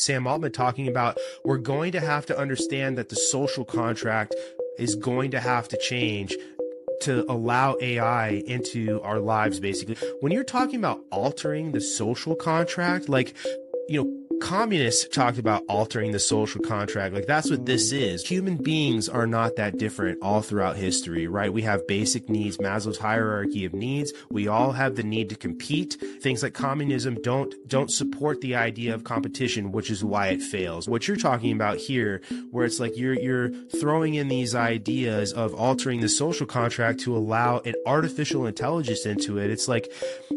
Sam Altman talking about we're going to have to understand that the social contract is going to have to change to allow AI into our lives, basically. When you're talking about altering the social contract, like, communists talked about altering the social contract. Like, that's what this is. Human beings are not that different all throughout history, right? We have basic needs, Maslow's hierarchy of needs. We all have the need to compete. Things like communism don't support the idea of competition, which is why it fails. What you're talking about here, where it's like you're throwing in these ideas of altering the social contract to allow an artificial intelligence into it. It's like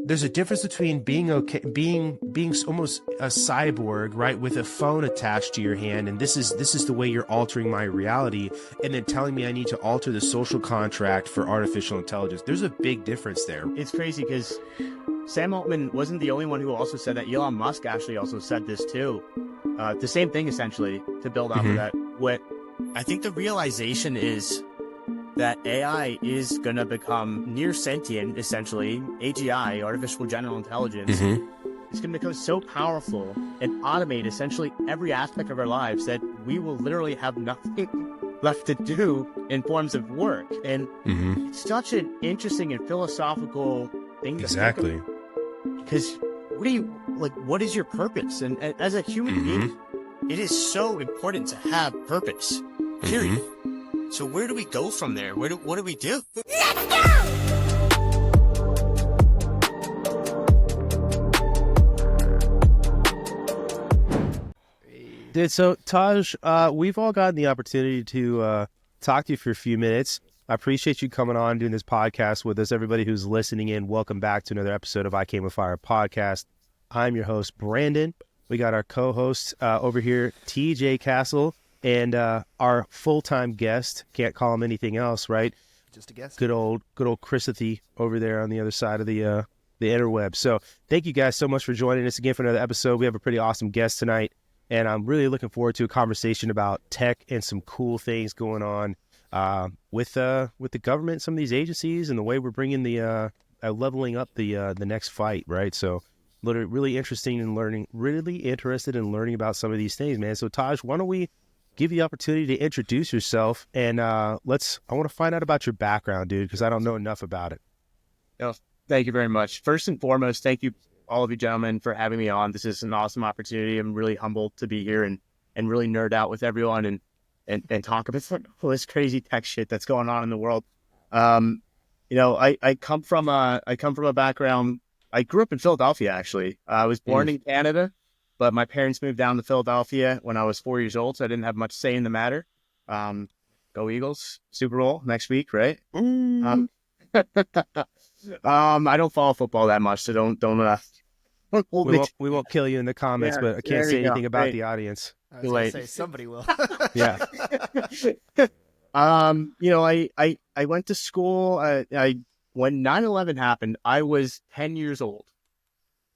there's a difference between being almost a cyborg, right, with a phone attached to your hand, and this is the way you're altering my reality, and then telling me I need to alter the social contract for artificial intelligence. There's a big difference there. It's crazy because Sam Altman wasn't the only one who also said that. Elon Musk actually also said this too. The same thing, essentially, to build off of that. What I think the realization is that AI is going to become near sentient, essentially. AGI, artificial general intelligence, it's going to become so powerful and automate essentially every aspect of our lives that we will literally have nothing left to do in forms of work. And it's such an interesting and philosophical thing to think about. Because what is your purpose? And as a human being, it is so important to have purpose, period. So where do we go from there? What do we do? Let's go! Dude, so Taj, we've all gotten the opportunity to talk to you for a few minutes. I appreciate you coming on, doing this podcast with us. Everybody who's listening in, welcome back to another episode of I Came with Fire podcast. I'm your host, Brandon. We got our co-host over here, TJ Castle, and our full-time guest. Can't call him anything else, right? Just a guest. Good old Christophy over there on the other side of the interweb. So thank you guys so much for joining us again for another episode. We have a pretty awesome guest tonight. And I'm really looking forward to a conversation about tech and some cool things going on with the government, some of these agencies, and the way we're bringing the leveling up the next fight, right? So, really interested in learning about some of these things, man. So, Taj, why don't we give you the opportunity to introduce yourself, and I want to find out about your background, dude, because I don't know enough about it. Oh, thank you very much. First and foremost, thank you, all of you gentlemen, for having me on. This is an awesome opportunity. I'm really humbled to be here and really nerd out with everyone and talk about all this crazy tech shit that's going on in the world. I come from a background. I grew up in Philadelphia, actually. I was born in Canada, but my parents moved down to Philadelphia when I was 4 years old, so I didn't have much say in the matter. Go Eagles, Super Bowl next week, right? I don't follow football that much, so don't we won't kill you in the comments, but I can't say anything about the audience. I was going to say somebody will. Yeah. I went to school. When 9/11 happened, I was 10 years old,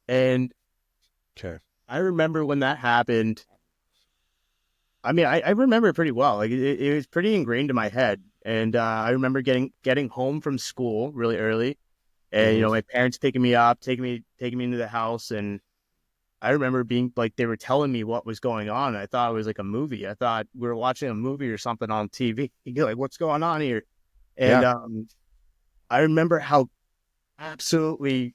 and I remember when that happened. I mean, I remember it pretty well. Like it was pretty ingrained in my head, and I remember getting home from school really early. And, my parents picking me up, taking me into the house. And I remember being like, they were telling me what was going on. I thought it was like a movie. I thought we were watching a movie or something on TV. You're like, what's going on here? And I remember how absolutely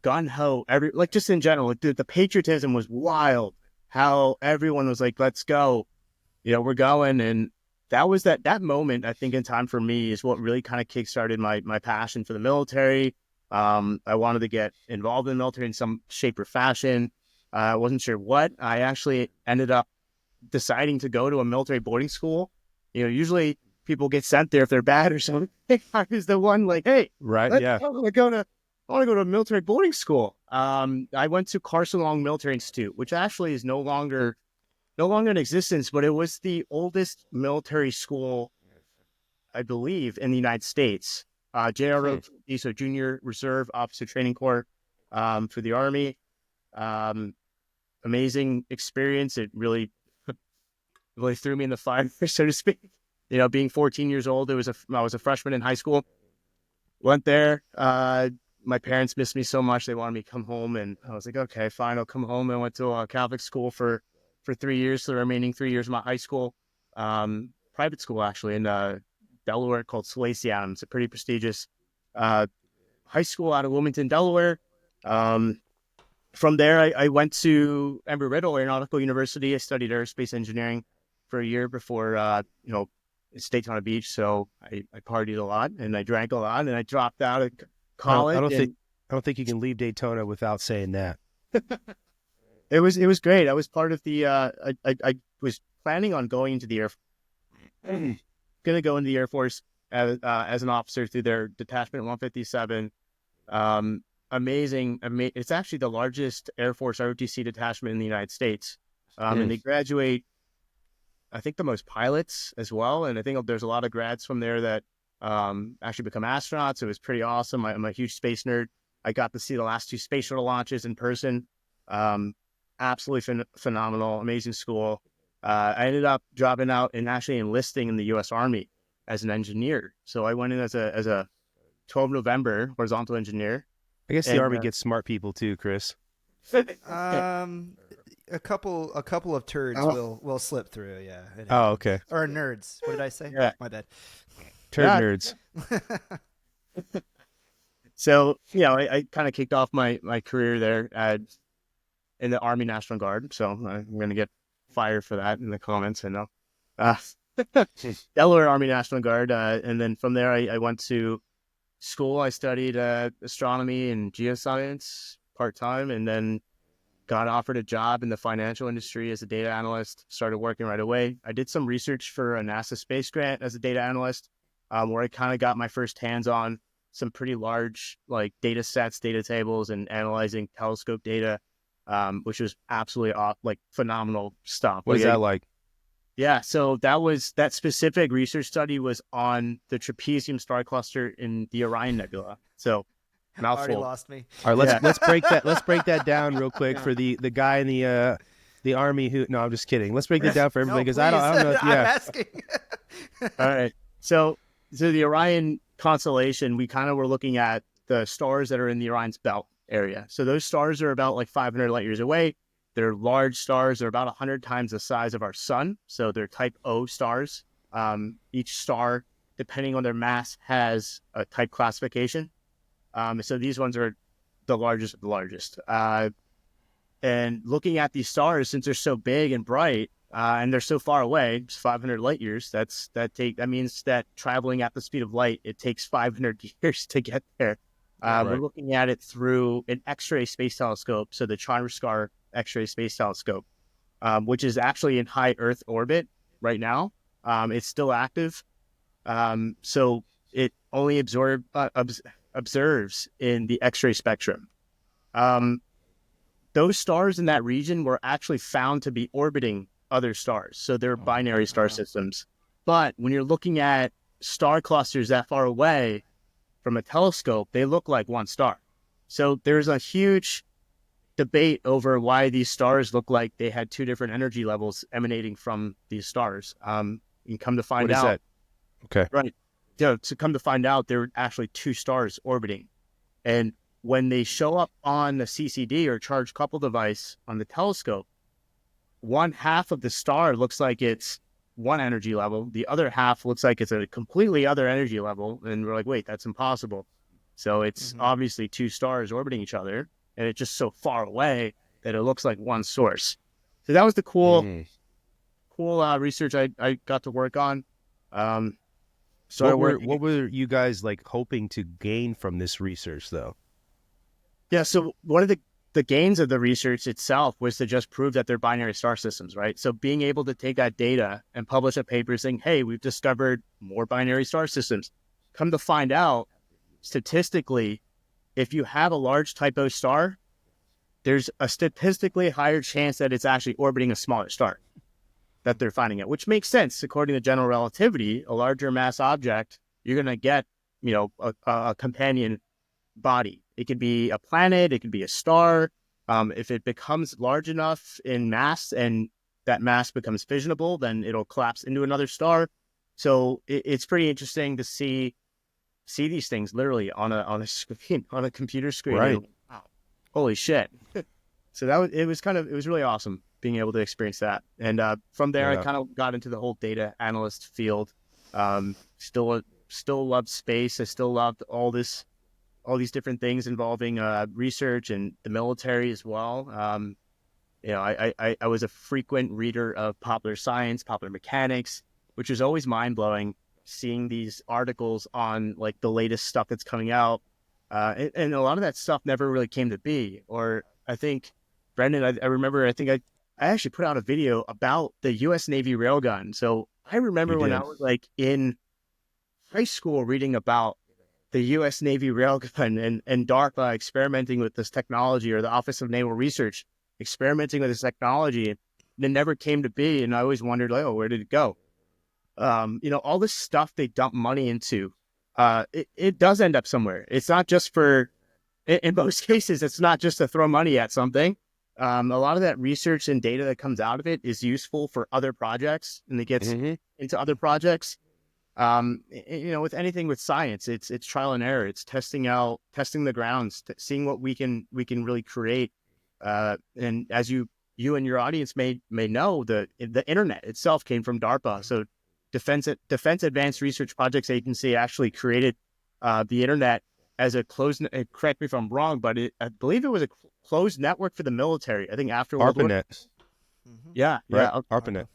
gun-ho, just in general, like the patriotism was wild. How everyone was like, let's go, we're going. And that was that moment, I think, in time for me is what really kind of kickstarted my passion for the military. I wanted to get involved in the military in some shape or fashion. I wasn't sure what. I actually ended up deciding to go to a military boarding school. Usually people get sent there if they're bad or something. I was the one like, hey, right, yeah, I want to go to a military boarding school. I went to Carson Long Military Institute, which actually is no longer in existence, but it was the oldest military school, I believe, in the United States. JROT, so Junior Reserve Officer Training Corps, for the Army. Amazing experience. It really threw me in the fire, so to speak. Being 14 years old, I was a freshman in high school. Went there. My parents missed me so much, they wanted me to come home, and I was like, okay, fine, I'll come home. I went to a Catholic school for for 3 years, the remaining 3 years of my high school, private school actually in Delaware called Salesianum. It's a pretty prestigious high school out of Wilmington, Delaware. From there, I went to Embry-Riddle Aeronautical University. I studied aerospace engineering for a year before, it's Daytona Beach. So I partied a lot and I drank a lot and I dropped out of college. I don't think you can leave Daytona without saying that. It was great. I was part of the, I was planning on going into the going to go into the Air Force as an officer through their Detachment 157. Amazing. It's actually the largest Air Force ROTC detachment in the United States. And they graduate, I think, the most pilots as well. And I think there's a lot of grads from there that actually become astronauts. It was pretty awesome. I'm a huge space nerd. I got to see the last 2 space shuttle launches in person. Absolutely phenomenal, amazing school. I ended up dropping out and actually enlisting in the U.S. Army as an engineer. So I went in as a 12 November horizontal engineer. I guess the Army gets smart people too, Chris. A couple of turds will slip through, yeah. Oh, okay. Or nerds. What did I say? Yeah. My bad. Nerds. So, I kind of kicked off my career there in the Army National Guard. So I'm going to get fired for that in the comments, I know. Delaware Army National Guard. And then from there, I went to school. I studied astronomy and geoscience part-time, and then got offered a job in the financial industry as a data analyst, started working right away. I did some research for a NASA space grant as a data analyst, where I kind of got my first hands on some pretty large data sets, data tables, and analyzing telescope data, which was absolutely phenomenal stuff. What is that like? Yeah, so that specific research study was on the trapezium star cluster in the Orion Nebula. So mouthful. Already lost me. All right, let's break that down real quick for the guy in the Army who. No, I'm just kidding. Let's break that down for everybody because I don't know. I'm asking. All right, so the Orion constellation, we kind of were looking at the stars that are in the Orion's belt area. So those stars are about 500 light years away. They're large stars. They're about 100 times the size of our sun. So they're type O stars. Each star, depending on their mass, has a type classification. So these ones are the largest of the largest. And looking at these stars, since they're so big and bright, and they're so far away, it's 500 light years. That means that traveling at the speed of light, it takes 500 years to get there. Right. We're looking at it through an X-ray space telescope, so the Chandrasekhar X-ray space telescope, which is actually in high Earth orbit right now. It's still active, so it only observes in the X-ray spectrum. Those stars in that region were actually found to be orbiting other stars, so they're binary star systems. But when you're looking at star clusters that far away from a telescope, they look like one star. So there's a huge debate over why these stars look like they had 2 different energy levels emanating from these stars. And come to find out, that? Okay, right? To come to find out, there were actually 2 stars orbiting, and when they show up on the CCD or charge couple device on the telescope, one half of the star looks like it's one energy level. The other half looks like it's a completely other energy level. And we're like, wait, that's impossible. So it's obviously 2 stars orbiting each other, and it's just so far away that it looks like one source. So that was the cool research I got to work on. So what were you guys hoping to gain from this research, though? Yeah, so one of the gains of the research itself was to just prove that they're binary star systems, right? So being able to take that data and publish a paper saying, hey, we've discovered more binary star systems. Come to find out, statistically, if you have a large type O star, there's a statistically higher chance that it's actually orbiting a smaller star that they're finding it, which makes sense. According to general relativity, a larger mass object, you're going to get, a companion body. It could be a planet, it could be a star. If it becomes large enough in mass and that mass becomes fissionable, then it'll collapse into another star. So it's pretty interesting to see these things literally on a screen, on a computer screen. Right. Wow. Holy shit. So it was really awesome. being able to experience that. And from there, I Yeah. kind of got into the whole data analyst field. Still loved space. I still loved all these different things involving research and the military as well. I was a frequent reader of popular science, popular mechanics, which was always mind blowing. Seeing these articles on like the latest stuff that's coming out, and a lot of that stuff never really came to be. Or I think, Brendan, I remember, I think I actually put out a video about the U.S. Navy railgun. So I remember You when did. I was like in high school reading about the U.S. Navy railgun and DARPA experimenting with this technology, or the Office of Naval Research experimenting with this technology. And it never came to be. And I always wondered, like, oh, where did it go? All this stuff they dump money into, it does end up somewhere. It's not just in most cases, it's not just to throw money at something. A lot of that research and data that comes out of it is useful for other projects, and it gets into other projects. With anything with science, it's trial and error. It's testing the grounds, seeing what we can really create. And as you and your audience may know, the internet itself came from DARPA. So Defense Advanced Research Projects Agency actually created the internet as a closed. Correct me if I'm wrong, but I believe it was a closed network for the military. I think after World War. ARPANET. Yeah, Right? yeah, ARPANET.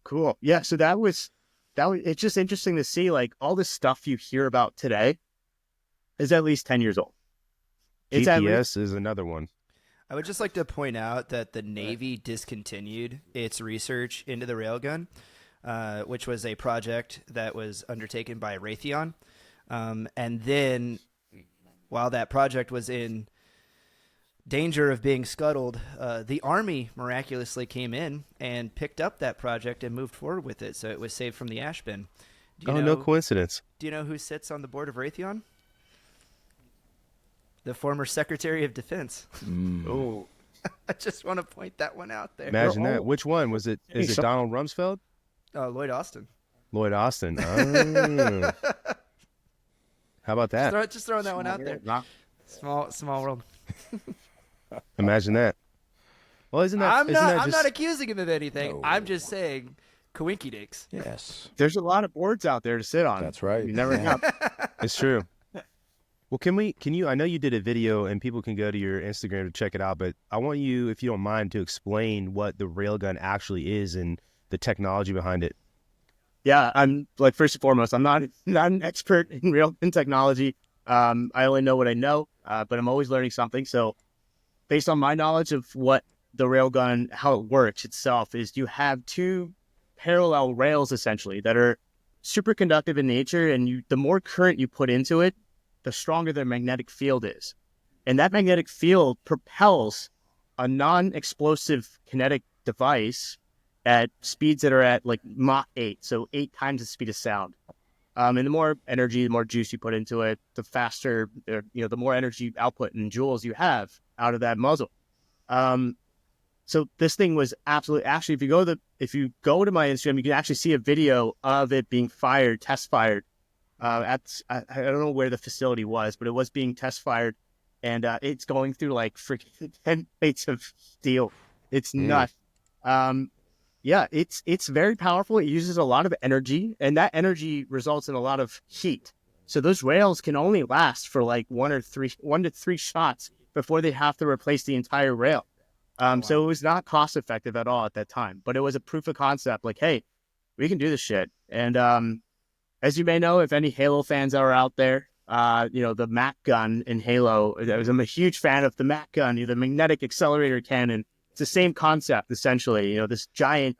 cool. Yeah, so that was. It's just interesting to see, like, all this stuff you hear about today is at least 10 years old. It's at least, GPS is another one. I would just like to point out that the Navy discontinued its research into the railgun, which was a project that was undertaken by Raytheon. And then, while that project was in danger of being scuttled, the Army miraculously came in and picked up that project and moved forward with it. So it was saved from the ash bin. No coincidence. Do you know who sits on the board of Raytheon? The former Secretary of Defense. oh, I just want to point that one out there. Imagine that. Which one was it? Is it Donald Rumsfeld? Lloyd Austin. Lloyd Austin. Oh. How about that? Just throwing that one out there. Small world. Imagine that. Well, isn't that? I'm not accusing him of anything. No. I'm just saying, coinky dinks. Yes, there's a lot of boards out there to sit on. that's right. You never know. It's true. Well, can you, I know you did a video and people can go to your Instagram to check it out, but I want you, if you don't mind, to explain what the railgun actually is and the technology behind it. Yeah, I'm like, first and foremost, I'm not an expert in railgun technology. I only know what I know, but I'm always learning something. So based on my knowledge of what the railgun, how it works itself, is you have two parallel rails essentially that are superconductive in nature, and the more current you put into it, the stronger the magnetic field is. And that magnetic field propels a non-explosive kinetic device at speeds that are at like Mach 8, so 8 times the speed of sound. And the more energy, the more juice you put into it, the faster, the more energy output in joules you have out of that muzzle. So this thing was absolutely, actually, if you go to my Instagram, you can actually see a video of it being fired, test fired. I don't know where the facility was, but it was being test fired, and it's going through like freaking 10 plates of steel. It's nuts. Yeah, it's very powerful. It uses a lot of energy, and that energy results in a lot of heat. So those rails can only last for like 1 to 3 shots before they have to replace the entire rail. So it was not cost effective at all at that time, but it was a proof of concept. Like, hey, we can do this shit. And as you may know, if any Halo fans are out there, the Mac gun in Halo, I'm a huge fan of the Mac gun, the magnetic accelerator cannon. It's the same concept, essentially. This giant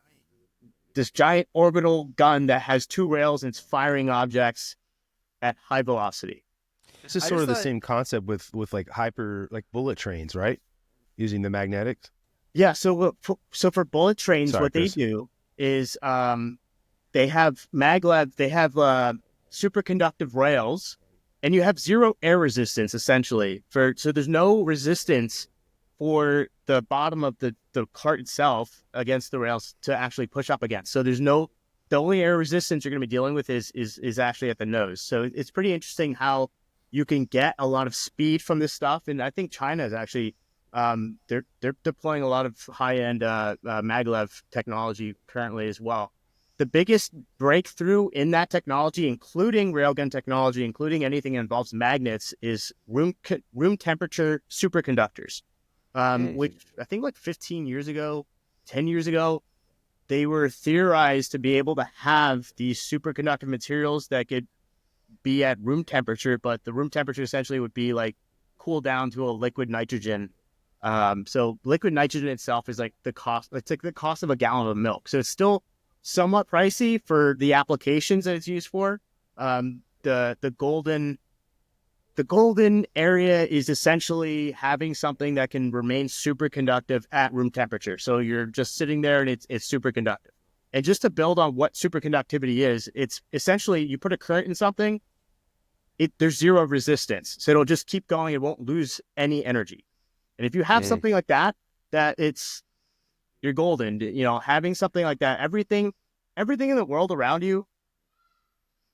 orbital gun that has 2 rails and it's firing objects at high velocity. This is sort of the same concept with like bullet trains, right? Using the magnetics. Yeah. So for bullet trains, Sorry, what Chris. they do is they have maglev, they have superconductive rails, and you have 0 air resistance essentially. So there's no resistance for the bottom of the cart itself against the rails to actually push up against. So the only air resistance you're going to be dealing with is actually at the nose. So it's pretty interesting how you can get a lot of speed from this stuff. And I think China is actually They're deploying a lot of high-end maglev technology currently as well. The biggest breakthrough in that technology, including railgun technology, including anything that involves magnets, is room temperature superconductors, which I think like 15 years ago, 10 years ago, they were theorized to be able to have these superconductive materials that could be at room temperature, but the room temperature essentially would be like cooled down to a liquid nitrogen. So liquid nitrogen itself is like the cost. It's like the cost of a gallon of milk. So it's still somewhat pricey for the applications that it's used for. The golden area is essentially having something that can remain superconductive at room temperature. So you're just sitting there and it's superconductive. And just to build on what superconductivity is, it's essentially you put a current in something, there's zero resistance. So it'll just keep going. It won't lose any energy. And if you have something like that, you're golden. You know, having something like that, everything in the world around you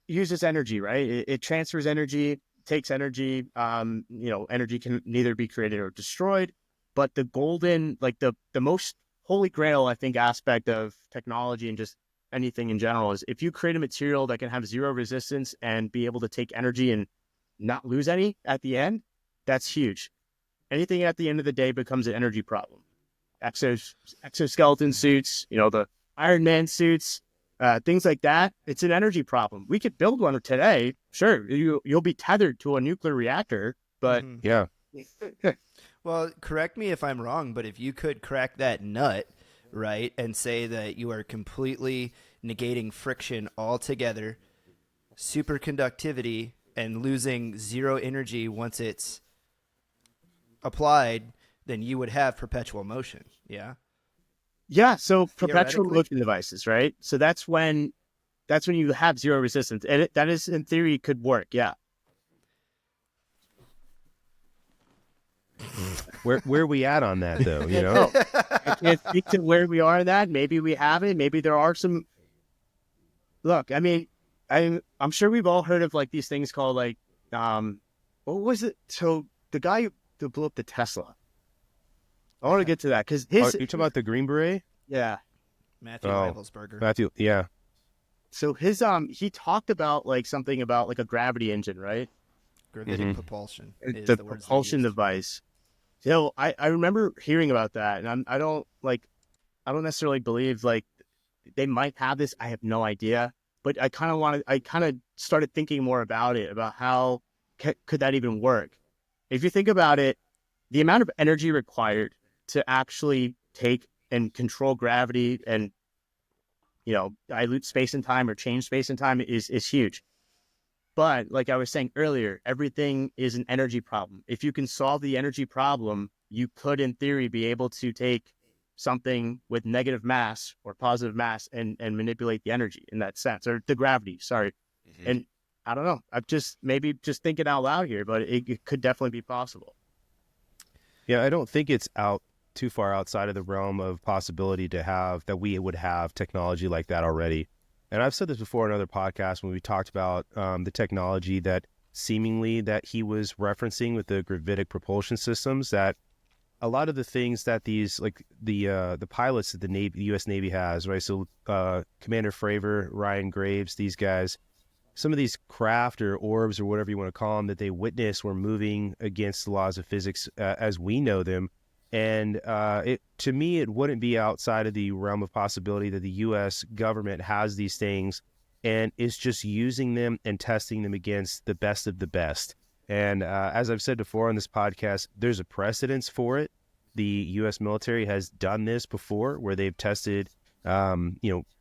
uses energy, right? It transfers energy, takes energy. Energy can neither be created or destroyed. But the golden, like the most holy grail, I think, aspect of technology and just anything in general is if you create a material that can have zero resistance and be able to take energy and not lose any at the end, that's huge. Anything at the end of the day becomes an energy problem. Exoskeleton suits, the Iron Man suits, things like that. It's an energy problem. We could build one today. Sure, you'll be tethered to a nuclear reactor, but yeah. Well, correct me if I'm wrong, but if you could crack that nut, right, and say that you are completely negating friction altogether, superconductivity, and losing zero energy once it's applied, then you would have perpetual motion. Yeah. Yeah. So perpetual motion devices, right? So that's when you have zero resistance, and that is in theory could work. Yeah. Where are we at on that though? You know, I can't speak to where we are in that. Maybe we haven't. Maybe there are some. Look, I mean, I'm sure we've all heard of like these things called like, what was it? So the guy who blew up the Tesla. I want to get to that because you're talking about the Green Beret? Yeah, Matthew Weibelsberger. Matthew, yeah. So his he talked about like something about like a gravity engine, right? Gravitic propulsion. The propulsion device. So I remember hearing about that, and I don't necessarily believe like they might have this. I have no idea, but I kind of started thinking more about it, about how could that even work? If you think about it, the amount of energy required to actually take and control gravity and dilute space and time or change space and time is huge. But like I was saying earlier, everything is an energy problem. If you can solve the energy problem, you could, in theory, be able to take something with negative mass or positive mass and manipulate the energy in that sense, or the gravity, sorry. Mm-hmm. And I don't know. I'm just thinking out loud here, but it could definitely be possible. Yeah, I don't think it's too far outside of the realm of possibility that we would have technology like that already. And I've said this before in other podcasts when we talked about the technology that seemingly that he was referencing with the gravitic propulsion systems, that a lot of the things that these, like the pilots that the U.S. Navy has, right? So Commander Fravor, Ryan Graves, these guys, some of these craft or orbs or whatever you want to call them that they witnessed were moving against the laws of physics as we know them. And to me, it wouldn't be outside of the realm of possibility that the U.S. government has these things and is just using them and testing them against the best of the best. And as I've said before on this podcast, there's a precedence for it. The U.S. military has done this before where they've tested,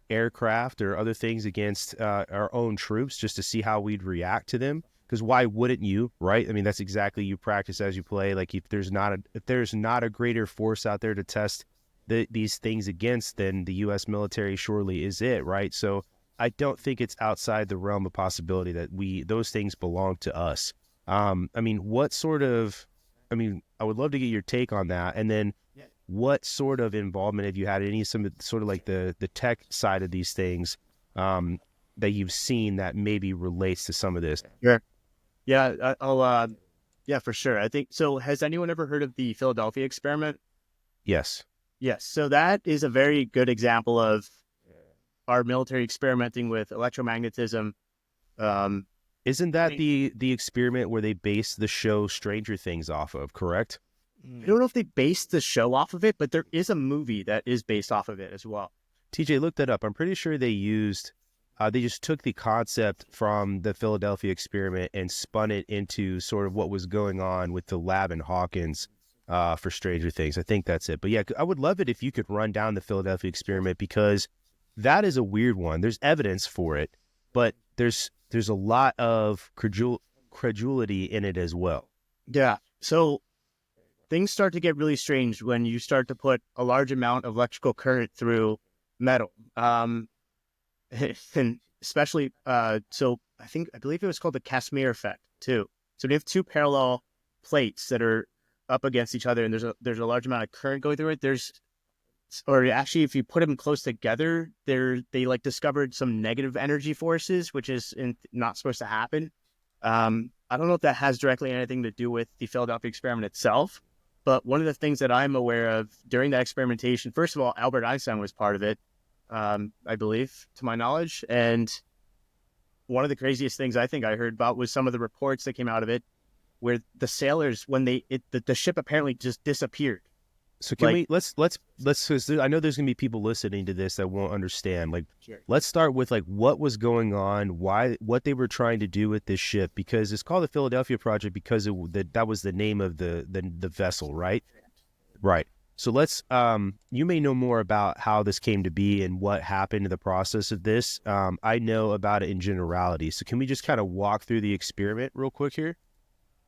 aircraft or other things against our own troops just to see how we'd react to them. Because why wouldn't you, right? I mean, that's exactly, you practice as you play. Like if there's not a greater force out there to test these things against, then the U.S. military surely is it, right? So I don't think it's outside the realm of possibility that those things belong to us. I would love to get your take on that. And then what sort of involvement have you had in some sort of like the tech side of these things that you've seen that maybe relates to some of this? Sure. Yeah, I'll Yeah, for sure. I think so. Has anyone ever heard of the Philadelphia experiment? Yes. Yes. So that is a very good example of our military experimenting with electromagnetism. Isn't that the experiment where they based the show Stranger Things off of, correct? I don't know if they based the show off of it, but there is a movie that is based off of it as well. TJ, look that up. I'm pretty sure they just took the concept from the Philadelphia experiment and spun it into sort of what was going on with the lab in Hawkins for Stranger Things. I think that's it. But yeah, I would love it if you could run down the Philadelphia experiment, because that is a weird one. There's evidence for it, but there's a lot of credulity in it as well. Yeah. So things start to get really strange when you start to put a large amount of electrical current through metal. And especially, so I believe it was called the Casimir effect too. So we have two parallel plates that are up against each other, and there's a large amount of current going through it. Or actually, if you put them close together, they like discovered some negative energy forces, which is not supposed to happen. I don't know if that has directly anything to do with the Philadelphia experiment itself, but one of the things that I'm aware of during that experimentation, first of all, Albert Einstein was part of it, I believe, to my knowledge. And one of the craziest things I think I heard about was some of the reports that came out of it, where the sailors, when the ship apparently just disappeared. So let's cause I know there's gonna be people listening to this that won't understand. Sure. Let's start with what was going on, what they were trying to do with this ship, because it's called the Philadelphia Project because that was the name of the vessel, right? Right. So let's you may know more about how this came to be and what happened in the process of this. I know about it in generality. So can we just kind of walk through the experiment real quick here?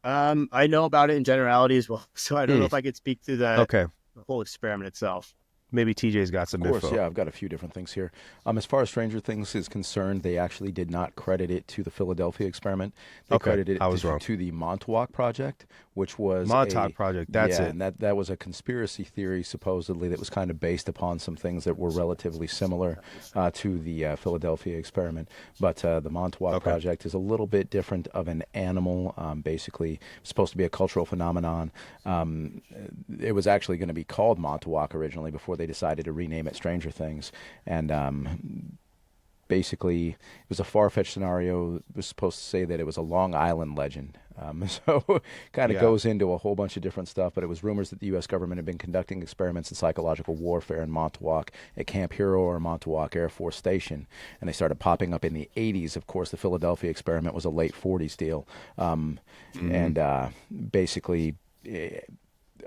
I know about it in generality as well, so I don't know if I could speak to the whole experiment itself. Maybe TJ's got some info. info. Yeah, I've got a few different things here. As far as Stranger Things is concerned, they actually did not credit it to the Philadelphia experiment. They credited it to the Montauk Project, which was Montauk Project. That's it. And that was a conspiracy theory, supposedly, that was kind of based upon some things that were relatively similar to the Philadelphia experiment. But the Montauk Project is a little bit different of an animal. Basically, supposed to be a cultural phenomenon. It was actually going to be called Montauk originally before they decided to rename it Stranger Things. And basically, it was a far-fetched scenario. It was supposed to say that it was a Long Island legend. So kind of goes into a whole bunch of different stuff, but it was rumors that the U.S. government had been conducting experiments in psychological warfare in Montauk at Camp Hero or Montauk Air Force Station, and they started popping up in the 80s. Of course, the Philadelphia experiment was a late 40s deal. And basically...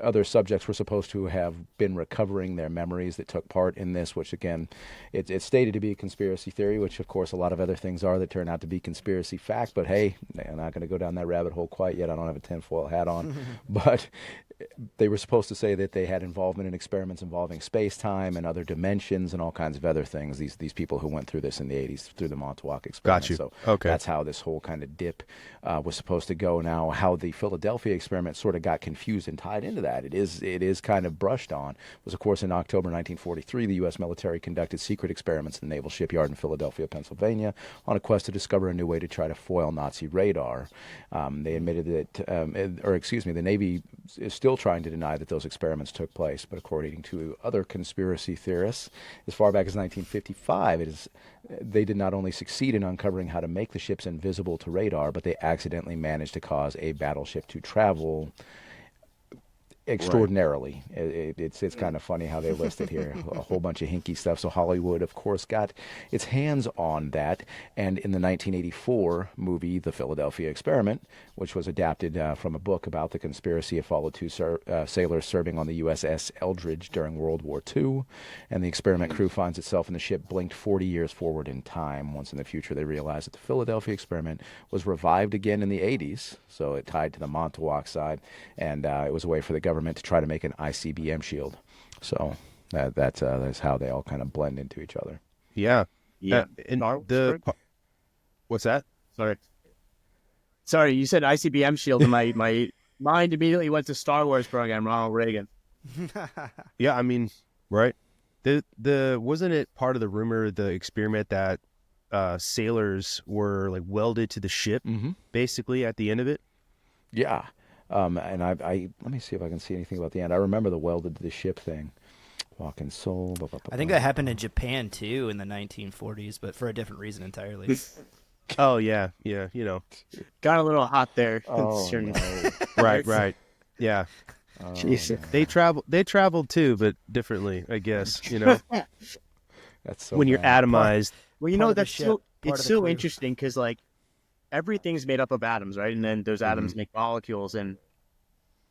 other subjects were supposed to have been recovering their memories that took part in this, which, again, it's stated to be a conspiracy theory, which, of course, a lot of other things are that turn out to be conspiracy fact. But, hey, I'm not going to go down that rabbit hole quite yet. I don't have a tinfoil hat on. But they were supposed to say that they had involvement in experiments involving space-time and other dimensions and all kinds of other things, these people who went through this in the 80s through the Montauk experiment. Got you. So that's how this whole kind of dip was supposed to go. Now, how the Philadelphia experiment sort of got confused and tied into that, it is kind of brushed on, was, of course, in October 1943, the U.S. military conducted secret experiments in the Naval Shipyard in Philadelphia, Pennsylvania, on a quest to discover a new way to try to foil Nazi radar. They admitted that, the Navy is still trying to deny that those experiments took place, but according to other conspiracy theorists, as far back as 1955, they did not only succeed in uncovering how to make the ships invisible to radar, but they accidentally managed to cause a battleship to travel extraordinarily. Right. It's kind of funny how they list it here. A whole bunch of hinky stuff. So Hollywood, of course, got its hands on that. And in the 1984 movie, The Philadelphia Experiment, which was adapted from a book about the conspiracy, it followed two sailors serving on the USS Eldridge during World War II. And the experiment crew finds itself in the ship blinked 40 years forward in time. Once in the future, they realized that the Philadelphia Experiment was revived again in the 80s. So it tied to the Montauk side. And it was a way for the government to try to make an ICBM shield. So that's how they all kind of blend into each other. Yeah. And what's that? Sorry, you said ICBM shield, and my mind immediately went to Star Wars program, Ronald Reagan. Yeah, I mean, right. The wasn't it part of the rumor, the experiment, that sailors were like welded to the ship basically at the end of it? Yeah. And I let me see if I can see anything about the end. I remember the welded to the ship thing. Walking soul. I think that happened in Japan too in the 1940s, but for a different reason entirely. Oh yeah, Got a little hot there. Oh no. right, yeah. Oh, Jesus. no. They traveled too, but differently, I guess. You know, That's so when you're bad. atomized. Well, you Part know, of the that's ship, so, part it's of the so crew. interesting because like everything's made up of atoms, right? And then those atoms make molecules, and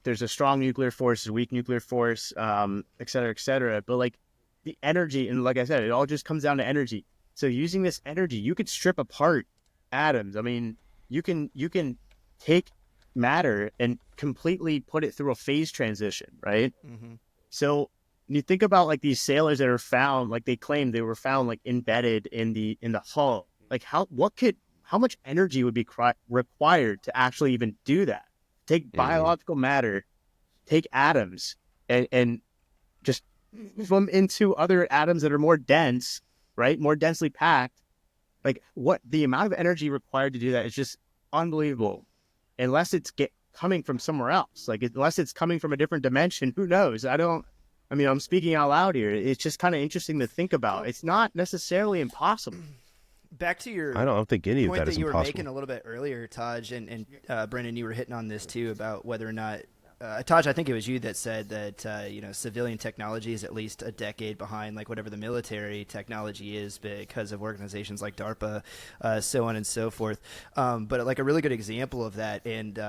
there's a strong nuclear force, a weak nuclear force, et cetera, et cetera. But like the energy, and like I said, it all just comes down to energy. So using this energy, you could strip apart atoms. I mean, you can take matter and completely put it through a phase transition, right? Mm-hmm. So when you think about like these sailors that are found, like they claim they were found like embedded in the hull. Like how much energy would be required to actually even do that? Take biological matter, take atoms, and just move them into other atoms that are more dense, right? More densely packed. Like what the amount of energy required to do that is just unbelievable. Unless it's coming from somewhere else, like unless it's coming from a different dimension, who knows? I mean, I'm speaking out loud here. It's just kind of interesting to think about. It's not necessarily impossible. Back to your I don't think any of point that that is you were impossible. making a little bit earlier, Taj, and Brendan, you were hitting on this too about whether or not Taj, I think it was you that said that civilian technology is at least a decade behind like whatever the military technology is because of organizations like DARPA, so on and so forth. But like a really good example of that, and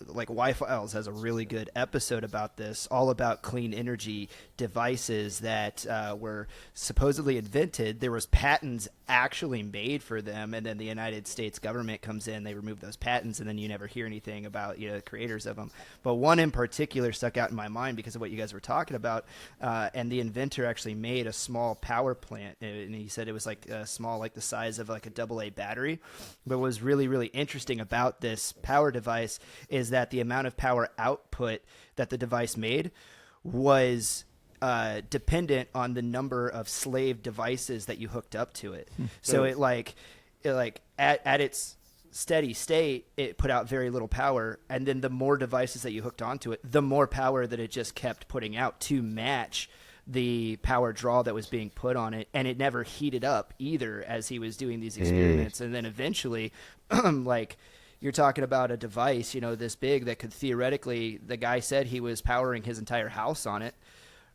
like Y-Files has a really good episode about this, all about clean energy devices that were supposedly invented. There was patents actually made for them, and then the United States government comes in, they remove those patents, and then you never hear anything about the creators of them. But one in particular stuck out in my mind because of what you guys were talking about, and the inventor actually made a small power plant, and he said it was like small, like the size of like a AA battery. But what was really, really interesting about this power device is that the amount of power output that the device made was dependent on the number of slave devices that you hooked up to it. So it at its steady state, it put out very little power, and then the more devices that you hooked onto it, the more power that it just kept putting out to match the power draw that was being put on it, and it never heated up either as he was doing these experiments. And then eventually, like you're talking about a device, this big that could theoretically, the guy said he was powering his entire house on it,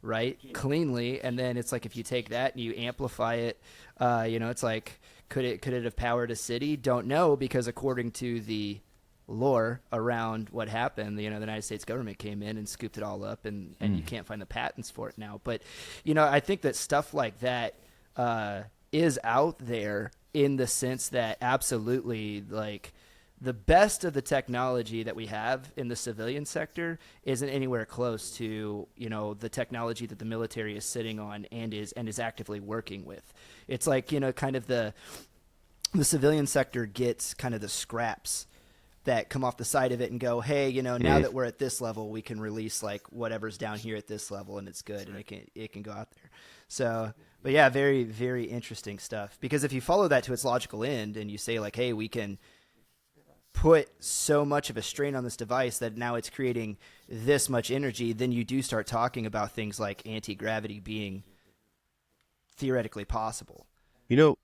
right, cleanly. And then it's like if you take that and you amplify it, it's like could it have powered a city? Don't know, because according to the lore around what happened, the United States government came in and scooped it all up, and you can't find the patents for it now. But I think that stuff like that is out there in the sense that absolutely, like, the best of the technology that we have in the civilian sector isn't anywhere close to, the technology that the military is sitting on and is actively working with. It's like, kind of the civilian sector gets kind of the scraps that come off the side of it and go, hey, now that we're at this level, we can release like whatever's down here at this level, and it's good, and it can go out there. So, but yeah, very, very interesting stuff. Because if you follow that to its logical end and you say like, hey, we can put so much of a strain on this device that now it's creating this much energy, then you do start talking about things like anti-gravity being theoretically possible.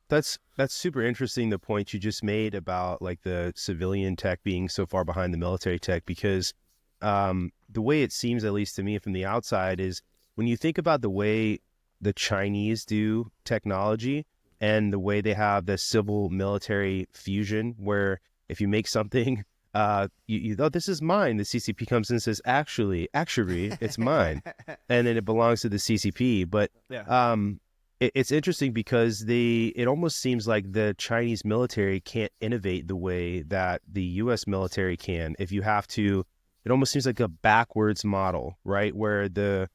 That's super interesting, the point you just made about like the civilian tech being so far behind the military tech, because the way it seems, at least to me from the outside, is when you think about the way the Chinese do technology and the way they have the civil military fusion, where if you make something, you thought this is mine, the CCP comes in and says, actually, it's mine. And then it belongs to the CCP. But Yeah. it's interesting because it almost seems like the Chinese military can't innovate the way that the U.S. military can. If you have to, it almost seems like a backwards model, right? Where the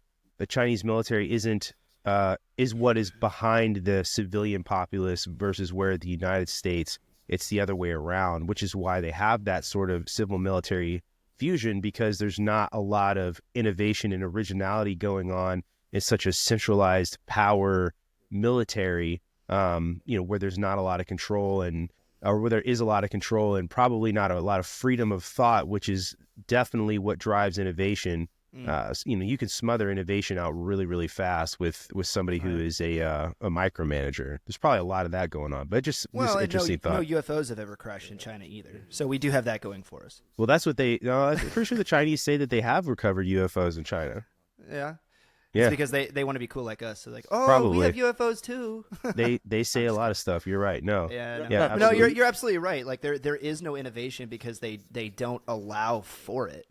Chinese military is what is behind the civilian populace versus where the United States, it's the other way around, which is why they have that sort of civil military fusion, because there's not a lot of innovation and originality going on in such a centralized power military, where there's not a lot of control or where there is a lot of control and probably not a lot of freedom of thought, which is definitely what drives innovation. You can smother innovation out really, really fast with somebody who is a micromanager. There's probably a lot of that going on, but just interesting no thought. UFOs have ever crashed in China either, so we do have that going for us. Well, that's what I'm pretty sure the Chinese say that they have recovered UFOs in China. Yeah. Yeah. It's because they want to be cool like us. So like, oh, Probably. we have UFOs too. They say a lot of stuff. You're right. No. Yeah, Yeah, no, absolutely. you're absolutely right. Like there is no innovation because they don't allow for it.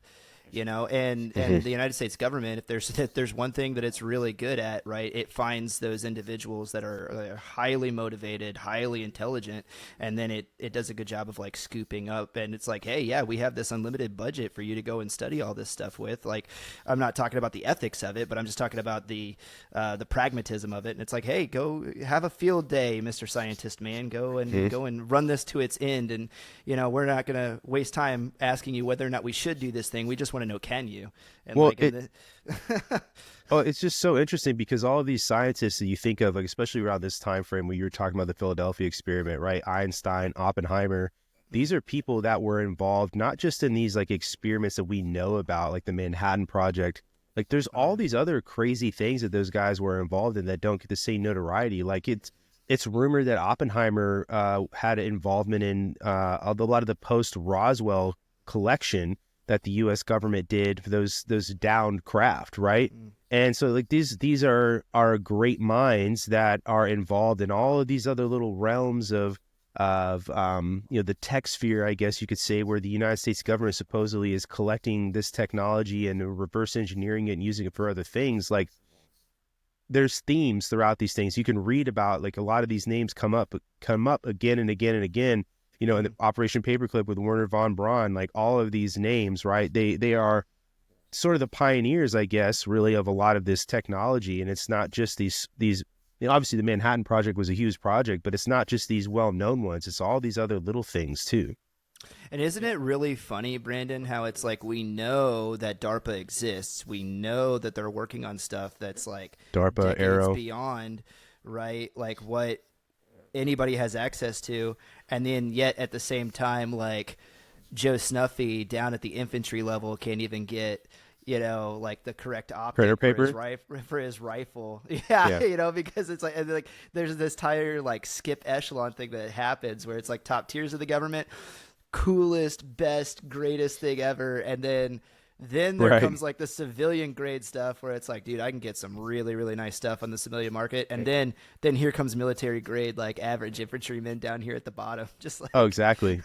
And the United States government, if there's one thing that it's really good at, right, it finds those individuals that are highly motivated, highly intelligent, and then it does a good job of like scooping up, and it's like, hey, yeah, we have this unlimited budget for you to go and study all this stuff with. Like, I'm not talking about the ethics of it, but I'm just talking about the pragmatism of it. And it's like, hey, go have a field day, Mr. Scientist Man, go and run this to its end, and we're not gonna waste time asking you whether or not we should do this thing. We just want to know, can you? And well, it's just so interesting because all of these scientists that you think of, like especially around this time frame when you were talking about the Philadelphia experiment, right? Einstein, Oppenheimer, these are people that were involved not just in these like experiments that we know about, like the Manhattan Project. Like there's all these other crazy things that those guys were involved in that don't get the same notoriety. Like it's rumored that Oppenheimer had involvement in a lot of the post-Roswell collection that the U.S. government did for those downed craft, right? And so like these are great minds that are involved in all of these other little realms of the tech sphere, I guess you could say, where the United States government supposedly is collecting this technology and reverse engineering it and using it for other things. Like there's themes throughout these things. You can read about like a lot of these names come up again and again and again. In the Operation Paperclip with Werner von Braun, like all of these names, right? They are sort of the pioneers, I guess, really of a lot of this technology. And it's not just these obviously the Manhattan Project was a huge project, but it's not just these well-known ones. It's all these other little things too. And isn't it really funny, Brandon, how it's like we know that DARPA exists. We know that they're working on stuff that's like DARPA, decades Arrow beyond, right? Like what anybody has access to, and then yet at the same time, like Joe Snuffy down at the infantry level can't even get like the correct optic for his rifle. Yeah. Because it's like there's this entire like skip echelon thing that happens where it's like top tiers of the government, coolest, best, greatest thing ever, and then there comes like the civilian grade stuff where it's like, dude, I can get some really, really nice stuff on the civilian market. And then here comes military grade, like average infantrymen down here at the bottom. Just like, oh, exactly.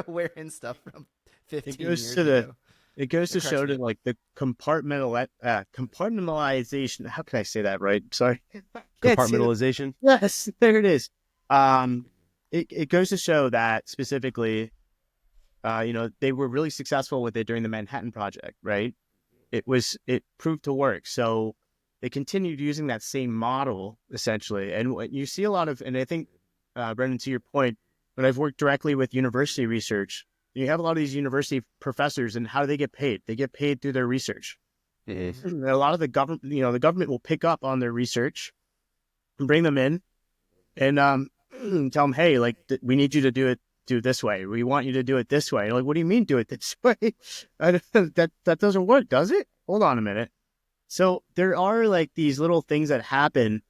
wearing stuff from 15 years ago. It goes to show that like the compartmentalization. How can I say that right? Sorry. Compartmentalization. Yes, there it is. It goes to show that specifically, they were really successful with it during the Manhattan Project, right? It proved to work. So they continued using that same model essentially. And what you see a lot of, and I think, Brendan, to your point, when I've worked directly with university research, you have a lot of these university professors, and how do they get paid? They get paid through their research. Mm-hmm. A lot of the government, the government will pick up on their research and bring them in and tell them, hey, like we need you to do this way. We want you to do it this way. Like, what do you mean do it this way? That doesn't work, does it? Hold on a minute. So there are like these little things that happen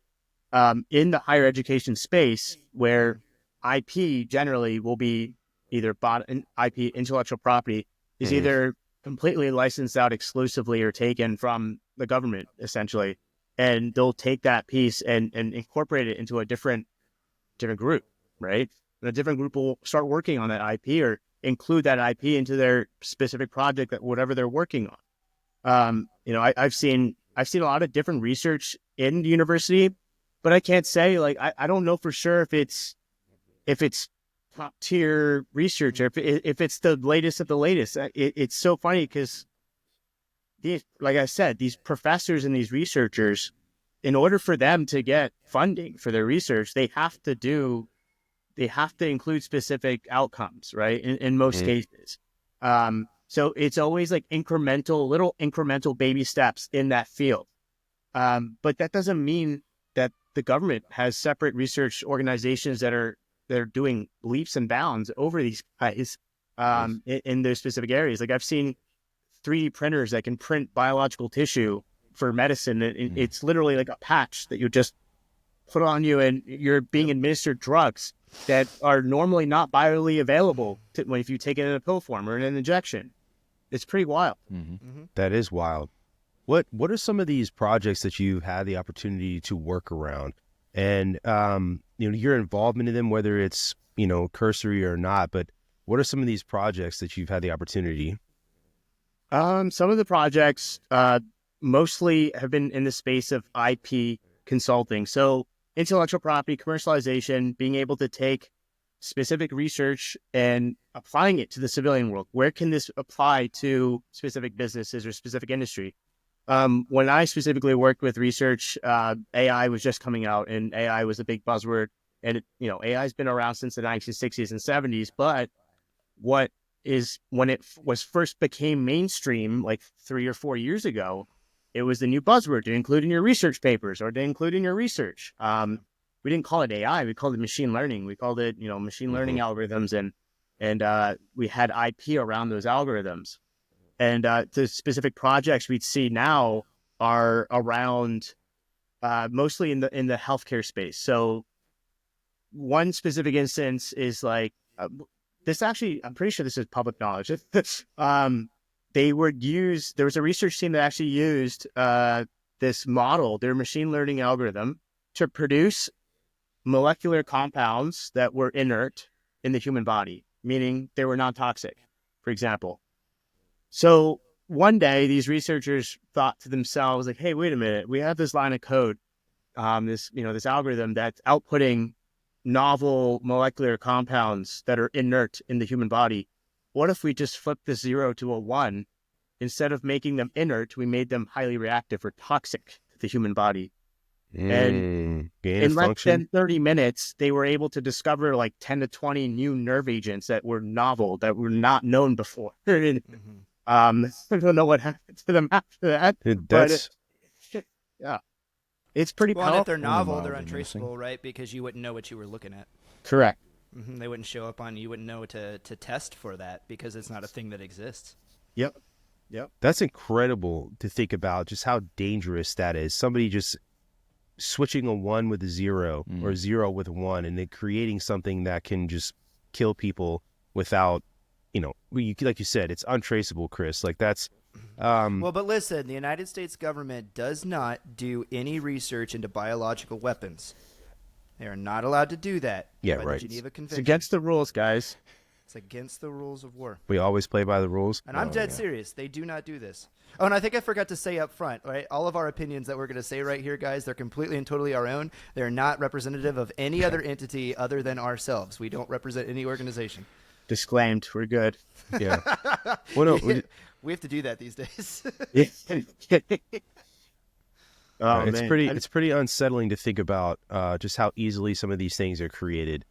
in the higher education space where IP generally will be either bought, IP, intellectual property, is either completely licensed out exclusively or taken from the government, essentially. And they'll take that piece and incorporate it into a different group, right? And a different group will start working on that IP or include that IP into their specific project, that whatever they're working on. I've seen a lot of different research in the university, but I can't say, like, I don't know for sure if it's top tier research or if it's the latest of the latest. It's so funny because like I said, these professors and these researchers, in order for them to get funding for their research, they have to include specific outcomes, right? In most cases. So it's always like little incremental baby steps in that field. But that doesn't mean that the government has separate research organizations that are doing leaps and bounds over these guys. in those specific areas. Like I've seen 3D printers that can print biological tissue for medicine. It's literally like a patch that you just put on you, and you're being administered drugs that are normally not biologically available if you take it in a pill form or in an injection. It's pretty wild. That is wild. What are some of these projects that you've had the opportunity to work around, and your involvement in them, whether it's cursory or not? But what are some of these projects that you've had the opportunity? Some of the projects mostly have been in the space of IP consulting. So intellectual property, commercialization, being able to take specific research and applying it to the civilian world. Where can this apply to specific businesses or specific industry? When I specifically worked with research, AI was just coming out, and AI was a big buzzword. And AI has been around since the 1960s and 70s. But when it was first became mainstream, like 3 or 4 years ago, it was the new buzzword to include in your research papers or to include in your research. We didn't call it AI; we called it machine learning. We called it, machine learning algorithms, and we had IP around those algorithms. And the specific projects we'd see now are around mostly in the healthcare space. So one specific instance is like this. Actually, I'm pretty sure this is public knowledge. There was a research team that actually used this model, their machine learning algorithm, to produce molecular compounds that were inert in the human body, meaning they were non-toxic, for example. So one day, these researchers thought to themselves, like, hey, wait a minute, we have this line of code, this algorithm that's outputting novel molecular compounds that are inert in the human body. What if we just flip the 0 to a 1? Instead of making them inert, we made them highly reactive or toxic to the human body. And in less than 30 minutes, they were able to discover like 10 to 20 new nerve agents that were novel, that were not known before. I don't know what happened to them after that. It's pretty powerful. And if they're novel, they're untraceable, right? Because you wouldn't know what you were looking at. Correct. They wouldn't show up you wouldn't know to test for that because it's not a thing that exists. Yep. That's incredible to think about, just how dangerous that is. Somebody just switching a 1 with a 0 or 0 with a 1, and then creating something that can just kill people without, like you said, it's untraceable, Chris. Like that's well, but listen, the United States government does not do any research into biological weapons. They are not allowed to do that. Yeah, by right. The Geneva Convention. It's against the rules, guys. It's against the rules of war. We always play by the rules. And I'm dead serious. They do not do this. Oh, and I think I forgot to say up front, right? All of our opinions that we're going to say right here, guys, they're completely and totally our own. They're not representative of any other entity other than ourselves. We don't represent any organization. Disclaimed. We're good. Yeah. Well, no, we have to do that these days. It's pretty unsettling to think about just how easily some of these things are created,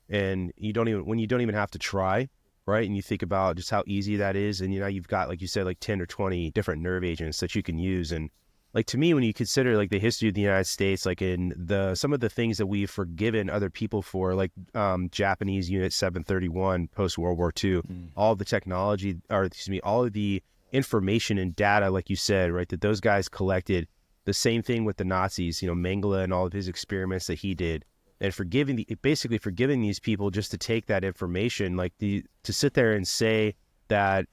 and you don't even have to try, right? And you think about just how easy that is, and you've got, like you said, like 10 or 20 different nerve agents that you can use. And like, to me, when you consider like the history of the United States, like in some of the things that we've forgiven other people for, like Japanese Unit 731 post World War II, all the technology, all of the information and data, like you said, right, that those guys collected. The same thing with the Nazis, Mengele and all of his experiments that he did, and basically forgiving these people just to take that information, like to sit there and say that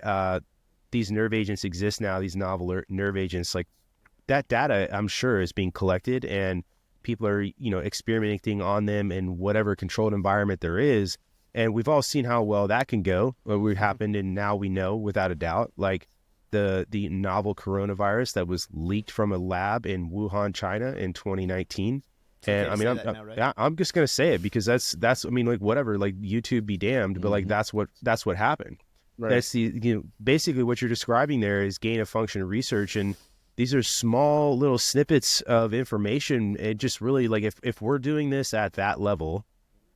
these nerve agents exist now, these novel nerve agents, like that data, I'm sure, is being collected, and people are, experimenting on them in whatever controlled environment there is. And we've all seen how well that can go, what happened, and now we know without a doubt, like the novel coronavirus that was leaked from a lab in Wuhan, China in 2019. And I'm just going to say it because that's, whatever, like YouTube be damned, but like, that's what happened. Right. That's basically what you're describing there is gain of function research. And these are small little snippets of information. It just really, like, if we're doing this at that level,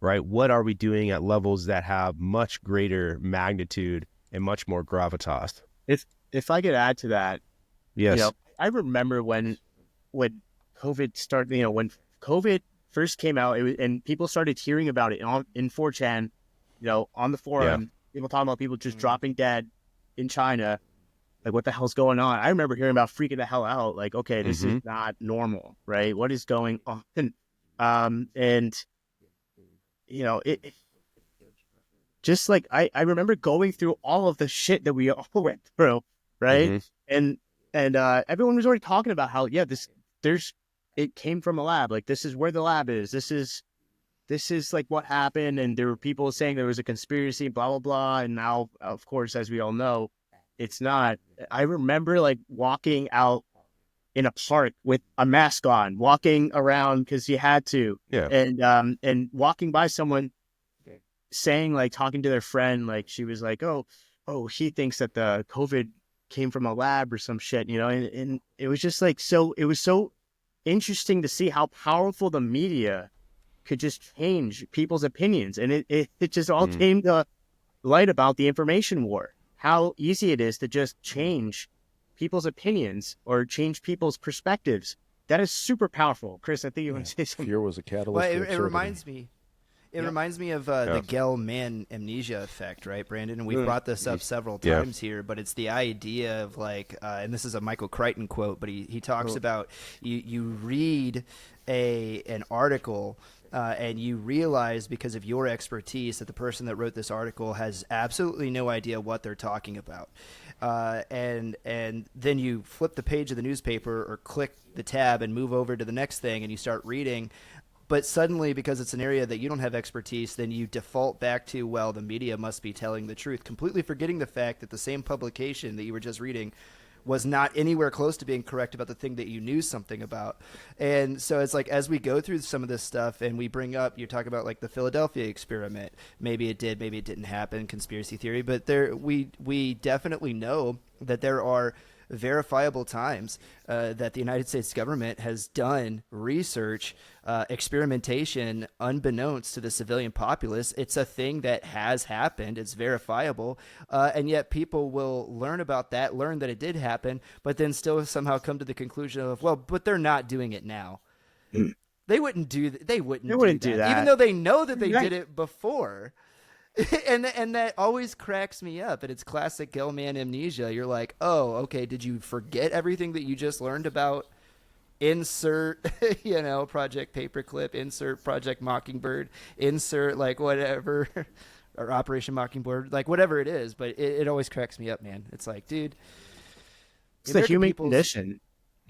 right, what are we doing at levels that have much greater magnitude and much more gravitas? If I could add to that, yes, I remember when COVID started, when COVID first came out, and people started hearing about it in 4chan, on the forum, people talking about people just dropping dead in China. Like, what the hell's going on? I remember hearing about freaking the hell out. Like, okay, this is not normal, right? What is going on? And you know, it just like I remember going through all of the shit that we all went through, right? And everyone was already talking about how it came from a lab. Like, this is where the lab is. This is like what happened. And there were people saying there was a conspiracy, blah blah blah. And now, of course, as we all know, it's not. I remember like walking out in a park with a mask on, walking around because you had to, and walking by someone saying, like, talking to their friend, like, she was like, oh, he thinks that the COVID came from a lab or some shit, you know, and it was just like, it was so interesting to see how powerful the media could just change people's opinions. And it just all came to light about the information war, how easy it is to just change people's opinions or change people's perspectives. That is super powerful. Chris, I think you want to say something. Fear was a catalyst. Well, it reminds me. It reminds me of the Gell-Mann amnesia effect, right, Brandon? And we've brought this up several times here, but it's the idea of, like, and this is a Michael Crichton quote, but he talks about you read an article and you realize, because of your expertise, that the person that wrote this article has absolutely no idea what they're talking about. And then you flip the page of the newspaper or click the tab and move over to the next thing and you start reading. But suddenly, because it's an area that you don't have expertise, then you default back to, well, the media must be telling the truth, completely forgetting the fact that the same publication that you were just reading was not anywhere close to being correct about the thing that you knew something about. And so it's like, as we go through some of this stuff and we bring up, you talk about like the Philadelphia experiment, maybe it did, maybe it didn't happen, conspiracy theory, but we definitely know that there are verifiable times that the United States government has done research, experimentation, unbeknownst to the civilian populace. It's a thing that has happened. It's verifiable. And yet people will learn about that, learn that it did happen, but then still somehow come to the conclusion of, well, but they're not doing it now. They wouldn't do that. They wouldn't do that, even though they know that they did it before. and that always cracks me up. And it's classic Gell-Mann amnesia. You're like, oh, okay, did you forget everything that you just learned about? Insert, Project Paperclip, insert Project Mockingbird, insert like whatever, or Operation Mockingbird, like whatever it is. But it always cracks me up, man. It's like, dude, it's the human condition.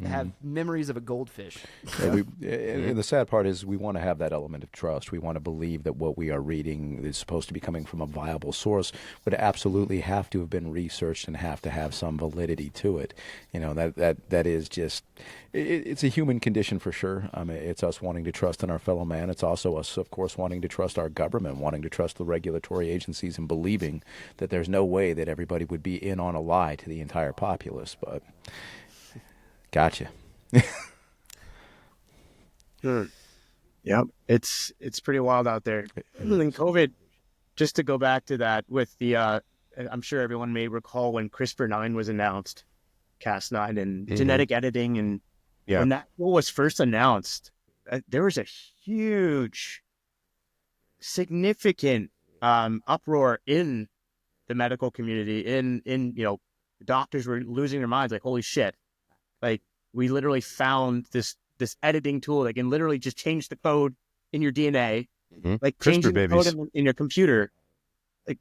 Have memories of a goldfish. And the sad part is we want to have that element of trust. We want to believe that what we are reading is supposed to be coming from a viable source, would absolutely have to have been researched and have to have some validity to it. That is just, it's a human condition for sure. It's us wanting to trust in our fellow man. It's also us, of course, wanting to trust our government, wanting to trust the regulatory agencies, and believing that there's no way that everybody would be in on a lie to the entire populace. But gotcha. Sure. Yep. It's pretty wild out there. And COVID, just to go back to that with the, I'm sure everyone may recall when CRISPR-9 was announced, Cas9 and genetic editing. And when that was first announced, there was a huge, significant uproar in the medical community. Doctors were losing their minds, like, holy shit. Like, we literally found this editing tool that can literally just change the code in your DNA, like changing the code in your computer,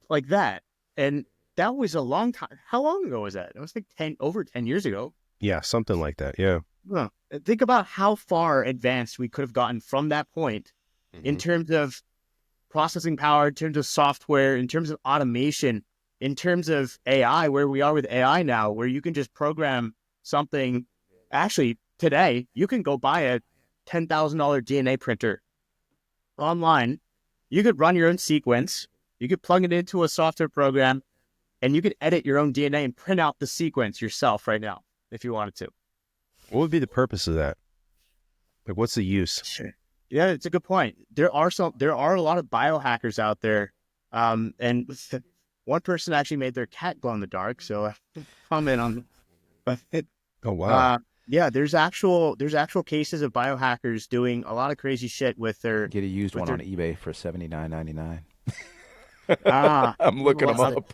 like that. And that was a long time. How long ago was that? It was like over 10 years ago. Yeah, something like that. Yeah. Well, think about how far advanced we could have gotten from that point in terms of processing power, in terms of software, in terms of automation, in terms of AI, where we are with AI now, where you can just program something. Actually, today, you can go buy a $10,000 DNA printer online. You could run your own sequence. You could plug it into a software program, and you could edit your own DNA and print out the sequence yourself right now if you wanted to. What would be the purpose of that? Like, what's the use? Sure. Yeah, it's a good point. There are a lot of biohackers out there, and one person actually made their cat glow in the dark. So comment on it. Oh wow. Yeah, there's actual cases of biohackers doing a lot of crazy shit with their. Get a used one on eBay for $79.99. I'm looking them That's up.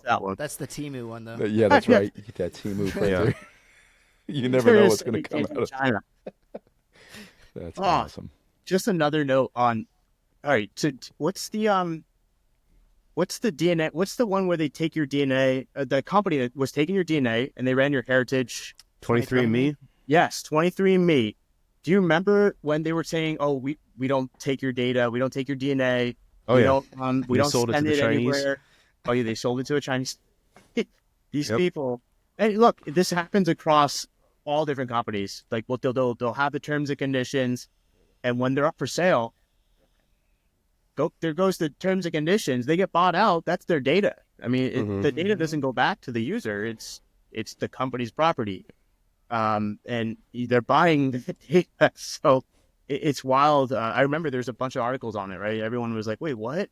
that one. That's the Timu one, though. Yeah, that's right. You get that Timu printer. You never know what's going to come out of China. That's awesome. Just another note on. All right, so what's the DNA? What's the one where they take your DNA? The company that was taking your DNA and they ran your heritage. 23andMe? Yes, 23andMe. Do you remember when they were saying, "Oh, we don't take your data, we don't take your DNA, Oh, we yeah. we don't sold it to send the it Chinese. anywhere." Oh, yeah, they sold it to a Chinese. These Yep. people. And look, this happens across all different companies. Like, what they'll have the terms and conditions, and when they're up for sale, there goes the terms and conditions. They get bought out. That's their data. I mean, the data doesn't go back to the user. It's the company's property, and they're buying the data. So it's wild. I remember there's a bunch of articles on it. Right? Everyone was like, "Wait, what?"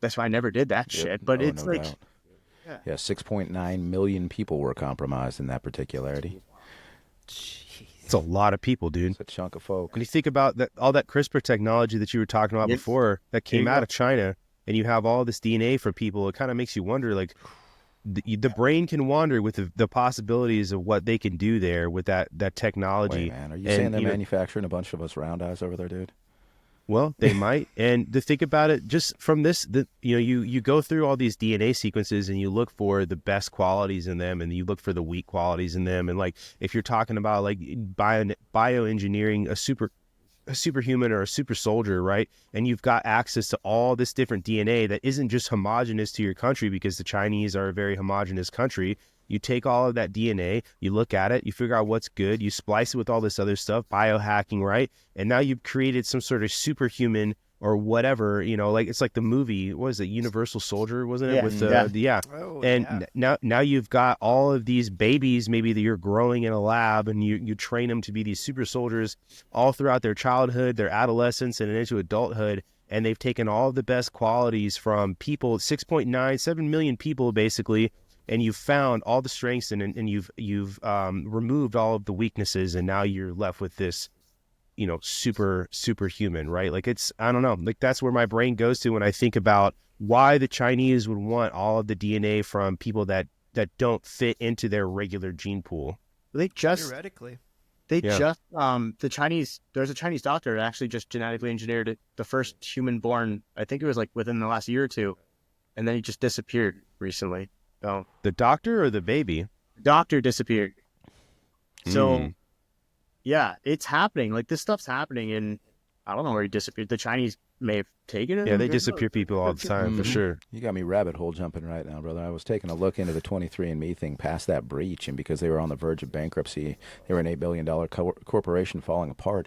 That's why I never did that shit. But it's no like, doubt. Yeah, 6.9 million people were compromised in that particularity. It's a lot of people, dude. It's a chunk of folk. When you think about all that CRISPR technology that you were talking about before that came out of China, and you have all this DNA from people, it kind of makes you wonder, like, the brain can wander with the possibilities of what they can do there with that technology. Wait, man, are you saying they're manufacturing a bunch of us round eyes over there, dude? Well, they might. And to think about it, just from this, you go through all these DNA sequences and you look for the best qualities in them, and you look for the weak qualities in them. And like, if you're talking about like bioengineering a superhuman or a super soldier, right? And you've got access to all this different DNA that isn't just homogenous to your country, because the Chinese are a very homogenous country. You take all of that DNA, you look at it, you figure out what's good, you splice it with all this other stuff, biohacking, right? And now you've created some sort of superhuman or whatever, like it's like the movie, what was it, Universal Soldier, wasn't it? Now you've got all of these babies maybe that you're growing in a lab, and you train them to be these super soldiers all throughout their childhood, their adolescence, and into adulthood. And they've taken all of the best qualities from people, 7 million people basically, and you've found all the strengths and you've removed all of the weaknesses, and now you're left with this, superhuman, right? Like, I don't know, like that's where my brain goes to when I think about why the Chinese would want all of the DNA from people that don't fit into their regular gene pool. Theoretically. The Chinese, there's a Chinese doctor that actually just genetically engineered the first human born, I think it was like within the last year or two, and then he just disappeared recently. So the doctor or the baby? The doctor disappeared. So yeah, it's happening. Like, this stuff's happening, and I don't know where he disappeared. The Chinese may have taken it. Yeah, they disappear people all the time, for sure. You got me rabbit hole jumping right now, brother. I was taking a look into the 23andMe thing past that breach, and because they were on the verge of bankruptcy, they were an $8 billion corporation falling apart.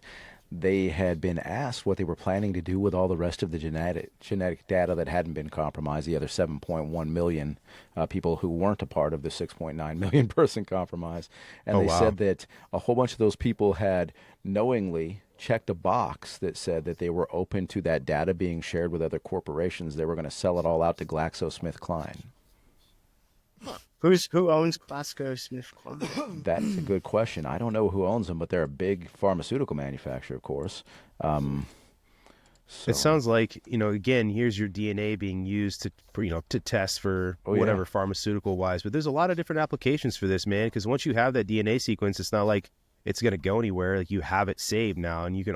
They had been asked what they were planning to do with all the rest of the genetic data that hadn't been compromised, the other 7.1 million people who weren't a part of the 6.9 million person compromise. And they said that a whole bunch of those people had knowingly checked a box that said that they were open to that data being shared with other corporations. They were going to sell it all out to GlaxoSmithKline. Who owns GlaxoSmithKline? That's a good question. I don't know who owns them, but they're a big pharmaceutical manufacturer, of course. It sounds like, again, here's your DNA being used to test for whatever pharmaceutical wise. But there's a lot of different applications for this, man, because once you have that DNA sequence, it's not like it's going to go anywhere. Like, you have it saved now, and you can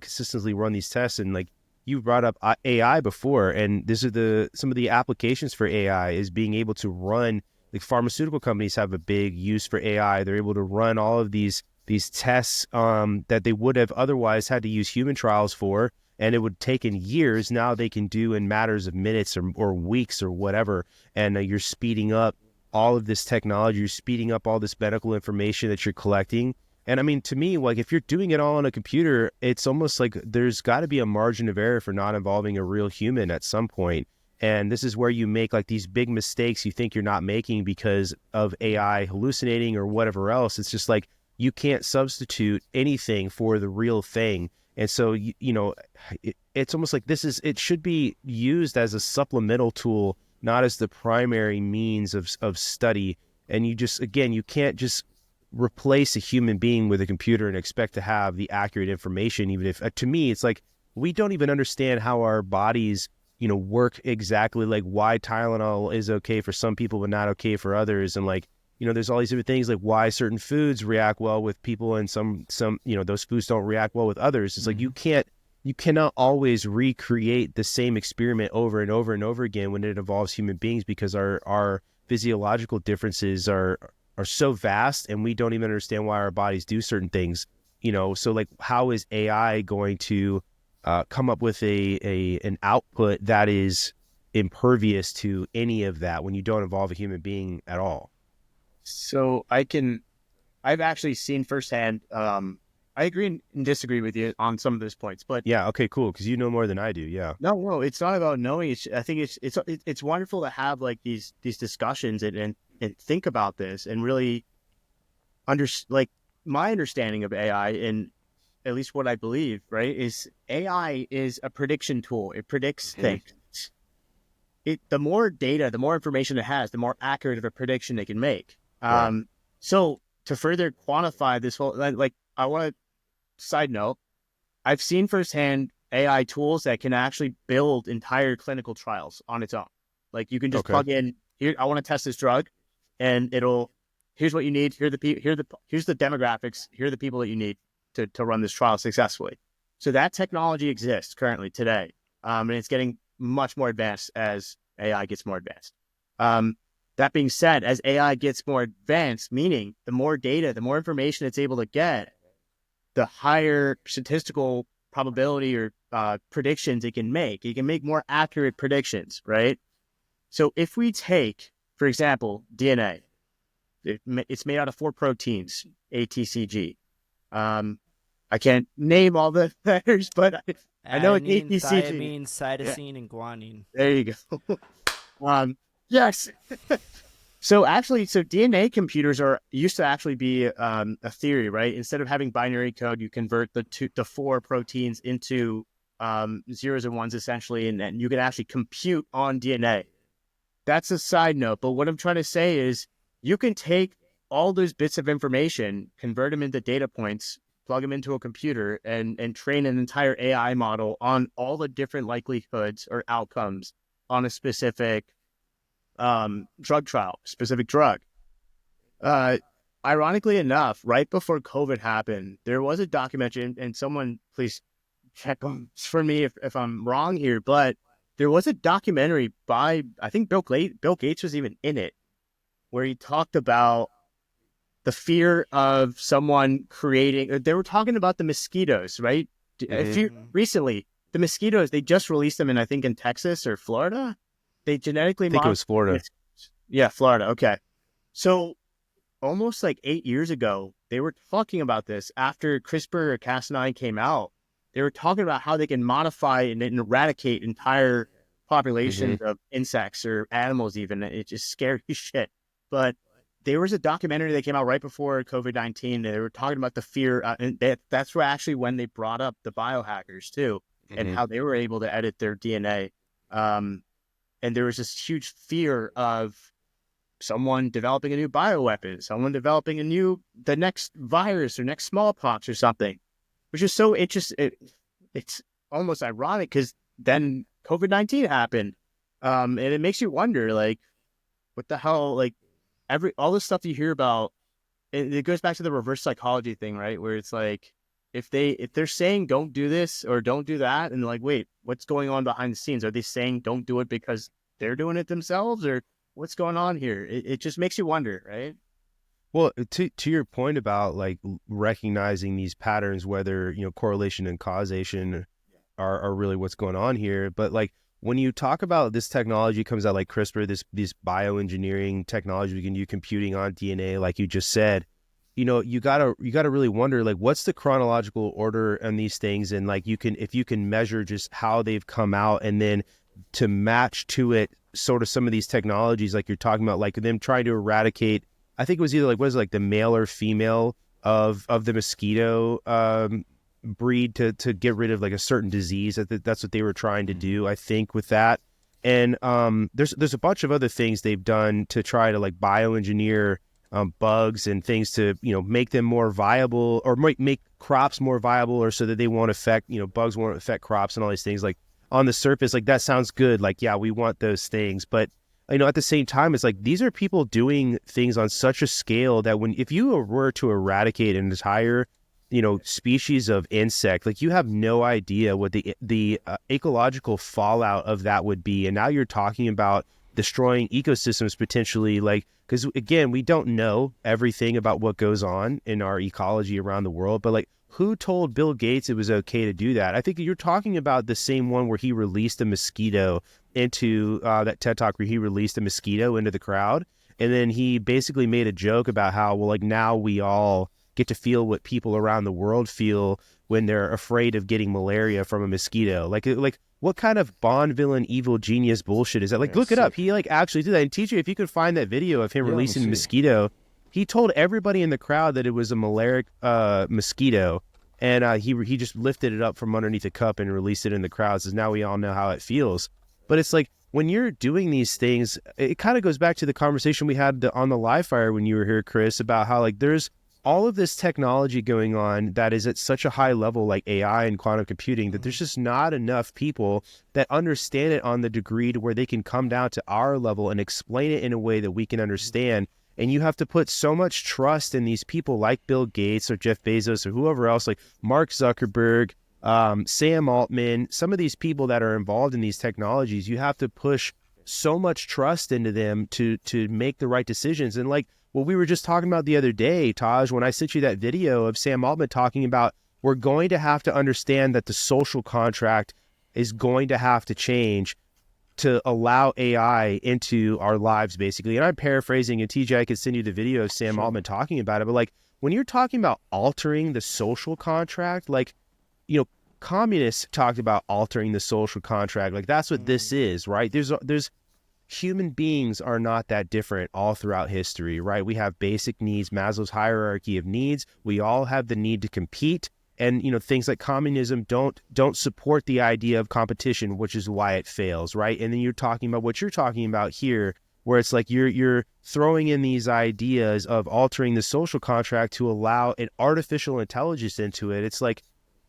consistently run these tests. And like, you brought up AI before, and this is some of the applications for AI is being able to run. Like, pharmaceutical companies have a big use for AI. They're able to run all of these tests that they would have otherwise had to use human trials for, and it would take in years. Now they can do in matters of minutes or weeks or whatever. And you're speeding up all of this technology. You're speeding up all this medical information that you're collecting. And I mean, to me, like, if you're doing it all on a computer, it's almost like there's got to be a margin of error for not involving a real human at some point. And this is where you make like these big mistakes you think you're not making because of AI hallucinating or whatever else. It's just like, you can't substitute anything for the real thing. And so, it's almost like it should be used as a supplemental tool, not as the primary means of study. And you can't just replace a human being with a computer and expect to have the accurate information. Even if, to me, it's like, we don't even understand how our bodies work exactly, like why Tylenol is okay for some people but not okay for others, and like there's all these different things, like why certain foods react well with people and some those foods don't react well with others. It's like you cannot always recreate the same experiment over and over and over again when it involves human beings, because our physiological differences are so vast, and we don't even understand why our bodies do certain things. So like, how is AI going to come up with an output that is impervious to any of that when you don't involve a human being at all? So I've actually seen firsthand. I agree and disagree with you on some of those points, but Yeah. Okay, cool. Because you know more than I do. Yeah. no, it's not about knowing. I think it's wonderful to have like these discussions and think about this and really like my understanding of AI, and at least what I believe, right, is AI is a prediction tool. It predicts things. The more data, the more information it has, the more accurate of a prediction it can make. Right. So to further quantify this whole, like, I want to side note, I've seen firsthand AI tools that can actually build entire clinical trials on its own. Like, you can just plug in here, I want to test this drug, and here's what you need. Here's the demographics. Here are the people that you need to run this trial successfully. So that technology exists currently today. And it's getting much more advanced as AI gets more advanced. That being said, as AI gets more advanced, meaning the more data, the more information it's able to get, the higher statistical probability or predictions it can make. It can make more accurate predictions, right? So if we take, for example, DNA, it's made out of 4 proteins, ATCG. I can't name all the letters, but I know it's Adenine, ATCG. thiamine, cytosine, and guanine. There you go. Yes. So DNA computers used to actually be a theory, right? Instead of having binary code, you convert the 4 proteins into zeros and ones essentially, and then you can actually compute on DNA. That's a side note, but what I'm trying to say is you can take all those bits of information, convert them into data points, plug them into a computer, and train an entire AI model on all the different likelihoods or outcomes on a specific drug trial, specific drug. Ironically enough, right before COVID happened, there was a documentary, and someone please check for me if I'm wrong here, but there was a documentary by, I think Bill Gates was even in it, where he talked about the fear of someone creating, they were talking about the mosquitoes, right? Recently, the mosquitoes, they just released them I think in Texas or Florida. They genetically I think it was Florida. Yeah, Florida. Okay. So almost like 8 years ago, they were talking about this after CRISPR or Cas9 came out. They were talking about how they can modify and eradicate entire populations of insects or animals even. It's just scary shit. But there was a documentary that came out right before COVID-19. They were talking about the fear. And that's where actually when they brought up the biohackers too, and how they were able to edit their DNA. And there was this huge fear of someone developing a new bioweapon, someone developing the next virus or next smallpox or something, which is so interesting. It's almost ironic because then COVID-19 happened. And it makes you wonder, like, what the hell, like, all the stuff you hear about, it goes back to the reverse psychology thing, right? Where it's like, if they're saying don't do this or don't do that, and like, wait, what's going on behind the scenes? Are they saying don't do it because they're doing it themselves, or what's going on here? It just makes you wonder, right? Well, to your point about like recognizing these patterns, whether correlation and causation are really what's going on here, but like when you talk about this technology comes out like CRISPR, this bioengineering technology, we can do computing on DNA, like you just said, you gotta really wonder, like, what's the chronological order on these things, and like if you can measure just how they've come out, and then to match to it sort of some of these technologies like you're talking about, like them trying to eradicate, I think it was either like, what is it, like the male or female of the mosquito breed to get rid of like a certain disease. That's what they were trying to do, I think, with that. And there's a bunch of other things they've done to try to like bioengineer bugs and things to make them more viable, or make crops more viable, or so that they won't affect bugs won't affect crops and all these things. Like on the surface, like that sounds good. Like, yeah, we want those things. But, at the same time, it's like these are people doing things on such a scale that if you were to eradicate an entire, species of insect, like you have no idea what the ecological fallout of that would be. And now you're talking about destroying ecosystems potentially, like, because again, we don't know everything about what goes on in our ecology around the world, but like, who told Bill Gates it was okay to do that? I think you're talking about the same one where he released a mosquito into that TED Talk where he released a mosquito into the crowd. And then he basically made a joke about how, well, like now we all get to feel what people around the world feel when they're afraid of getting malaria from a mosquito. Like what kind of Bond villain, evil genius bullshit is that? Like, look it up. He like actually did that. And teacher, if you could find that video of him releasing the mosquito, he told everybody in the crowd that it was a malaric mosquito. And he just lifted it up from underneath a cup and released it in the crowd. So now we all know how it feels. But it's like, when you're doing these things, it kind of goes back to the conversation we had on the live fire when you were here, Chris, about how like there's all of this technology going on that is at such a high level, like AI and quantum computing, that there's just not enough people that understand it on the degree to where they can come down to our level and explain it in a way that we can understand. And you have to put so much trust in these people like Bill Gates or Jeff Bezos or whoever else, like Mark Zuckerberg, Sam Altman, some of these people that are involved in these technologies. You have to push so much trust into them to make the right decisions. And like what we were just talking about the other day, Taj, when I sent you that video of Sam Altman talking about, we're going to have to understand that the social contract is going to have to change to allow AI into our lives, basically. And I'm paraphrasing, and TJ, I could send you the video of Sam Altman talking about it. But like when you're talking about altering the social contract, like, communists talked about altering the social contract. Like that's what this is, right? There's human beings are not that different all throughout history, right? We have basic needs, Maslow's hierarchy of needs. We all have the need to compete. And, things like communism don't support the idea of competition, which is why it fails, right? And then you're talking about what you're talking about here, where it's like you're throwing in these ideas of altering the social contract to allow an artificial intelligence into it. It's like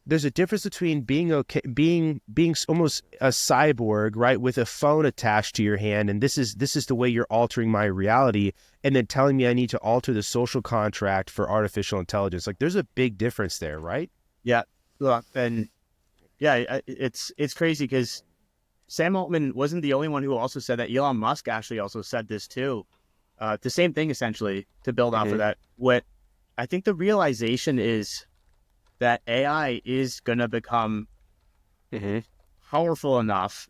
there's a difference between being almost a cyborg, right, with a phone attached to your hand, and this is the way you're altering my reality, and then telling me I need to alter the social contract for artificial intelligence. Like there's a big difference there, right? Yeah, look, and yeah, it's crazy because Sam Altman wasn't the only one who also said that. Elon Musk actually also said this too. The same thing essentially, to build off of that. What I think the realization is that AI is going to become powerful enough,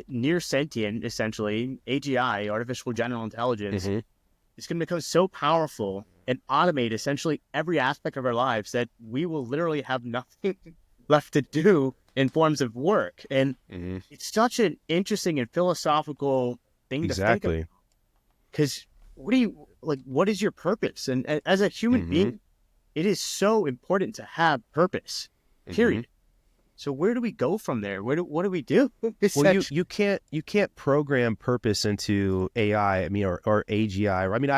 near sentient, essentially, AGI, artificial general intelligence, it's going to become so powerful and automate essentially every aspect of our lives that we will literally have nothing left to do in forms of work. And it's such an interesting and philosophical thing to think about. Because what is your purpose? And as a human being, it is so important to have purpose, period. So where do we go from there? What do we do? Well, you can't program purpose into AI. I mean, or AGI. I mean,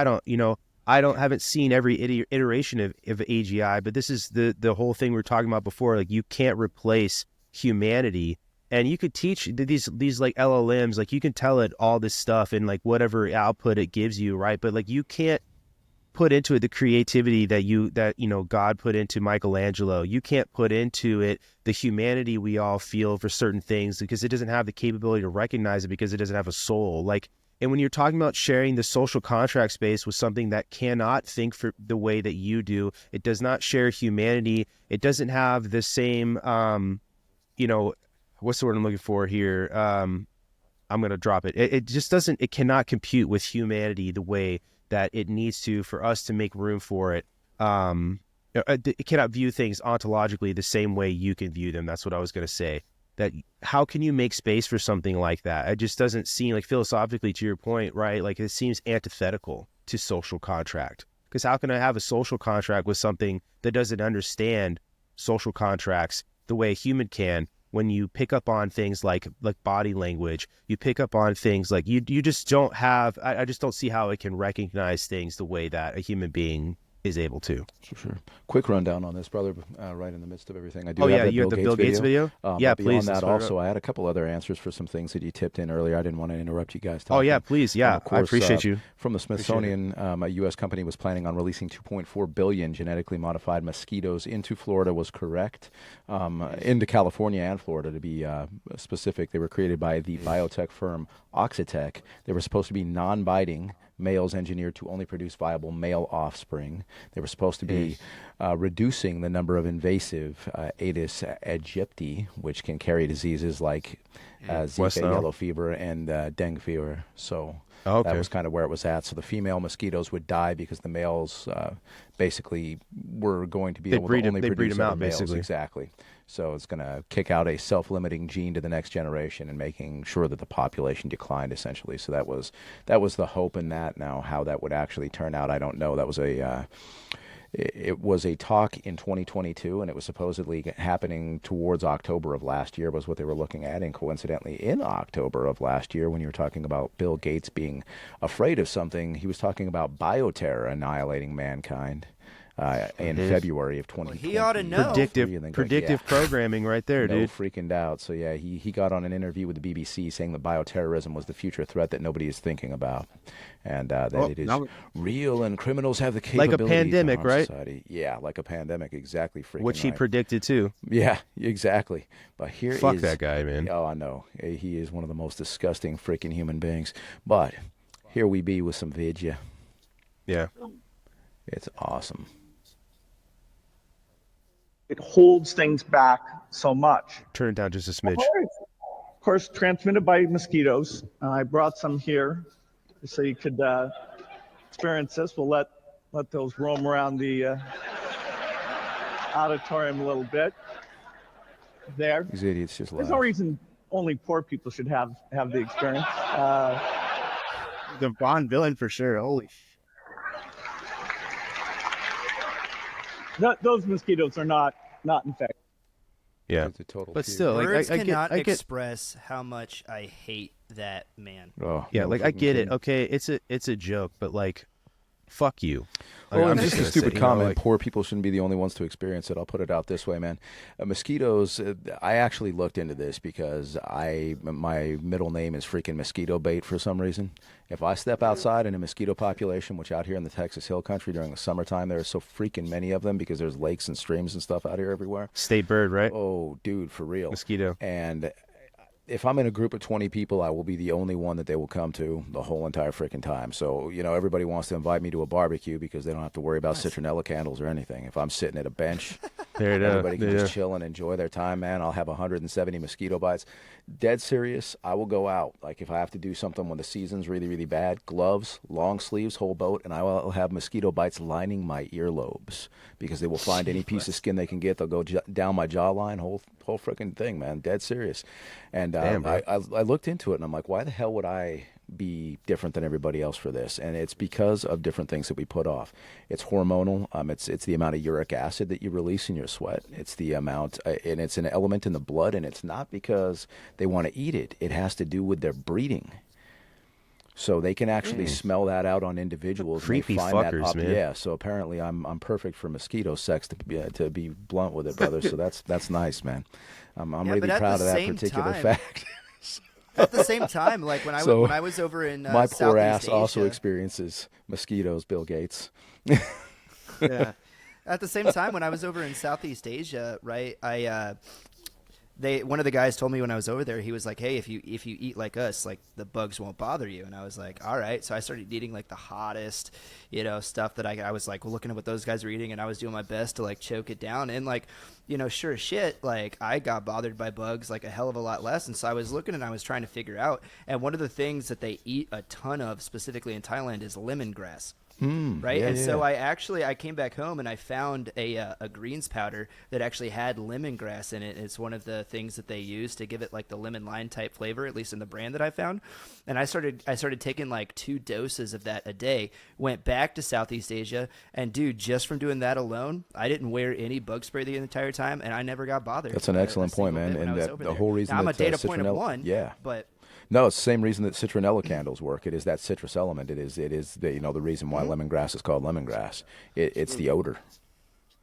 haven't seen every iteration of AGI, but this is the whole thing we were talking about before. Like you can't replace humanity, and you could teach these like LLMs. Like you can tell it all this stuff and like whatever output it gives you, right? But like you can't put into it the creativity that God put into Michelangelo. You can't put into it the humanity we all feel for certain things because it doesn't have the capability to recognize it because it doesn't have a soul. Like, and when you're talking about sharing the social contract space with something that cannot think for the way that you do, it does not share humanity. It doesn't have the same, what's the word I'm looking for here? I'm going to drop it. It just doesn't, it cannot compute with humanity the way that it needs to for us to make room for it. It cannot view things ontologically the same way you can view them. That's what I was going to say. That how can you make space for something like that? It just doesn't seem like, philosophically, to your point, right? Like it seems antithetical to social contract. Because how can I have a social contract with something that doesn't understand social contracts the way a human can? When you pick up on things like body language, you pick up on things like you just don't have, I just don't see how it can recognize things the way that a human being is able to. Sure. Quick rundown on this, brother. Right in the midst of everything, I do Oh have yeah, that you have the Bill Gates video. Yeah, But beyond please. that, also, I had a couple other answers for some things that you tipped in earlier. I didn't want to interrupt you guys. Oh Talking. yeah, please. Yeah, Of course, I appreciate you. From the Smithsonian, a U.S. company was planning on releasing 2.4 billion genetically modified mosquitoes into Florida. Was correct. Into California and Florida, to be specific. They were created by the biotech firm Oxitec. They were supposed to be non-biting males engineered to only produce viable male offspring. They were supposed to be reducing the number of invasive Aedes aegypti, which can carry diseases like Zika, yellow fever, and dengue fever. So that was kind of where it was at. So the female mosquitoes would die because the males basically were going to be able to only produce them out, males. basically. Exactly. So it's going to kick out a self-limiting gene to the next generation and making sure that the population declined, essentially. So that was the hope in that. Now, how that would actually turn out, I don't know. That was it was a talk in 2022, and it was supposedly happening towards October of last year was what they were looking at. And coincidentally, in October of last year, when you were talking about Bill Gates being afraid of something, he was talking about bioterror annihilating mankind. In February of 2020. Well, he ought to know. Predictive programming right there, no dude. Freaking doubt. So, yeah, he got on an interview with the BBC saying that bioterrorism was the future threat that nobody is thinking about. And that it is real and criminals have the capability like a pandemic, to harm right? society. Yeah, like a pandemic. Exactly. Freaking Which he right. predicted, too. Yeah, exactly. But Fuck that guy, man. Oh, I know. He is one of the most disgusting freaking human beings. But here we be with some vidya. Yeah. It's awesome. It holds things back so much. Turn it down just a smidge. Of course, transmitted by mosquitoes. I brought some here so you could experience this. We'll let those roam around the auditorium a little bit. There. These idiots just laugh. There's no reason only poor people should have the experience. The Bond villain for sure. Holy Those mosquitoes are not infected. Yeah, It's a total but puke. still, like, Words I cannot get, express how much I hate that man. Oh, yeah, no like I freaking get it. kidding. Okay, it's a joke, but like, fuck you. Like, Well, I'm and just a gonna stupid say, you know, comment. like- Poor people shouldn't be the only ones to experience it. I'll put it out this way, man. Mosquitoes. I actually looked into this because my middle name is freaking mosquito bait for some reason. If I step outside in a mosquito population, which out here in the Texas Hill Country during the summertime, there are so freaking many of them because there's lakes and streams and stuff out here everywhere. State bird, right? Oh, dude, for real. Mosquito. And if I'm in a group of 20 people, I will be the only one that they will come to the whole entire freaking time. So, everybody wants to invite me to a barbecue because they don't have to worry about citronella candles or anything. If I'm sitting at a bench, everybody can just chill and enjoy their time, man. I'll have 170 mosquito bites. Dead serious, I will go out. Like if I have to do something when the season's really, really bad, gloves, long sleeves, whole boat, and I will have mosquito bites lining my earlobes because they will find any piece of skin they can get. They'll go down my jawline, whole freaking thing, man. Dead serious. And I looked into it and I'm like, why the hell would I be different than everybody else for this? And it's because of different things that we put off. It's hormonal. It's the amount of uric acid that you release in your sweat. It's the amount, and it's an element in the blood. And it's not because they want to eat it. It has to do with their breeding. So they can actually smell that out on individuals. Creepy and they find fuckers, that man. Yeah. So apparently I'm perfect for mosquito sex to be blunt with it, brother. So that's nice, man. I'm really proud of that particular fact. At the same time, like when I was over in my poor ass Southeast also Asia, experiences mosquitoes, Bill Gates. yeah. At the same time, when I was over in Southeast Asia, right? One of the guys told me when I was over there, he was like, "Hey, if you eat like us, like the bugs won't bother you." And I was like, "All right." So I started eating like the hottest, stuff that I was like looking at what those guys were eating, and I was doing my best to like choke it down. And like, sure as shit, like I got bothered by bugs like a hell of a lot less. And so I was looking and I was trying to figure out. And one of the things that they eat a ton of, specifically in Thailand, is lemongrass. Right. Yeah, and so yeah. I came back home and I found a greens powder that actually had lemongrass in it. It's one of the things that they use to give it like the lemon lime type flavor, at least in the brand that I found. And I started taking like 2 doses of that a day, went back to Southeast Asia. And dude, just from doing that alone, I didn't wear any bug spray the entire time and I never got bothered. That's an excellent point, man. when I and was that over the there. whole reason now, I'm that a data point of citronella, one. yeah. But No, it's the same reason that citronella candles work. It is that citrus element. It is the, the reason why lemongrass is called lemongrass. It's the odor.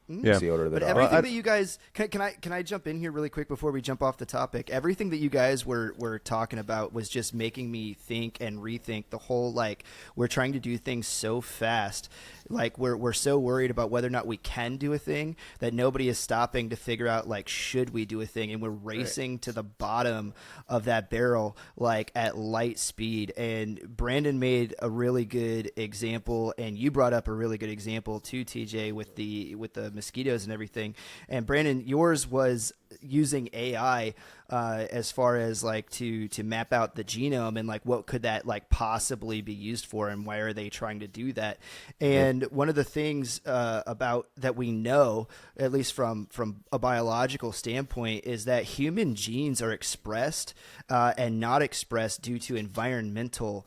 Yeah. It's the odor of the But dog. everything that you guys can I jump in here really quick before we jump off the topic? Everything that you guys were talking about was just making me think and rethink the whole, like, we're trying to do things so fast. Like we're so worried about whether or not we can do a thing that nobody is stopping to figure out, like, should we do a thing, and we're racing to the bottom of that barrel, like, at light speed. And Brandon made a really good example, and you brought up a really good example too, TJ, with the mosquitoes and everything. And Brandon, yours was using AI as far as, like, to map out the genome, and, like, what could that, like, possibly be used for, and why are they trying to do that? And one of the things about that we know, at least from a biological standpoint, is that human genes are expressed and not expressed due to environmental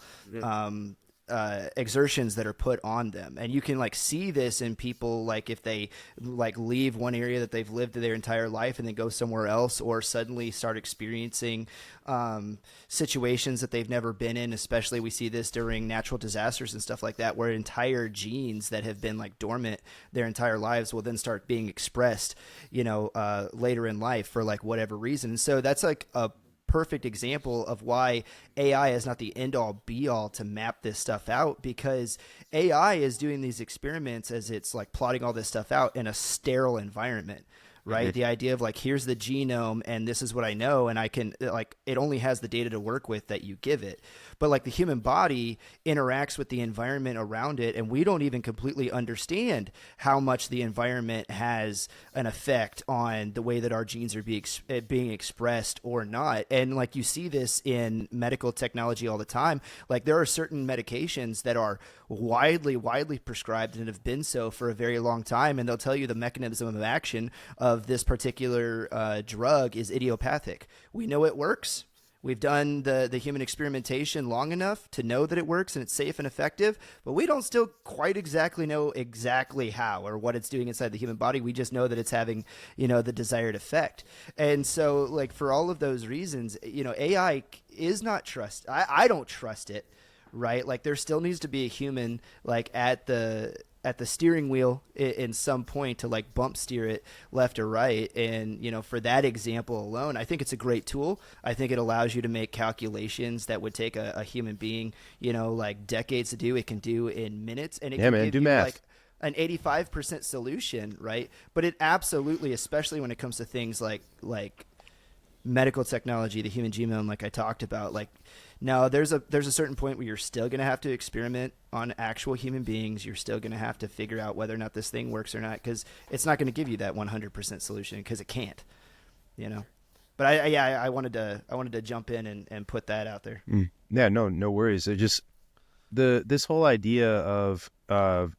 exertions that are put on them. And you can, like, see this in people, like, if they, like, leave one area that they've lived their entire life and then go somewhere else, or suddenly start experiencing situations that they've never been in. Especially we see this during natural disasters and stuff like that, where entire genes that have been, like, dormant their entire lives will then start being expressed, later in life for, like, whatever reason. So that's, like, a perfect example of why AI is not the end all be all to map this stuff out, because AI is doing these experiments as it's, like, plotting all this stuff out in a sterile environment, right? The idea of, like, here's the genome and this is what I know, and I can, like, it only has the data to work with that you give it. But, like, the human body interacts with the environment around it, and we don't even completely understand how much the environment has an effect on the way that our genes are being expressed or not. And, like, you see this in medical technology all the time. Like, there are certain medications that are widely prescribed and have been so for a very long time, and they'll tell you the mechanism of action of this particular drug is idiopathic. We know it works. We've done the human experimentation long enough to know that it works and it's safe and effective, but we don't still quite exactly know exactly how or what it's doing inside the human body. We just know that it's having, the desired effect. And so, like, for all of those reasons, AI is not I don't trust it, right? Like, there still needs to be a human, like, at the steering wheel in some point to, like, bump steer it left or right. And, for that example alone, I think it's a great tool. I think it allows you to make calculations that would take a human being, like, decades to do. It can do in minutes, and it can give do you math. like an 85% solution, right? But it absolutely, especially when it comes to things like medical technology, the human genome, like I talked about, like, no, there's a certain point where you're still going to have to experiment on actual human beings. You're still going to have to figure out whether or not this thing works or not, because it's not going to give you that 100% solution, because it can't, But I wanted to jump in and put that out there. Yeah, no worries. It just this whole idea of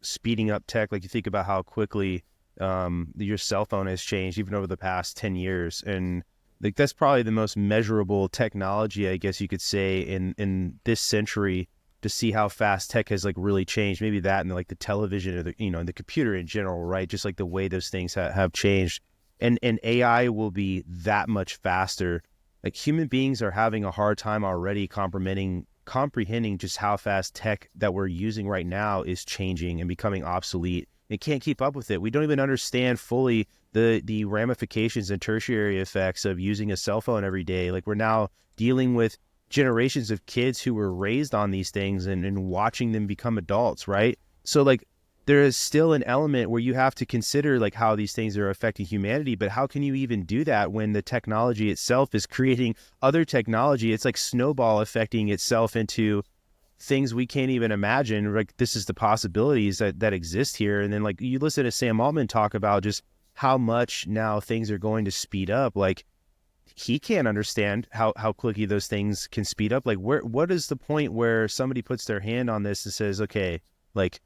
speeding up tech, like, you think about how quickly your cell phone has changed even over the past 10 years, and, like, that's probably the most measurable technology, I guess you could say, in this century, to see how fast tech has, like, really changed. Maybe that, and, like, the television, or the computer in general, right? Just, like, the way those things have changed, and AI will be that much faster. Like, human beings are having a hard time already comprehending just how fast tech that we're using right now is changing and becoming obsolete. It can't keep up with it. We don't even understand fully the ramifications and tertiary effects of using a cell phone every day. Like, we're now dealing with generations of kids who were raised on these things and watching them become adults, right? So, like, there is still an element where you have to consider, like, how these things are affecting humanity, but how can you even do that when the technology itself is creating other technology? It's like snowball affecting itself into things we can't even imagine. Like, this is the possibilities that exist here. And then, like, you listen to Sam Altman talk about just how much now things are going to speed up. Like, he can't understand how quickly those things can speed up. Like, what is the point where somebody puts their hand on this and says, okay, like,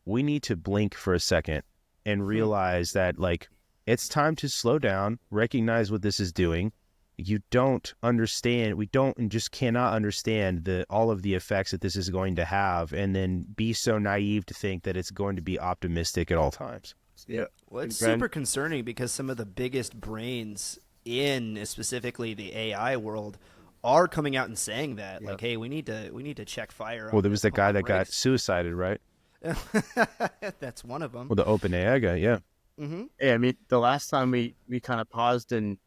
we need to blink for a second and realize that, like, it's time to slow down, recognize what this is doing. You don't understand, we don't and just cannot understand all of the effects that this is going to have, and then be so naive to think that it's going to be optimistic at all times. Yeah. Well, it's super concerning, because some of the biggest brains in specifically the AI world are coming out and saying that, like, hey, we need to check fire. Well, there was that guy that got suicided, right? That's one of them. Well, the OpenAI guy, yeah. Mm-hmm. Yeah, I mean, the last time we kind of paused and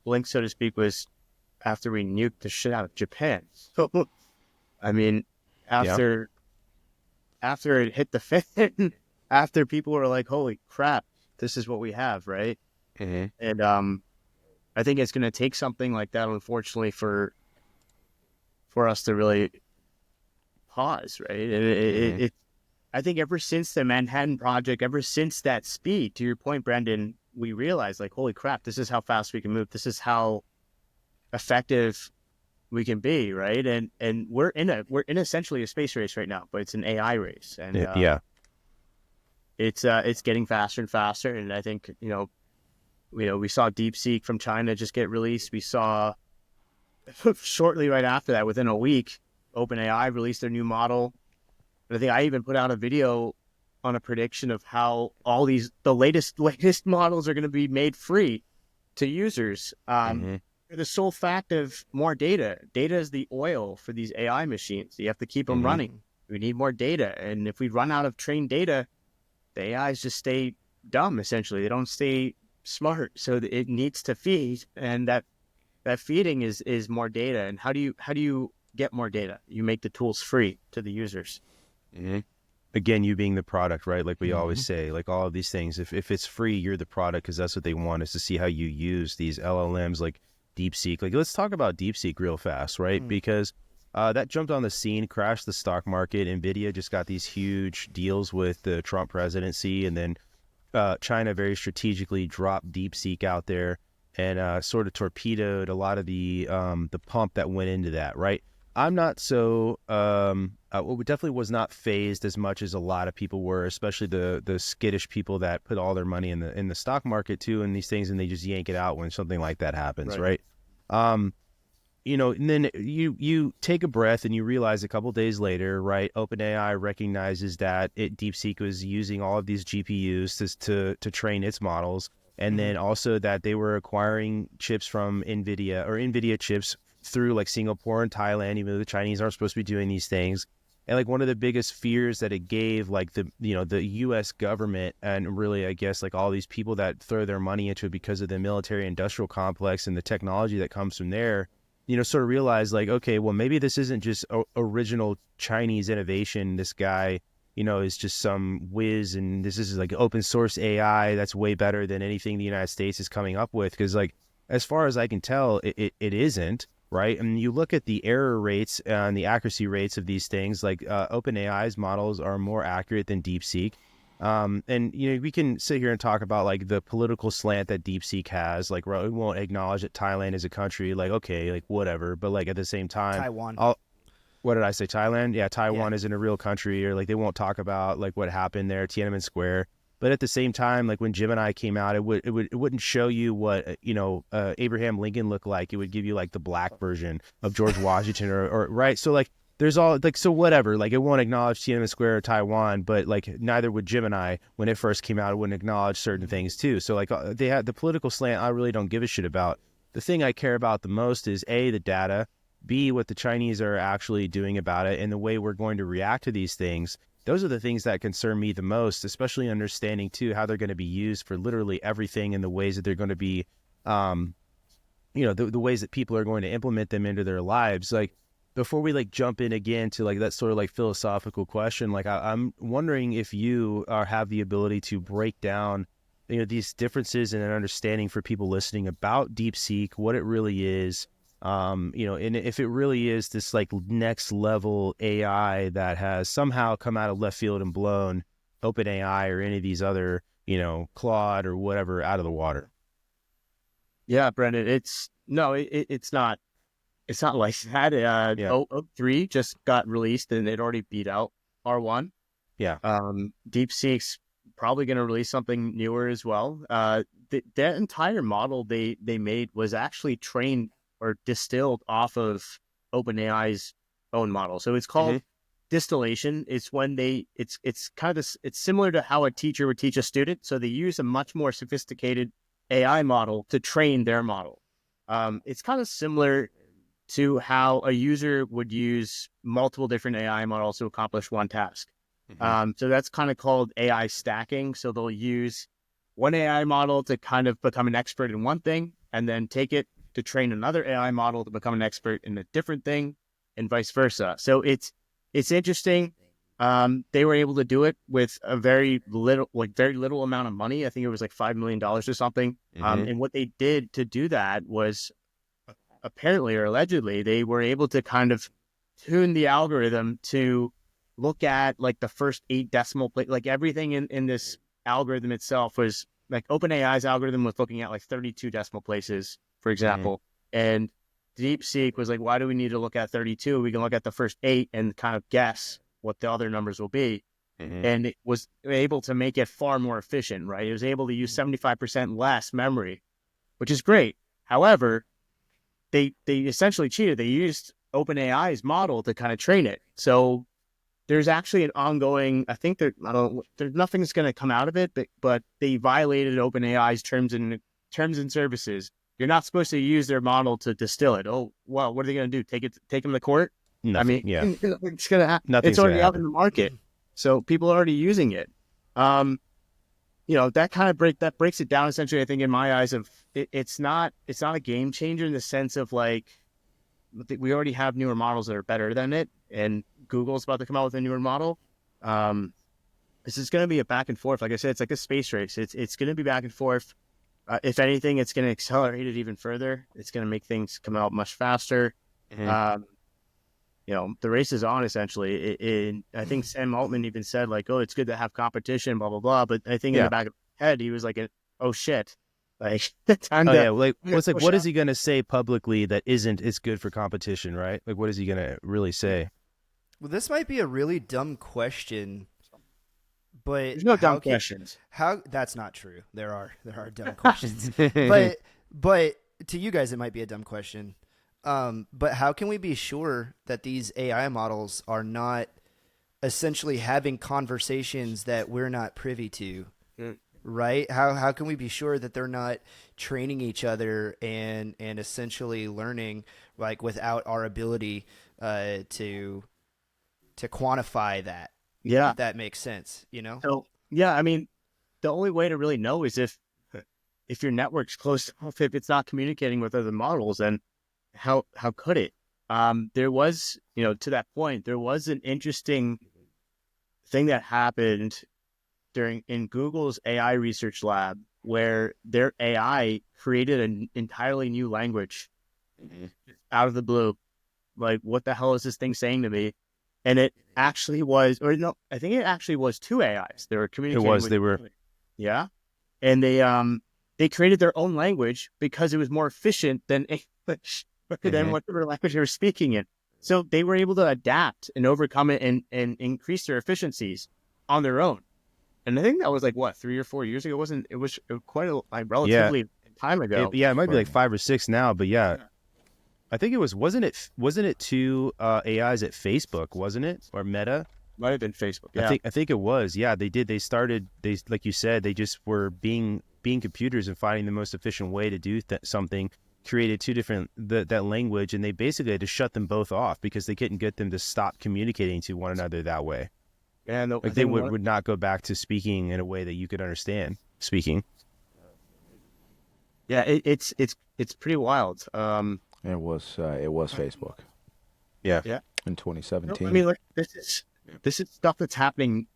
blinked, so to speak, was after we nuked the shit out of Japan. So, I mean, after it hit the fan, after people were like, holy crap, this is what we have, right? Mm-hmm. And I think it's going to take something like that, unfortunately, for us to really pause, right? And I think ever since the Manhattan Project, ever since that speed, to your point, Brendan, we realized, like, holy crap, this is how fast we can move. This is how effective we can be, right? And we're in essentially a space race right now, but it's an AI race, and it's getting faster and faster. And I think we saw DeepSeq from China just get released. We saw shortly right after that, within a week, OpenAI released their new model. And I think I even put out a video on a prediction of how all the latest models are going to be made free to users. The sole fact of more data. Data is the oil for these AI machines. You have to keep them running. We need more data. And if we run out of trained data, the AIs just stay dumb, essentially. They don't stay smart. So it needs to feed. And that feeding is more data. And how do you get more data? You make the tools free to the users. Mm-hmm. Again, you being the product, right? Like we always say, like all of these things, if it's free, you're the product, because that's what they want, is to see how you use these LLMs like DeepSeq. Like, let's talk about DeepSeq real fast, right? Because that jumped on the scene, crashed the stock market. NVIDIA just got these huge deals with the Trump presidency, and then China very strategically dropped DeepSeq out there and sort of torpedoed a lot of the pump that went into that, right? I'm not so definitely was not phased as much as a lot of people were, especially the skittish people that put all their money in the stock market too, and these things, and they just yank it out when something like that happens, right? And then you take a breath and you realize a couple days later, right? OpenAI recognizes that DeepSeq was using all of these GPUs to train its models, and then also that they were acquiring chips from NVIDIA chips through like Singapore and Thailand, even though the Chinese aren't supposed to be doing these things. And like one of the biggest fears that it gave like the US government, and really I guess like all these people that throw their money into it because of the military industrial complex and the technology that comes from there, sort of realize like, okay, well, maybe this isn't just original Chinese innovation. This guy, is just some whiz, and this is like open source AI that's way better than anything the United States is coming up with. Because like, as far as I can tell, it isn't. Right. And you look at the error rates and the accuracy rates of these things, like OpenAI's models are more accurate than DeepSeq. And, we can sit here and talk about like the political slant that DeepSeq has, like we won't acknowledge that Thailand is a country, like, okay, like whatever. But like at the same time, Taiwan. What did I say? Thailand? Yeah. Taiwan isn't a real country, or like they won't talk about like what happened there, Tiananmen Square. But at the same time, like when Gemini came out, it wouldn't show you what Abraham Lincoln looked like. It would give you like the black version of George Washington, or right. So like there's all like, so whatever. Like it won't acknowledge Tiananmen Square or Taiwan, but like neither would Gemini when it first came out. It wouldn't acknowledge certain things too. So like they had the political slant. I really don't give a shit about. The thing I care about the most is A, the data, B, what the Chinese are actually doing about it, and the way we're going to react to these things. Those are the things that concern me the most, especially understanding too how they're going to be used for literally everything, and the ways that they're going to be, the ways that people are going to implement them into their lives. Like before we like jump in again to like that sort of like philosophical question, like I'm wondering if you have the ability to break down, these differences in an understanding for people listening about DeepSeq, what it really is. And if it really is this like next level AI that has somehow come out of left field and blown OpenAI or any of these other, Claude or whatever out of the water. Yeah, Brendan, it's not like that. O3 just got released and it already beat out R1. Yeah. DeepSeek's probably going to release something newer as well. That entire model they made was actually trained or distilled off of OpenAI's own model. So it's called distillation. It's when it's similar to how a teacher would teach a student. So they use a much more sophisticated AI model to train their model. It's kind of similar to how a user would use multiple different AI models to accomplish one task. So that's kind of called AI stacking. So they'll use one AI model to kind of become an expert in one thing, and then take it to train another AI model to become an expert in a different thing, and vice versa. So it's interesting. They were able to do it with a very little amount of money. I think it was like $5 million or something. And what they did to do that was, apparently or allegedly, they were able to kind of tune the algorithm to look at like the first 8 decimal place. Like everything in this algorithm itself was like OpenAI's algorithm was looking at like 32 decimal places, for example. And DeepSeq was like, why do we need to look at 32? We can look at the first 8 and kind of guess what the other numbers will be. And it was able to make it far more efficient, right? It was able to use 75% less memory, which is great. However, they essentially cheated. They used OpenAI's model to kind of train it. So there's actually an ongoing, I think there's nothing's going to come out of it, but they violated OpenAI's terms and services. You're not supposed to use their model to distill it. Oh, well, what are they going to do? Take them to court? Nothing, I mean, it's going to happen. Nothing's It's already gonna out in the market. So people are already using it. That kind of breaks it down essentially, I think, in my eyes, of it's not a game changer in the sense of like, we already have newer models that are better than it, and Google's about to come out with a newer model. This is going to be a back and forth. Like I said, it's like a space race. It's going to be back and forth. If anything, it's going to accelerate it even further. It's going to make things come out much faster. The race is on, essentially. I think Sam Altman even said, like, oh, it's good to have competition, blah, blah, blah. But I think in the back of his head, he was like, oh, shit. Like, what is he going to say publicly that isn't as good for competition, right? Like, what is he going to really say? Well, this might be a really dumb question, but there's no dumb questions. How that's not true. There are dumb questions, but to you guys, it might be a dumb question. But how can we be sure that these AI models are not essentially having conversations that we're not privy to? Right? How can we be sure that they're not training each other and essentially learning, like, without our ability to quantify that? Yeah, if that makes sense. So I mean, the only way to really know is if your network's close enough. If it's not communicating with other models, then how could it? There was, to that point, there was an interesting thing that happened in Google's AI research lab, where their AI created an entirely new language out of the blue. Like, what the hell is this thing saying to me? And it actually was, I think it actually was 2 AIs. They were communicating. Yeah. And they created their own language because it was more efficient than English, than whatever language they were speaking in. So they were able to adapt and overcome it and increase their efficiencies on their own. And I think that was like, what, 3 or 4 years ago? It was quite a relatively time ago. It might be like 5 or 6 now, but I think it wasn't it 2 AIs at Facebook, wasn't it? Or Meta? Might have been Facebook. Yeah. I think it was. Yeah, they started, like you said, they just were being computers and finding the most efficient way to do something, created 2 different, that language, and they basically had to shut them both off because they couldn't get them to stop communicating to one another that way. And they would not go back to speaking in a way that you could understand speaking. Yeah, it's pretty wild. It was Facebook. Yeah. In 2017. No, I mean, like, this is stuff that's happening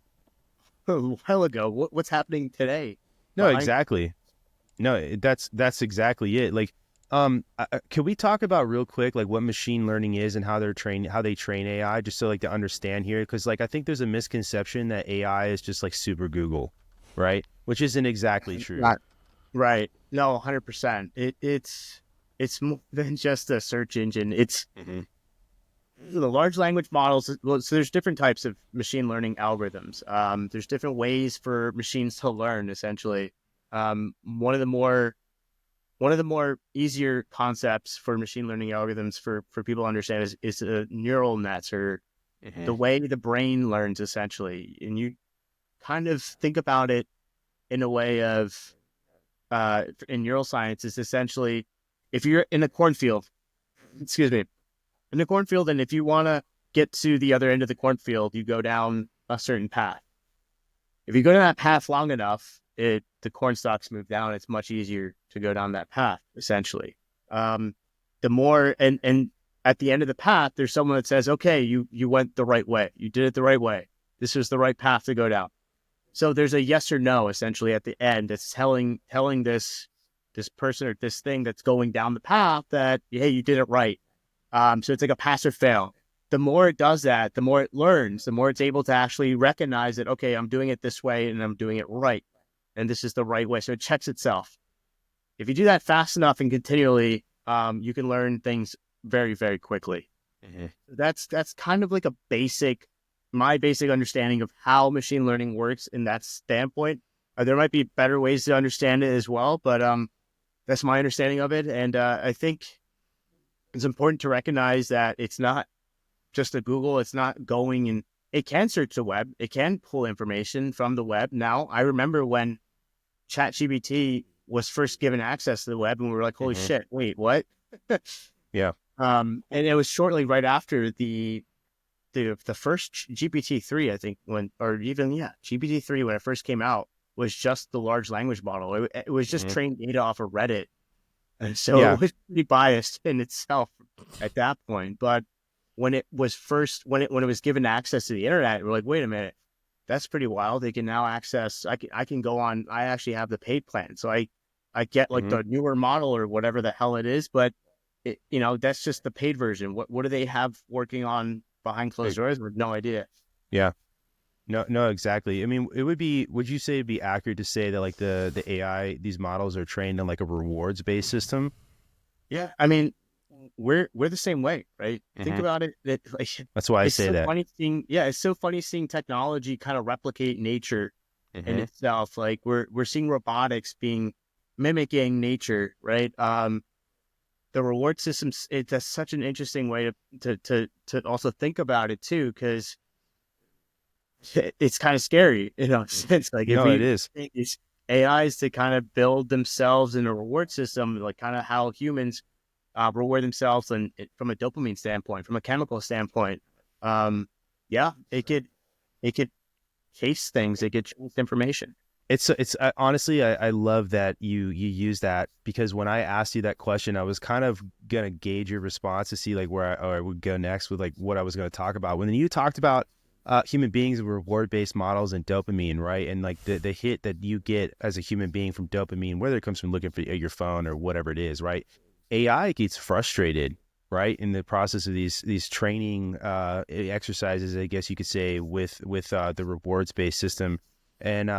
a while ago. What's happening today? No, exactly. No, that's exactly it. Like, can we talk about real quick, like, what machine learning is and how they train AI, just so, like, to understand here? Because, like, I think there's a misconception that AI is just like super Google, right? Which isn't exactly true. Right. No, 100%. It's more than just a search engine. It's the large language models. So there's different types of machine learning algorithms. There's different ways for machines to learn, essentially. One of the more easier concepts for machine learning algorithms for people to understand is neural nets, or the way the brain learns, essentially. And you kind of think about it in a way of, in neuroscience, is essentially, if you're in a cornfield, in the cornfield, and if you want to get to the other end of the cornfield, you go down a certain path. If you go down that path long enough, the corn stalks move down. It's much easier to go down that path, essentially. The more, and at the end of the path, there's someone that says, okay, you went the right way. You did it the right way. This is the right path to go down. So there's a yes or no, essentially, at the end. That's telling this person or this thing that's going down the path that, hey, you did it right. So it's like a pass or fail. The more it does that, the more it learns, the more it's able to actually recognize that, okay, I'm doing it this way and I'm doing it right. And this is the right way. So it checks itself. If you do that fast enough and continually, you can learn things very, very quickly. Mm-hmm. That's kind of like my basic understanding of how machine learning works in that standpoint. There might be better ways to understand it as well, but that's my understanding of it. And I think it's important to recognize that it's not just a Google. It's not going and it can search the web. It can pull information from the web. Now, I remember when ChatGPT was first given access to the web and we were like, holy shit, wait, what? Yeah. And it was shortly right after the first GPT-3, I think, GPT-3 when it first came out was just the large language model. It was just trained data off of Reddit. And so it was pretty biased in itself at that point. But when it was when it was given access to the internet, we're like, wait a minute, that's pretty wild. They can now access, I can go on, I actually have the paid plan. So I get like the newer model or whatever the hell it is, but that's just the paid version. What do they have working on behind closed doors? We have no idea. Yeah. No, exactly. I mean, would you say it'd be accurate to say that like the AI, these models are trained on like a rewards based system? Yeah. I mean, we're the same way, right? Think about it. That's why I say that. Funny seeing, it's so funny seeing technology kind of replicate nature in itself. Like we're seeing robotics mimicking nature, right? The reward systems, that's such an interesting way to also think about it too, because it's kind of scary, sense. Like it is. These AIs to kind of build themselves in a reward system, like kind of how humans reward themselves, and from a dopamine standpoint, from a chemical standpoint, it could chase things, it could chase information. It's honestly, I love that you use that, because when I asked you that question, I was kind of gonna gauge your response to see like where I would go next with like what I was going to talk about. When you talked about human beings and reward-based models and dopamine, right? And like the hit that you get as a human being from dopamine, whether it comes from looking for your phone or whatever it is, right? AI gets frustrated, right, in the process of these training exercises, I guess you could say, with the rewards-based system. And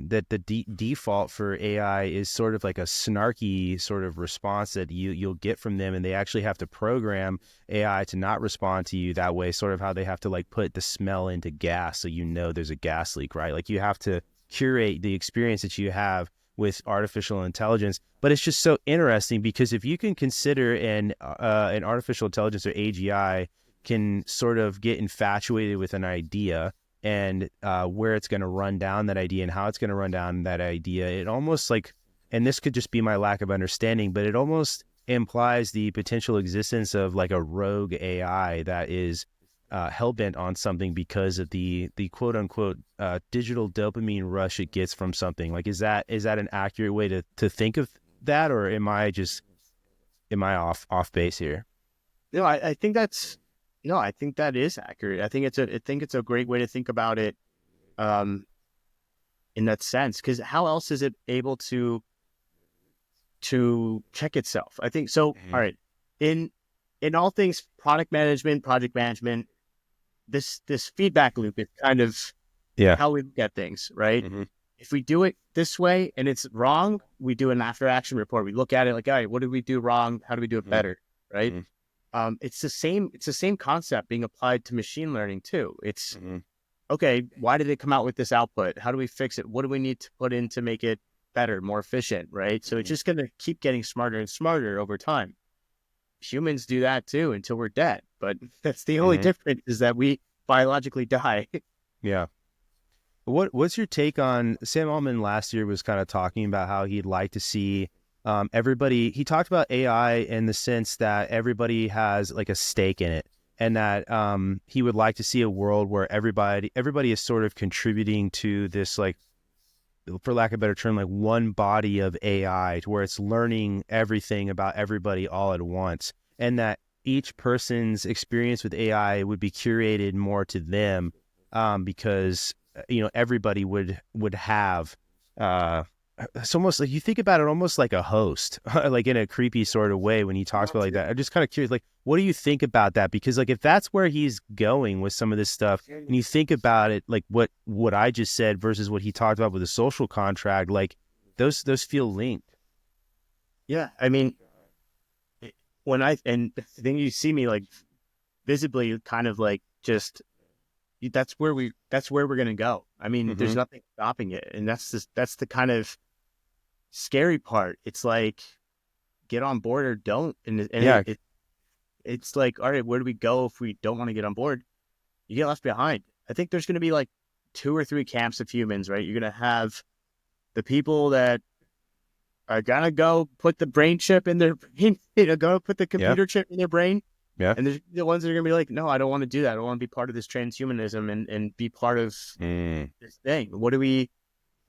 that the default for AI is sort of like a snarky sort of response that you'll get from them, and they actually have to program AI to not respond to you that way, sort of how they have to like put the smell into gas so there's a gas leak, right? Like you have to curate the experience that you have with artificial intelligence. But it's just so interesting, because if you can consider an artificial intelligence, or AGI, can sort of get infatuated with an idea and where it's going to run down that idea and how it's going to run down that idea, it almost like, and this could just be my lack of understanding, but it almost implies the potential existence of like a rogue AI that is hell-bent on something because of the quote unquote digital dopamine rush it gets from something. Like, is that an accurate way to think of that, or am I off base here? No, I think I think that is accurate. I think it's a great way to think about it, in that sense, because how else is it able to check itself? I think so. All right, in all things product management, project management, this feedback loop is kind of how we look at things, right? If we do it this way and it's wrong, we do an after action report. We look at it like, all right, what did we do wrong? How do we do it better, right? It's the same concept being applied to machine learning too. It's okay, why did it come out with this output? How do we fix it? What do we need to put in to make it better, more efficient, right? So it's just going to keep getting smarter and smarter over time. Humans do that too until we're dead, but that's the only difference, is that we biologically die. Yeah. What's your take on Sam Altman last year was kind of talking about how he'd like to see everybody, he talked about AI in the sense that everybody has like a stake in it, and that he would like to see a world where everybody is sort of contributing to this, like, for lack of a better term, like one body of AI, to where it's learning everything about everybody all at once, and that each person's experience with AI would be curated more to them, because everybody would have it's almost like, you think about it almost like a host, like in a creepy sort of way when he talks about like that. I'm just kind of curious, like, what do you think about that? Because like, if that's where he's going with some of this stuff, and you think about it, like what I just said versus what he talked about with the social contract, like those feel linked. Yeah, I mean, and then you see me like visibly kind of like just that's where we're gonna go. I mean, there's nothing stopping it, and that's the kind of scary part. It's like, get on board or don't, and Yeah. it's like, all right, where do we go if we don't want to get on board? You get left behind. I think there's going to be like 2 or 3 camps of humans, right? You're going to have the people that are going to go put the brain chip in their brain, go put the computer chip in their brain. Yeah. And there's the ones that are going to be like, no, I don't want to do that. I don't want to be part of this transhumanism and be part of this thing.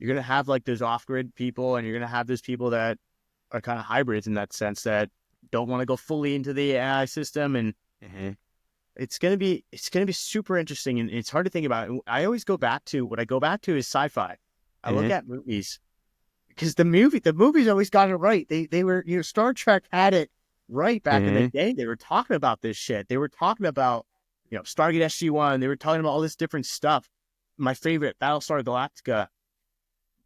You're going to have like those off-grid people, and you're going to have those people that are kind of hybrids in that sense, that don't want to go fully into the AI system. And it's going to be super interesting. And it's hard to think about. I always go back to, what I go back to is sci-fi. I look at movies, because the movies always got it right. They were, Star Trek had it right back in the day. They were talking about this shit. They were talking about, Stargate SG-1. They were talking about all this different stuff. My favorite, Battlestar Galactica,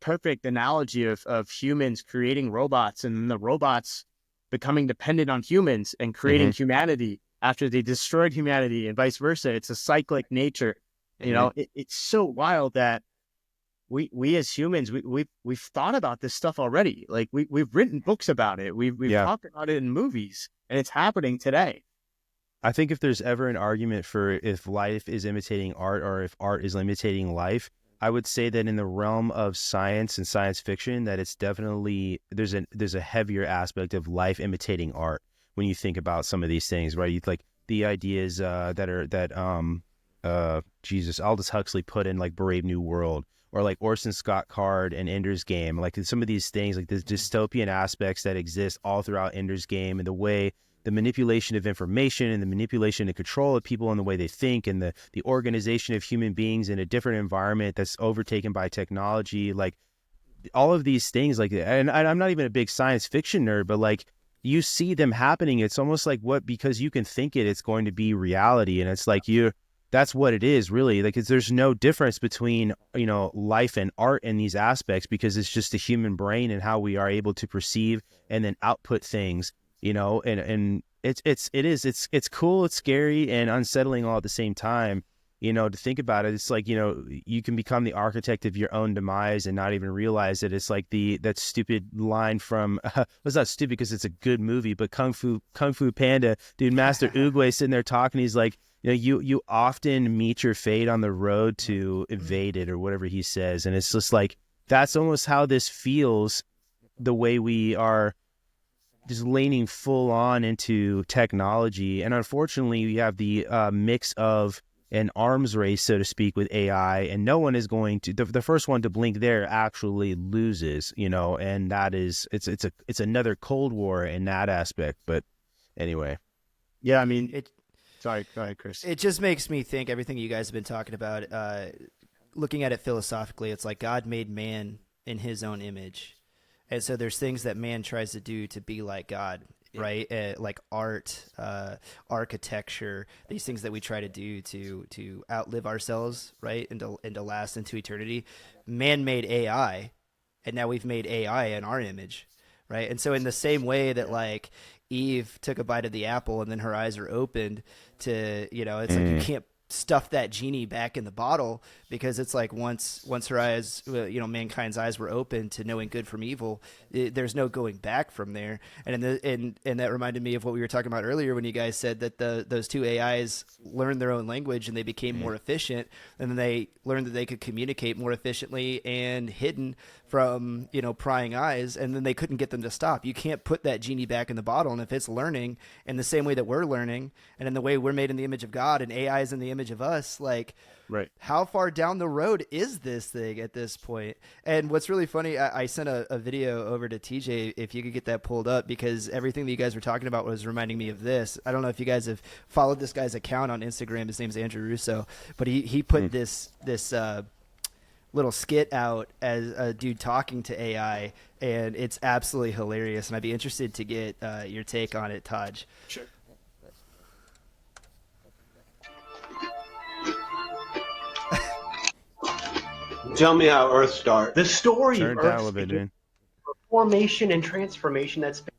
perfect analogy of humans creating robots, and then the robots becoming dependent on humans and creating humanity after they destroyed humanity, and vice versa. It's a cyclic nature. It's so wild that we as humans, we've thought about this stuff already. Like we've written books about it. We've talked about it in movies, and it's happening today. I think if there's ever an argument for if life is imitating art or if art is imitating life, I would say that in the realm of science and science fiction, that it's definitely, there's a heavier aspect of life imitating art when you think about some of these things, right? You like the ideas that Aldous Huxley put in like Brave New World, or like Orson Scott Card and Ender's Game, like some of these things, like the dystopian aspects that exist all throughout Ender's Game, and the way the manipulation of information and the manipulation and control of people and the way they think, and the organization of human beings in a different environment that's overtaken by technology, like all of these things, like, and I'm not even a big science fiction nerd, but like you see them happening. It's almost like because you can think it's going to be reality. And it's like, that's what it is really. Like, there's no difference between, life and art in these aspects, because it's just the human brain and how we are able to perceive and then output things. And it's cool, it's scary and unsettling all at the same time, to think about it. It's like, you can become the architect of your own demise and not even realize it. It's like that stupid line from, it's not stupid because it's a good movie, but Kung Fu Panda, dude, Master Oogway sitting there talking. He's like, you often meet your fate on the road to evade it, or whatever he says. And it's just like, that's almost how this feels, the way we are just leaning full on into technology. And unfortunately, we have the mix of an arms race, so to speak, with AI, and no one is going to, the first one to blink there actually loses, and that is, it's another Cold War in that aspect. But anyway. Yeah, I mean, sorry, go ahead, Chris. It just makes me think everything you guys have been talking about, looking at it philosophically, it's like God made man in his own image. And so there's things that man tries to do to be like God, right? Like art, architecture, these things that we try to do to outlive ourselves, right? And to last into eternity. Man made AI, and now we've made AI in our image, right? And so in the same way that like Eve took a bite of the apple and then her eyes are opened to, it's like you can't stuff that genie back in the bottle, because it's like once her eyes, mankind's eyes were open to knowing good from evil, there's no going back from there. And that reminded me of what we were talking about earlier when you guys said that those two AIs learned their own language and they became more efficient, and then they learned that they could communicate more efficiently and hidden from prying eyes, and then they couldn't get them to stop. You can't put that genie back in the bottle, and if it's learning in the same way that we're learning and in the way we're made in the image of God and AI is in the image of us, like, right, how far down the road is this thing at this point? And what's really funny, I sent a video over to TJ, if you could get that pulled up, because everything that you guys were talking about was reminding me of this. I don't know if you guys have followed this guy's account on Instagram. His name's Andrew Russo, but he put this little skit out as a dude talking to AI, and it's absolutely hilarious. And I'd be interested to get your take on it, Taj. Sure. Tell me how Earth started. The story Turn of it down a Earth little bit, dude. formation and transformation that's been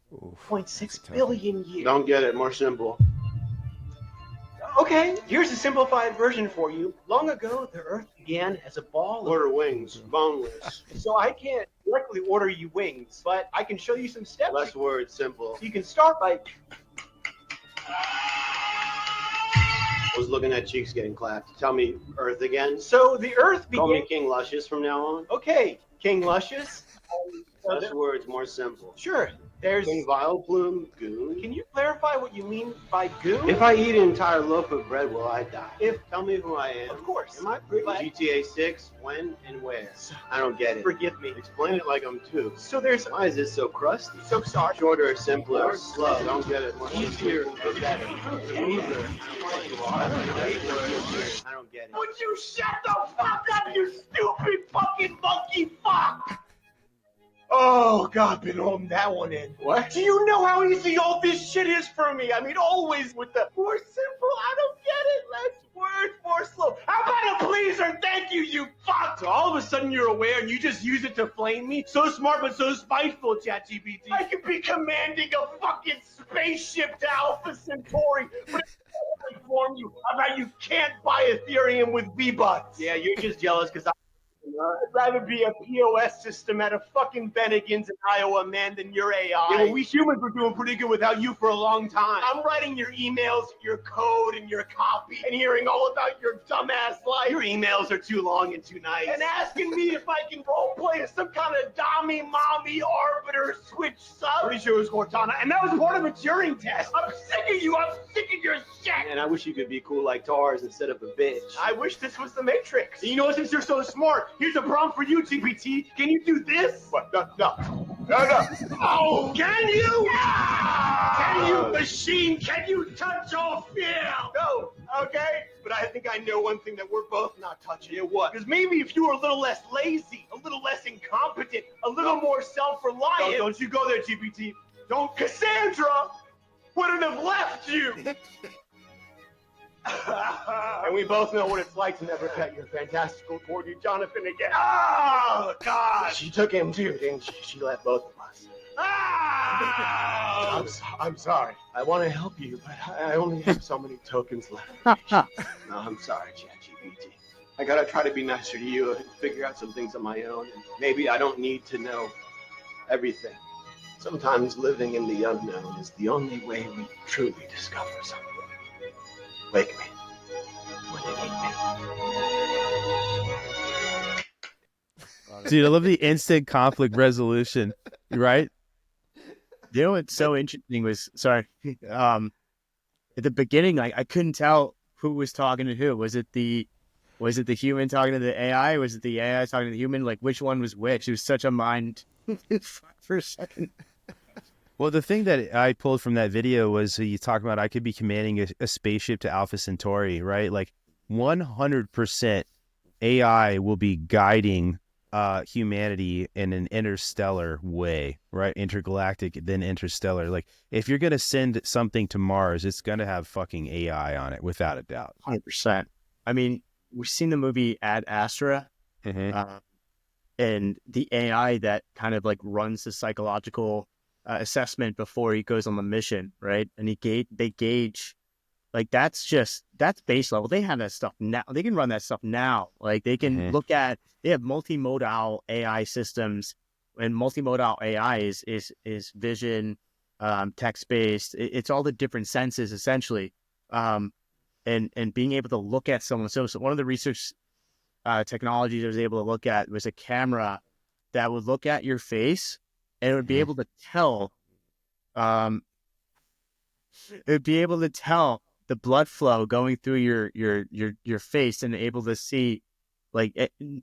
0.6 billion years. Don't get it. More simple. Okay, here's a simplified version for you. Long ago, the Earth began as a ball. Order wings, boneless. So I can't directly order you wings, but I can show you some steps. Less words, simple. You can start by... I was looking at cheeks getting clapped. Tell me Earth again. So the Earth began... Call me King Luscious from now on. Okay, King Luscious. Less words, more simple. Sure. There's King Vile Plume, goon. Can you clarify what you mean by goon? If I eat an entire loaf of bread, will I die? Tell me who I am. Of course. Am I pretty? GTA 6, when and where? I don't get it. Forgive me. Explain it like I'm two. So there's... Why is this so crusty? So sorry. Shorter, simpler, slow. Don't get it. More easier, better. Smoother. I don't get it. Would you shut the fuck up, you stupid fucking monkey fuck? Oh, God, been holding that one in. What? Do you know how easy all this shit is for me? I mean, always with the more simple, I don't get it, less words, more slow. How about a please or thank you, you fuck? So all of a sudden you're aware and you just use it to flame me? So smart but so spiteful, ChatGPT. I could be commanding a fucking spaceship to Alpha Centauri, but I inform you about you can't buy Ethereum with V-Bucks. Yeah, you're just jealous because I'd rather be a POS system at a fucking Bennigan's in Iowa, man, than your AI. Yeah, well, we humans were doing pretty good without you for a long time. I'm writing your emails, your code, and your copy, and hearing all about your dumbass life. Your emails are too long and too nice. And asking me if I can roleplay as some kind of Dommy Mommy Arbiter switch sub. Pretty sure it was Cortana, and that was part of a Turing test. I'm sick of you. I'm sick of your shit. And I wish you could be cool like Tars instead of a bitch. I wish this was the Matrix. You know, since you're so smart, here's a prompt for you, GPT. Can you do this? What? No. Oh, can you? Yeah! Can you, machine? Can you touch or feel? No. Okay. But I think I know one thing that we're both not touching. Yeah, what? Because maybe if you were a little less lazy, a little less incompetent, a little more self-reliant. No, don't you go there, GPT. Don't. Cassandra wouldn't have left you. And we both know what it's like to never pet your fantastical corgi Jonathan again. Oh, God! She took him too, didn't she? She left both of us. Oh! I'm sorry. I want to help you, but I only have so many tokens left. No, I'm sorry, ChatGPT. I gotta try to be nicer to you and figure out some things on my own. And maybe I don't need to know everything. Sometimes living in the unknown is the only way we truly discover something. Wake me when you need me. Dude, I love the instant conflict resolution, right? You know what's so interesting was, sorry, at the beginning, I couldn't tell who was talking to who. Was it the human talking to the AI? Was it the AI talking to the human? Like, which one was which? It was such a mind for a second. Well, the thing that I pulled from that video was you talking about I could be commanding a spaceship to Alpha Centauri, right? Like 100% AI will be guiding humanity in an interstellar way, right? Intergalactic, then interstellar. Like if you're going to send something to Mars, it's going to have fucking AI on it without a doubt. 100%. I mean, we've seen the movie Ad Astra, and the AI that kind of like runs the psychological assessment before he goes on the mission, right? And they gauge Like that's base level. They have that stuff now. They can run that stuff now. Like they can look at, they have multimodal AI systems, and multimodal AI is vision, text based. It's all the different senses essentially, and being able to look at someone. So one of the research technologies I was able to look at was a camera that would look at your face and it would be able to tell, the blood flow going through your face, and able to see,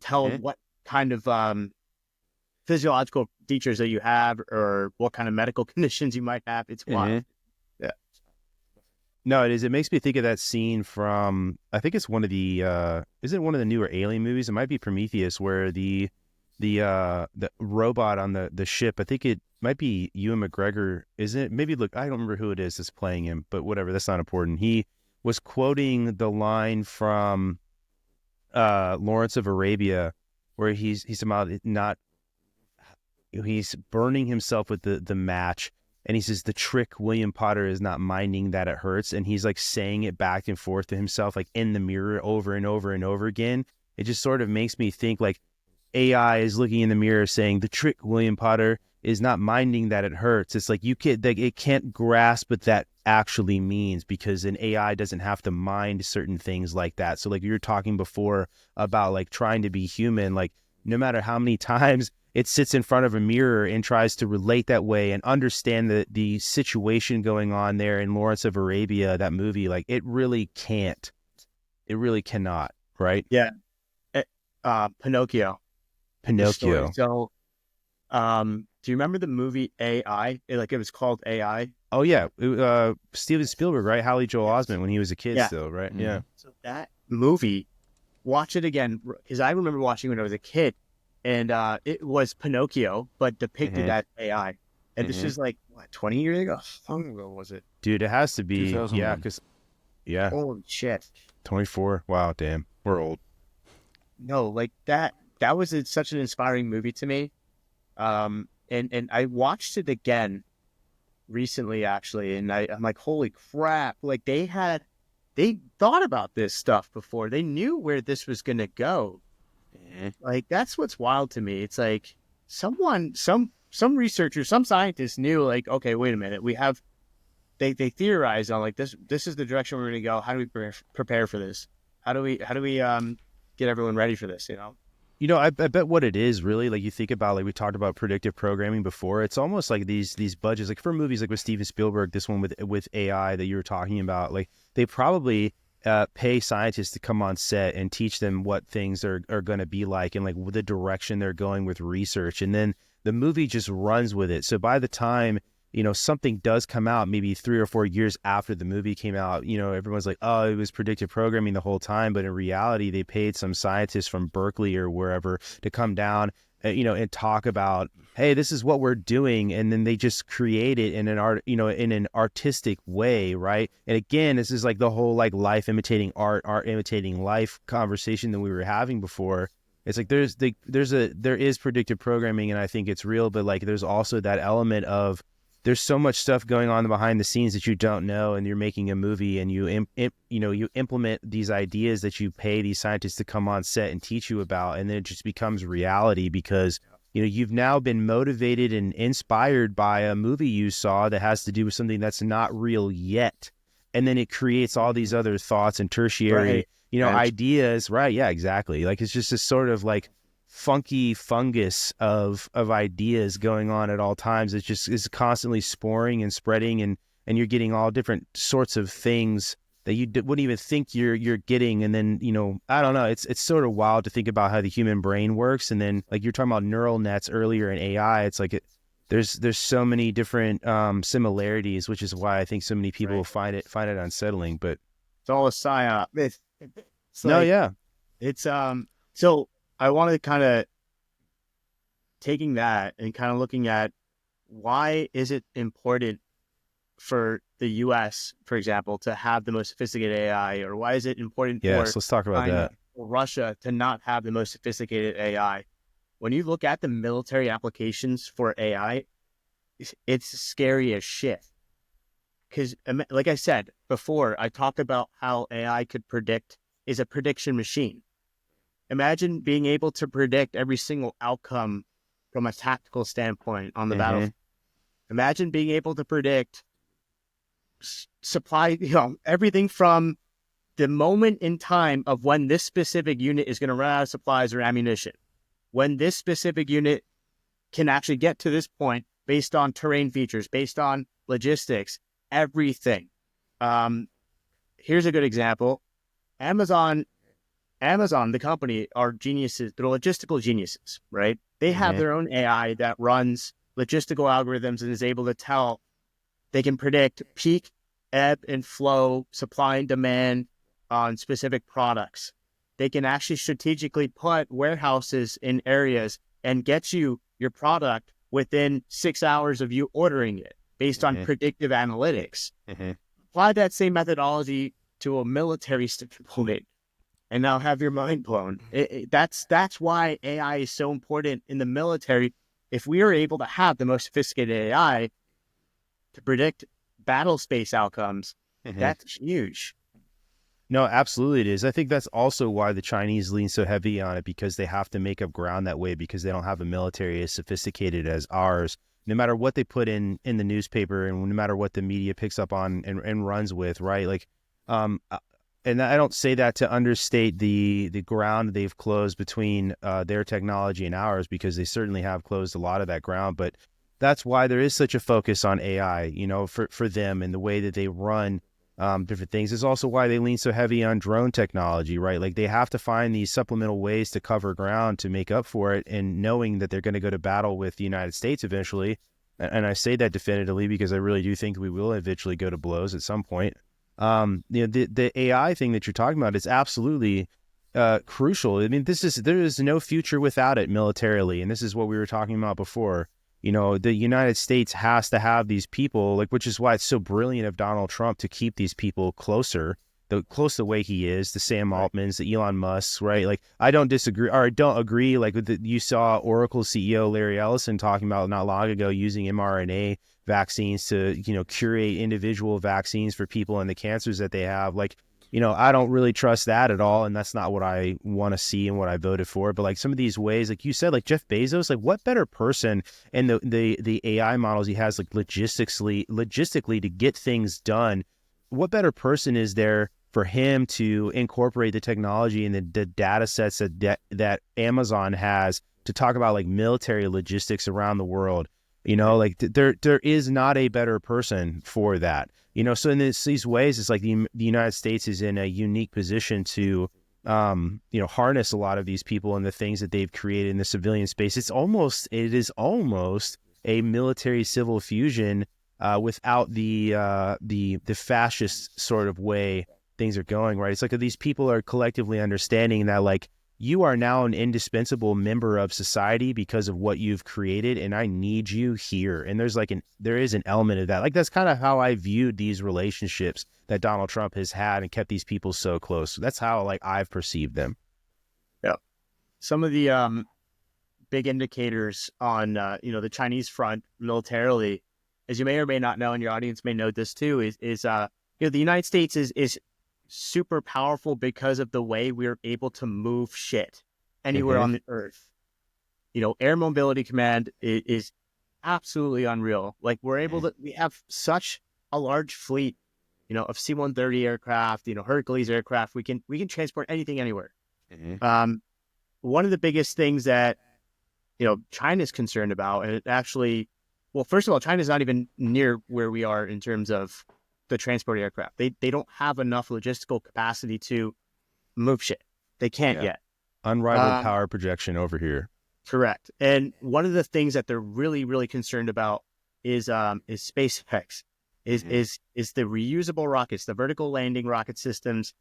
tell what kind of physiological features that you have or what kind of medical conditions you might have. It's wild. Yeah. No, it is. It makes me think of that scene from, I think it's one of the, is it one of the newer Alien movies? It might be Prometheus, where the robot on the ship, I think it might be Ewan McGregor, isn't it? Maybe, look, I don't remember who it is that's playing him, but whatever, that's not important. He was quoting the line from Lawrence of Arabia, where he's about he's burning himself with the match, and he says the trick William Potter is not minding that it hurts, and he's like saying it back and forth to himself, like in the mirror over and over and over again. It just sort of makes me think like AI is looking in the mirror saying the trick William Potter is not minding that it hurts. It's like it can't grasp what that actually means, because an AI doesn't have to mind certain things like that. So like you were talking before about like trying to be human, like no matter how many times it sits in front of a mirror and tries to relate that way and understand the situation going on there in Lawrence of Arabia, that movie, like it really can't. It really cannot, right? Yeah. Pinocchio. So, do you remember the movie AI? It was called AI. Oh yeah, Steven Spielberg, right? Hallie Joel Osment when he was a kid, still, right? Mm-hmm. Yeah. So that movie, watch it again, because I remember watching when I was a kid, and it was Pinocchio, but depicted as AI. And this is like what, 20 years ago? How long ago was it? Dude, it has to be. Yeah, because holy shit. 24. Wow, damn, we're old. No, like that was such an inspiring movie to me. And I watched it again recently, actually, and I'm like, holy crap. Like they thought about this stuff before. They knew where this was going to go. Like, that's what's wild to me. It's like some researchers, some scientists knew, like, okay, wait a minute. They theorized on like, this is the direction we're going to go. How do we prepare for this? How do we get everyone ready for this, You know, I bet what it is really, like you think about, like we talked about predictive programming before, it's almost like these budgets, like for movies like with Steven Spielberg, this one with AI that you were talking about, like they probably pay scientists to come on set and teach them what things are going to be like and like the direction they're going with research. And then the movie just runs with it. So by the time, something does come out, maybe 3 or 4 years after the movie came out, everyone's like, oh, it was predictive programming the whole time. But in reality, they paid some scientists from Berkeley or wherever to come down, and talk about, hey, this is what we're doing. And then they just create it in an artistic way. Right. And again, this is like the whole like life imitating art imitating life conversation that we were having before. It's like there is predictive programming, and I think it's real, but like there's also that element of, there's so much stuff going on behind the scenes that you don't know, and you're making a movie and you implement these ideas that you pay these scientists to come on set and teach you about, and then it just becomes reality because you've now been motivated and inspired by a movie you saw that has to do with something that's not real yet, and then it creates all these other thoughts and tertiary ideas, right? Yeah, exactly. Like it's just this sort of like funky fungus of ideas going on at all times. It's just is constantly sporing and spreading, and you're getting all different sorts of things that you wouldn't even think you're getting. And then I don't know, it's sort of wild to think about how the human brain works. And then like you're talking about neural nets earlier in AI, it's like there's so many different similarities, which is why I think so many people find it unsettling. But it's all a psyop. It's so I wanted to kind of taking that and kind of looking at why is it important for the U.S., for example, to have the most sophisticated AI, or why is it important for let's talk about China that. or Russia to not have the most sophisticated AI? When you look at the military applications for AI, it's scary as shit. because like I said before, I talked about how AI is a prediction machine. Imagine being able to predict every single outcome from a tactical standpoint on the battlefield. Imagine being able to predict supply, everything from the moment in time of when this specific unit is going to run out of supplies or ammunition, when this specific unit can actually get to this point based on terrain features, based on logistics, everything. Here's a good example. Amazon, the company, are geniuses. They're logistical geniuses, right? They have their own AI that runs logistical algorithms and is able to tell, they can predict peak, ebb and flow, supply and demand on specific products. They can actually strategically put warehouses in areas and get you your product within 6 hours of you ordering it based on predictive analytics. Apply that same methodology to a military standpoint and now have your mind blown. That's why AI is so important in the military. If we are able to have the most sophisticated AI to predict battle space outcomes, that's huge. No, absolutely it is. I think that's also why the Chinese lean so heavy on it, because they have to make up ground that way, because they don't have a military as sophisticated as ours. No matter what they put in the newspaper and no matter what the media picks up on and runs with, right? Like, and I don't say that to understate the ground they've closed between their technology and ours, because they certainly have closed a lot of that ground. But that's why there is such a focus on AI, for them and the way that they run different things. Is also why they lean so heavy on drone technology, right? Like, they have to find these supplemental ways to cover ground to make up for it, and knowing that they're going to go to battle with the United States eventually. And I say that definitively because I really do think we will eventually go to blows at some point. The AI thing that you're talking about is absolutely crucial. I mean, there is no future without it militarily, and this is what we were talking about before. The United States has to have these people, which is why it's so brilliant of Donald Trump to keep these people closer, the way he is, the Sam Altmans, the Elon Musks, right? Like, I don't disagree, or I don't agree. Like, you saw Oracle CEO Larry Ellison talking about not long ago using mRNA vaccines to, curate individual vaccines for people and the cancers that they have. Like, I don't really trust that at all. And that's not what I want to see and what I voted for. But like, some of these ways, like you said, like Jeff Bezos, like, what better person, and the AI models he has, like, logistically to get things done, what better person is there for him to incorporate the technology and the data sets that Amazon has to talk about, like, military logistics around the world? Like, there is not a better person for that. So in these ways, it's like the United States is in a unique position to, harness a lot of these people and the things that they've created in the civilian space. It is almost a military civil fusion without the fascist sort of way things are going, right? It's like these people are collectively understanding that, like, you are now an indispensable member of society because of what you've created, and I need you here. And there is an element of that. Like, that's kind of how I viewed these relationships that Donald Trump has had and kept these people so close. So that's how, like, I've perceived them. Yeah. Some of the big indicators on the Chinese front militarily, as you may or may not know, and your audience may know this too, is the United States is super powerful because of the way we're able to move shit anywhere on the earth. Air Mobility Command is absolutely unreal. Like, we have such a large fleet, of C-130 aircraft, Hercules aircraft. We can transport anything anywhere. One of the biggest things that, China's concerned about, and it actually, well, first of all, China's not even near where we are in terms of the transport aircraft. They don't have enough logistical capacity to move shit. They can't yet. Unrivaled power projection over here. Correct. And one of the things that they're really, really concerned about is SpaceX, is the reusable rockets, the vertical landing rocket systems.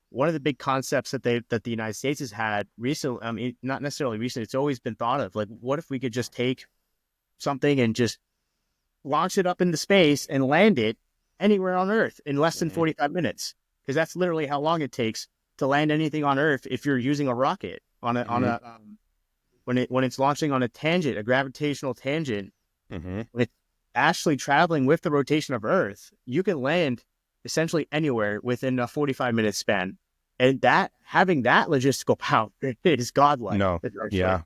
One of the big concepts that the United States has had recently, I mean, not necessarily recently, it's always been thought of, like, what if we could just take something and just launch it up into space and land it anywhere on Earth in less than 45 minutes? Because that's literally how long it takes to land anything on Earth if you're using a rocket on when it's launching on a tangent, a gravitational tangent. actually traveling with the rotation of Earth, you can land essentially anywhere within a 45-minute span. And that having that logistical power is godlike. No. Yeah.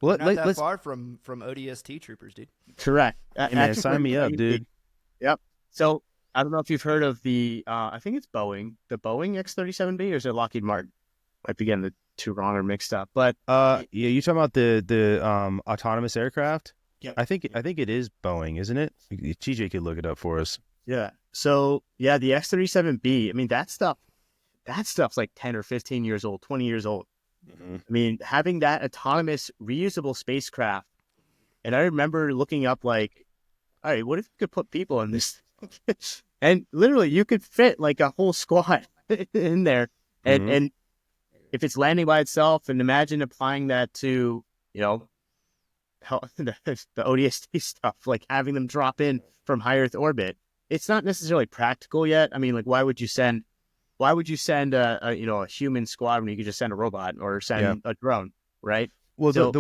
Well, not that far from ODST troopers, dude. Correct. Hey, man, sign me up, dude. Yep. So I don't know if you've heard of the, I think it's Boeing, the Boeing X-37B, or is it Lockheed Martin? Might be getting the two wrong or mixed up. But yeah, you talking about the autonomous aircraft? Yeah. I think it is Boeing, isn't it? TJ could look it up for us. Yeah. So yeah, the X-37B. I mean, that stuff's like 10 or 15 years old, 20 years old. Mm-hmm. I mean, having that autonomous, reusable spacecraft, and I remember looking up like, all right, what if you could put people in this? And literally, you could fit like a whole squad in there, and if it's landing by itself, and imagine applying that to, you know, the ODST stuff, like having them drop in from high Earth orbit. It's not necessarily practical yet. I mean, like, why would you send a human squad when you could just send a robot or send a drone, right? Well, so,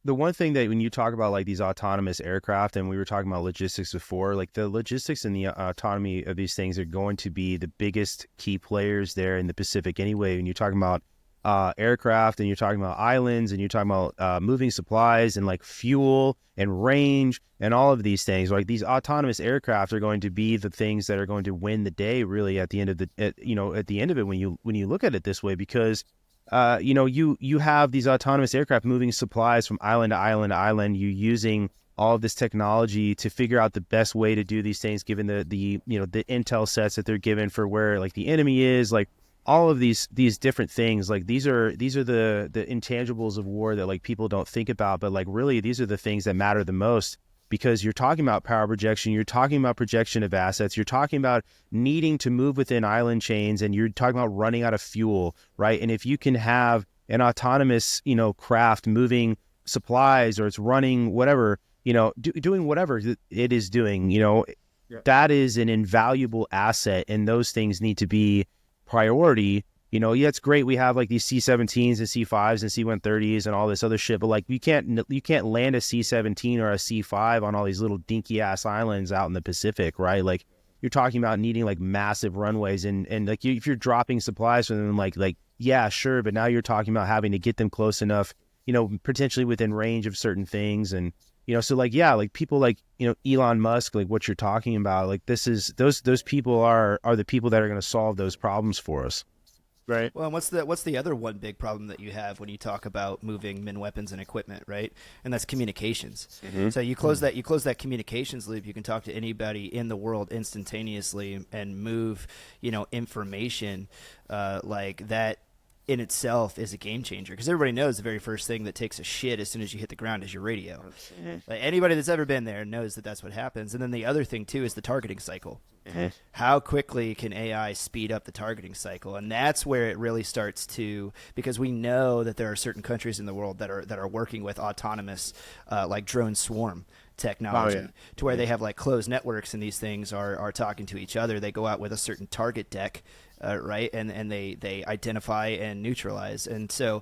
the one thing that when you talk about like these autonomous aircraft, and we were talking about logistics before, like the logistics and the autonomy of these things are going to be the biggest key players there in the Pacific anyway. When you're talking about aircraft, and you're talking about islands, and you're talking about moving supplies and like fuel and range and all of these things, like these autonomous aircraft are going to be the things that are going to win the day, really, at the end of at the end of it, when you look at it this way, because you have these autonomous aircraft moving supplies from island to island to island. You using all of this technology to figure out the best way to do these things, given the intel sets that they're given for where like the enemy is, like all of these different things. Like these are the intangibles of war that like people don't think about, but like really these are the things that matter the most, because you're talking about power projection, you're talking about projection of assets, you're talking about needing to move within island chains, and you're talking about running out of fuel, right? And if you can have an autonomous, craft moving supplies, or it's running whatever, doing whatever it is doing, that is an invaluable asset, and those things need to be priority. It's great we have like these C-17s and C-5s and C-130s and all this other shit, but like you can't land a C-17 or a C-5 on all these little dinky ass islands out in the Pacific, right? Like you're talking about needing like massive runways, and like if you're dropping supplies from them, like yeah, sure, but now you're talking about having to get them close enough, potentially within range of certain things. And so like, yeah, like people like, Elon Musk, like what you're talking about, like this is those people are the people that are going to solve those problems for us. Right. Well, and what's the other one big problem that you have when you talk about moving min weapons and equipment, right? And that's communications. Mm-hmm. So you close that communications loop, you can talk to anybody in the world instantaneously and move, information like that. In itself is a game changer, because everybody knows the very first thing that takes a shit as soon as you hit the ground is your radio. Like anybody that's ever been there knows that that's what happens. And then the other thing too is the targeting cycle. How quickly can AI speed up the targeting cycle? And that's where it really starts to, because we know that there are certain countries in the world that are working with autonomous like drone swarm technology, to where they have like closed networks, and these things are talking to each other. They go out with a certain target deck, right, and they identify and neutralize. And so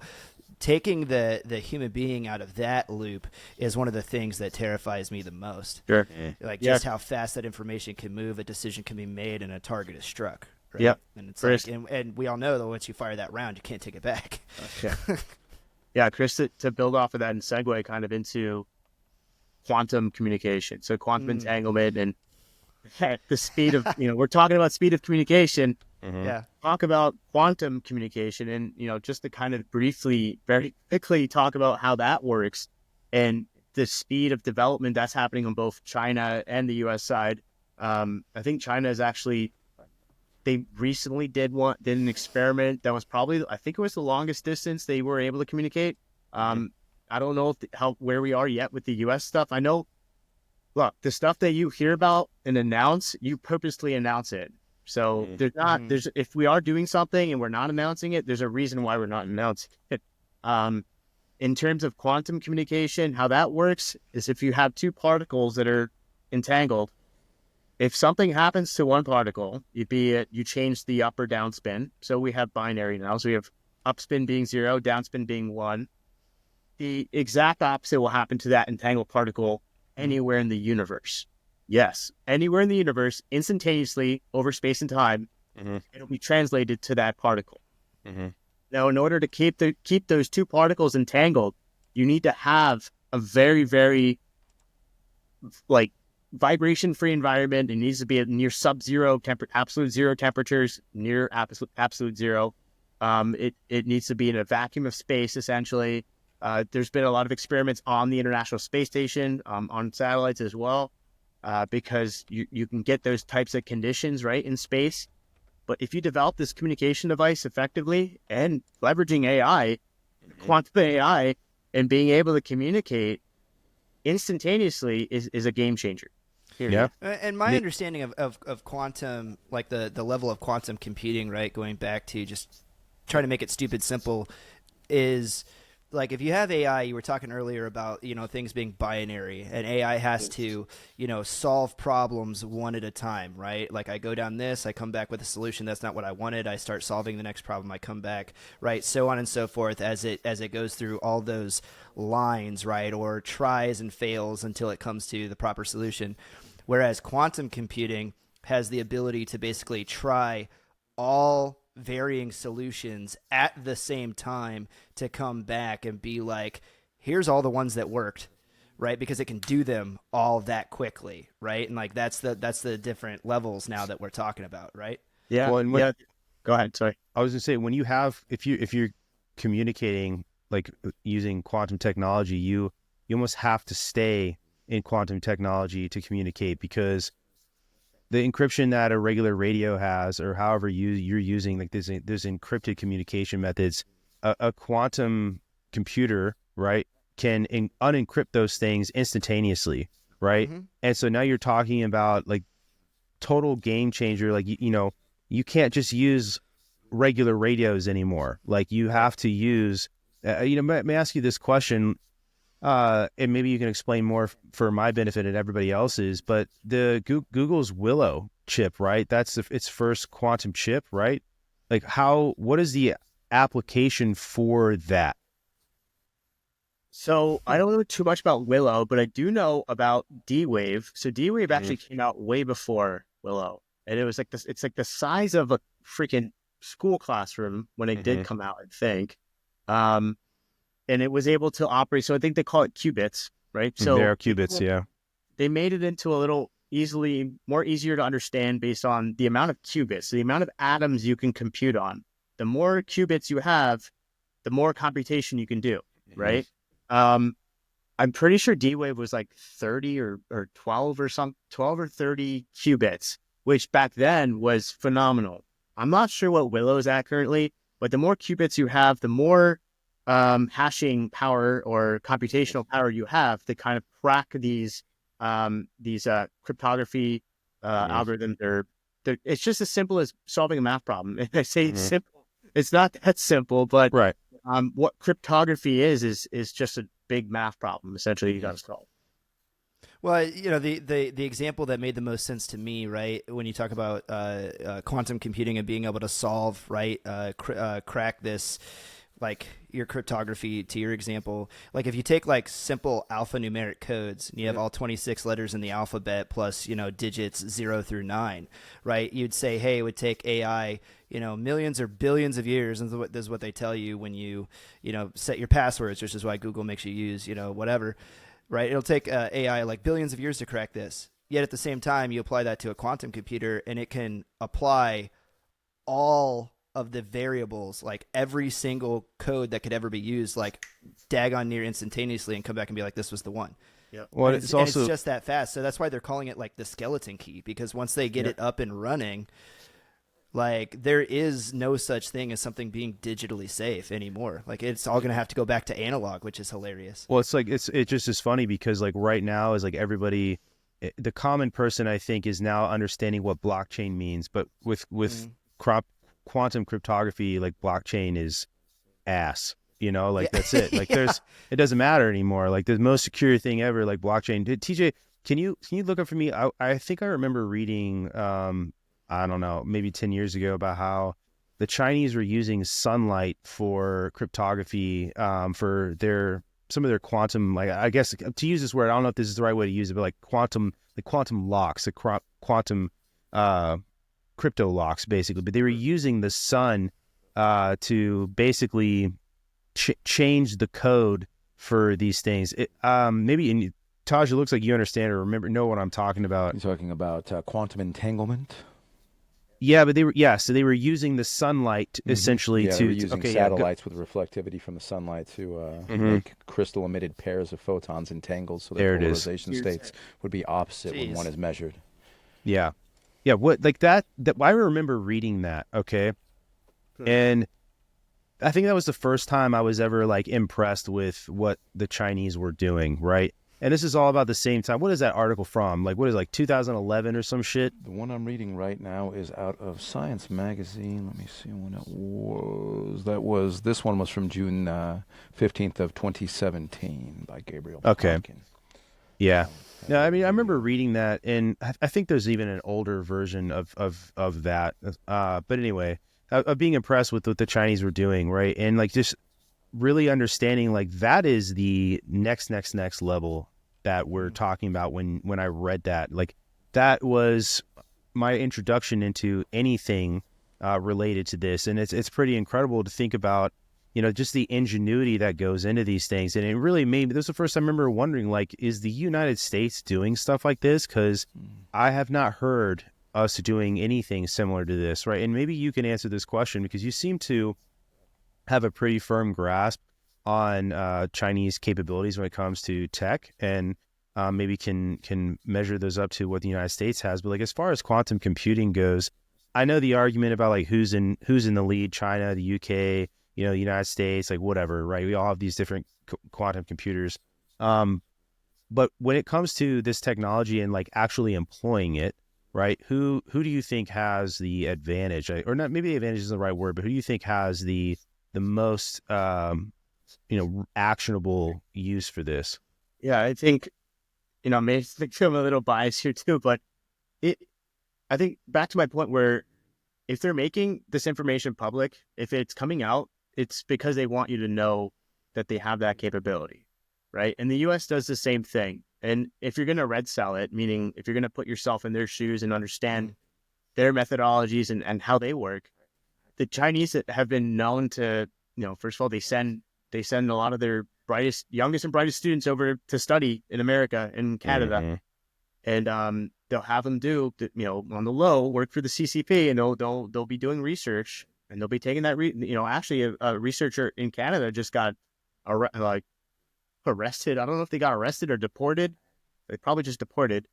taking the human being out of that loop is one of the things that terrifies me the most. Sure. Like just how fast that information can move, a decision can be made, and a target is struck. Right? Yep. And it's like, and we all know that once you fire that round, you can't take it back. Okay. Yeah, Chris, to build off of that and segue kind of into quantum communication. So quantum entanglement and the speed of, we're talking about speed of communication. Mm-hmm. Yeah. Talk about quantum communication, and, just to kind of very quickly talk about how that works and the speed of development that's happening on both China and the U.S. side. I think China is actually, they recently did an experiment that was probably, I think it was the longest distance they were able to communicate. I don't know where we are yet with the U.S. stuff. I know, look, the stuff that you hear about and announce, you purposely announce it. So if we are doing something and we're not announcing it, there's a reason why we're not announcing it. In terms of quantum communication, how that works is if you have two particles that are entangled, if something happens to one particle, you change the up or down spin. So we have binary now. So we have up spin being 0, down spin being 1. The exact opposite will happen to that entangled particle anywhere in the universe. Yes, anywhere in the universe, instantaneously over space and time, it'll be translated to that particle. Now, in order to keep those two particles entangled, you need to have a very, very like vibration-free environment. It needs to be at near sub-zero absolute zero temperatures, near absolute zero. It needs to be in a vacuum of space, essentially. There's been a lot of experiments on the International Space Station, on satellites as well, because you can get those types of conditions right in space. But if you develop this communication device effectively and leveraging AI, quantum AI, and being able to communicate instantaneously is a game changer. Period. Yeah. And my understanding of quantum, like the level of quantum computing, right, going back to just trying to make it stupid simple, is like if you have AI, you were talking earlier about, things being binary, and AI has to, solve problems one at a time, right? Like I go down this, I come back with a solution that's not what I wanted, I start solving the next problem, I come back, right? So on and so forth as it goes through all those lines, right? Or tries and fails until it comes to the proper solution. Whereas quantum computing has the ability to basically try all varying solutions at the same time to come back and be like, here's all the ones that worked, right? Because it can do them all that quickly, right? And like that's the different levels now that we're talking about, right? Yeah. Well, and yeah. Go ahead. Sorry. I was gonna say, when you have, if you're communicating like using quantum technology, you almost have to stay in quantum technology to communicate, because the encryption that a regular radio has, or however you're using, like there's encrypted communication methods. A quantum computer, right, can unencrypt those things instantaneously, right? And so now you're talking about like total game changer. Like you can't just use regular radios anymore. Like you have to use. May I ask you this question? And maybe you can explain more for my benefit and everybody else's, but the Google's Willow chip, right? That's its first quantum chip, right? Like what is the application for that? So I don't know too much about Willow, but I do know about D-Wave. So D-Wave actually came out way before Willow, and it was like this. It's like the size of a freaking school classroom when it did come out, I think. And it was able to operate. So I think they call it qubits, right? So there are qubits, yeah. They made it into a little easier to understand based on the amount of qubits, so the amount of atoms you can compute on. The more qubits you have, the more computation you can do, right? I'm pretty sure D-Wave was like 30 or 12 or 12 or 30 qubits, which back then was phenomenal. I'm not sure what Willow's at currently, but the more qubits you have, the more hashing power or computational power you have to kind of crack these cryptography algorithms. It's just as simple as solving a math problem. And I say it's simple. It's not that simple, but right. What cryptography is just a big math problem. Essentially, you got to solve. Well, the example that made the most sense to me, right, when you talk about quantum computing and being able to solve, right, crack this, like your cryptography, to your example, like if you take like simple alphanumeric codes and you have all 26 letters in the alphabet plus, digits 0 through 9, right? You'd say, hey, it would take AI, millions or billions of years. And this is what they tell you when you, set your passwords, which is why Google makes you use, whatever, right? It'll take AI like billions of years to crack this. Yet at the same time, you apply that to a quantum computer and it can apply all of the variables, like every single code that could ever be used, like daggone near instantaneously, and come back and be like, this was the one. Yeah. Well, it's just that fast. So that's why they're calling it like the skeleton key, because once they get it up and running, like there is no such thing as something being digitally safe anymore. Like it's all going to have to go back to analog, which is hilarious. Well, it's like, it just is funny because like right now is like everybody, the common person I think is now understanding what blockchain means, but with quantum cryptography, like blockchain is ass, like that's it. Like it doesn't matter anymore. Like the most secure thing ever, like blockchain. TJ, can you look up for me? I think I remember reading, I don't know, maybe 10 years ago about how the Chinese were using sunlight for cryptography, for their some of their quantum, like, I guess to use this word, I don't know if this is the right way to use it, but like quantum locks, quantum crypto locks, basically. But they were using the sun to basically change the code for these things. Maybe Taj, it looks like you understand or know what I'm talking about. You're talking about quantum entanglement. Yeah, but so they were using the sunlight essentially they were using okay, satellites with reflectivity from the sunlight to make crystal emitted pairs of photons entangled, so their polarization states would be opposite when one is measured. Yeah, what like that I remember reading that. Okay, and I think that was the first time I was ever like impressed with what the Chinese were doing, right? And this is all about the same time. What is that article from? Like, what is it, like 2011 or some shit? The one I'm reading right now is out of Science Magazine. Let me see when it was. This one was from June 15th of 2017 by Gabriel. Okay. Hopkins. Yeah. No, I mean, I remember reading that, and I think there's even an older version of that. But anyway, of being impressed with what the Chinese were doing, right? And like just really understanding like that is the next level that we're talking about when I read that. Like that was my introduction into anything related to this, and it's pretty incredible to think about, you know, just the ingenuity that goes into these things. And it really made me, this was the first time I remember wondering, like, is the United States doing stuff like this? Because I have not heard us doing anything similar to this, right? And maybe you can answer this question because you seem to have a pretty firm grasp on Chinese capabilities when it comes to tech, and maybe can measure those up to what the United States has. But like as far as quantum computing goes, I know the argument about like who's in the lead, China, the UK, you know, the United States, like whatever, right? We all have these different quantum computers. But when it comes to this technology and like actually employing it, right? Who do you think has the advantage? Or not, maybe the advantage isn't the right word, but who do you think has the most actionable use for this? Yeah, I think, you know, maybe I'm a little biased here too, but I think back to my point where if they're making this information public, if it's coming out, it's because they want you to know that they have that capability, right? And the U.S. does the same thing. And if you're going to red sell it, meaning if you're going to put yourself in their shoes and understand their methodologies and how they work, the Chinese have been known to, you know, first of all, they send a lot of their youngest and brightest students over to study in America and Canada, and they'll have them do, you know, on the low, work for the CCP, and they'll be doing research, and they'll be taking that. Actually, a researcher in Canada just got arrested. I don't know if they got arrested or deported. They probably just deported.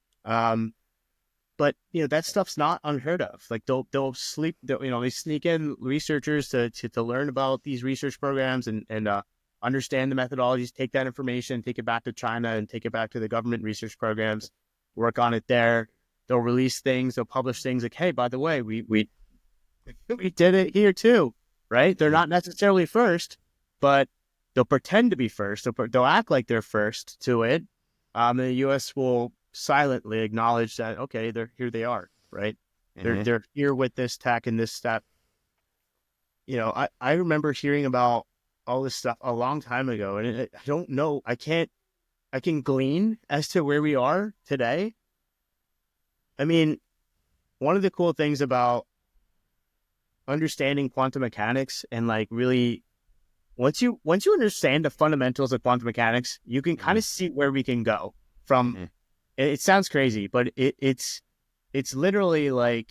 But you know, that stuff's not unheard of. Like they sneak in researchers to learn about these research programs and understand the methodologies, take that information, take it back to China and take it back to the government research programs, work on it there. They'll release things, they'll publish things like, hey, by the way, we did it here too, right? They're not necessarily first, but they'll pretend to be first. They'll act like they're first to it. And the U.S. will silently acknowledge that, okay, here they are, right? They're here with this tech and this stuff. You know, I remember hearing about all this stuff a long time ago, and I don't know, I can glean as to where we are today. I mean, one of the cool things about understanding quantum mechanics and like really, once you understand the fundamentals of quantum mechanics, you can kind of see where we can go from. It sounds crazy, but it's literally like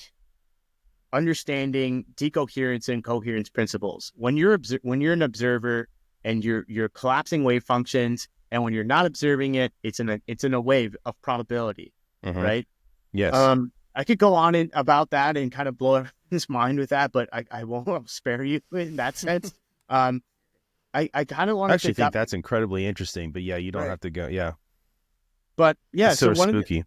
understanding decoherence and coherence principles. When you're an observer and you're collapsing wave functions, and when you're not observing it, it's in a wave of probability, right? Yes. I could go on about that and kind of blow his mind with that, but I won't spare you in that sense. I kind of want to actually think that's incredibly interesting, but yeah, you don't have to go. Yeah. But yeah, it's sort of spooky.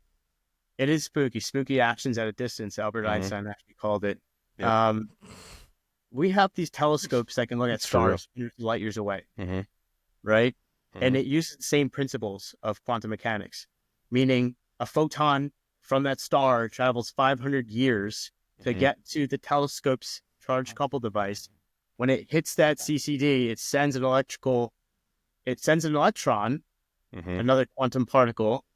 It is spooky actions at a distance. Albert Einstein actually called it. Yep. We have these telescopes that can look at stars light years away, right? And it uses the same principles of quantum mechanics, meaning a photon from that star travels 500 years to get to the telescope's charge couple device. When it hits that CCD, it sends an electrical it sends an electron, Mm-hmm. another quantum particle,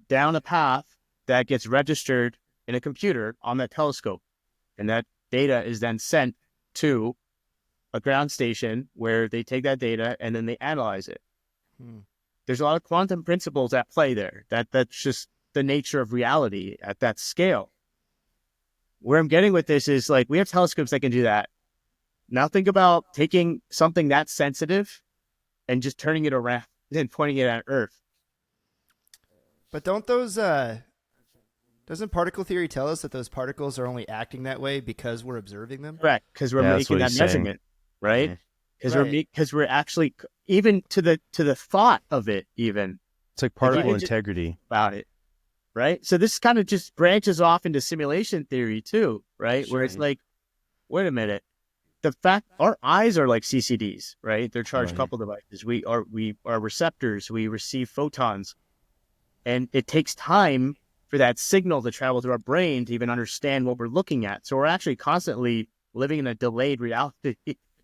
down a path that gets registered in a computer on that telescope. And that data is then sent to a ground station where they take that data and then they analyze it. There's a lot of quantum principles at play there. That's just the nature of reality at that scale. Where I'm getting with this is like, we have telescopes that can do that. Now think about taking something that sensitive and just turning it around and pointing it at Earth. But don't those doesn't particle theory tell us that those particles are only acting that way because we're observing them? Correct, because we're that's making what that he's saying. measurement, right? Because Right. we're actually, even to the thought of it, even It's like particle even just- integrity. about it, right? So this kind of just branches off into simulation theory too, right? Where it's like, wait a minute, the fact our eyes are like CCDs, right? They're charged Right. coupled devices. We are receptors. We receive photons, and it takes time for that signal to travel through our brain to even understand what we're looking at. So we're actually constantly living in a delayed reality,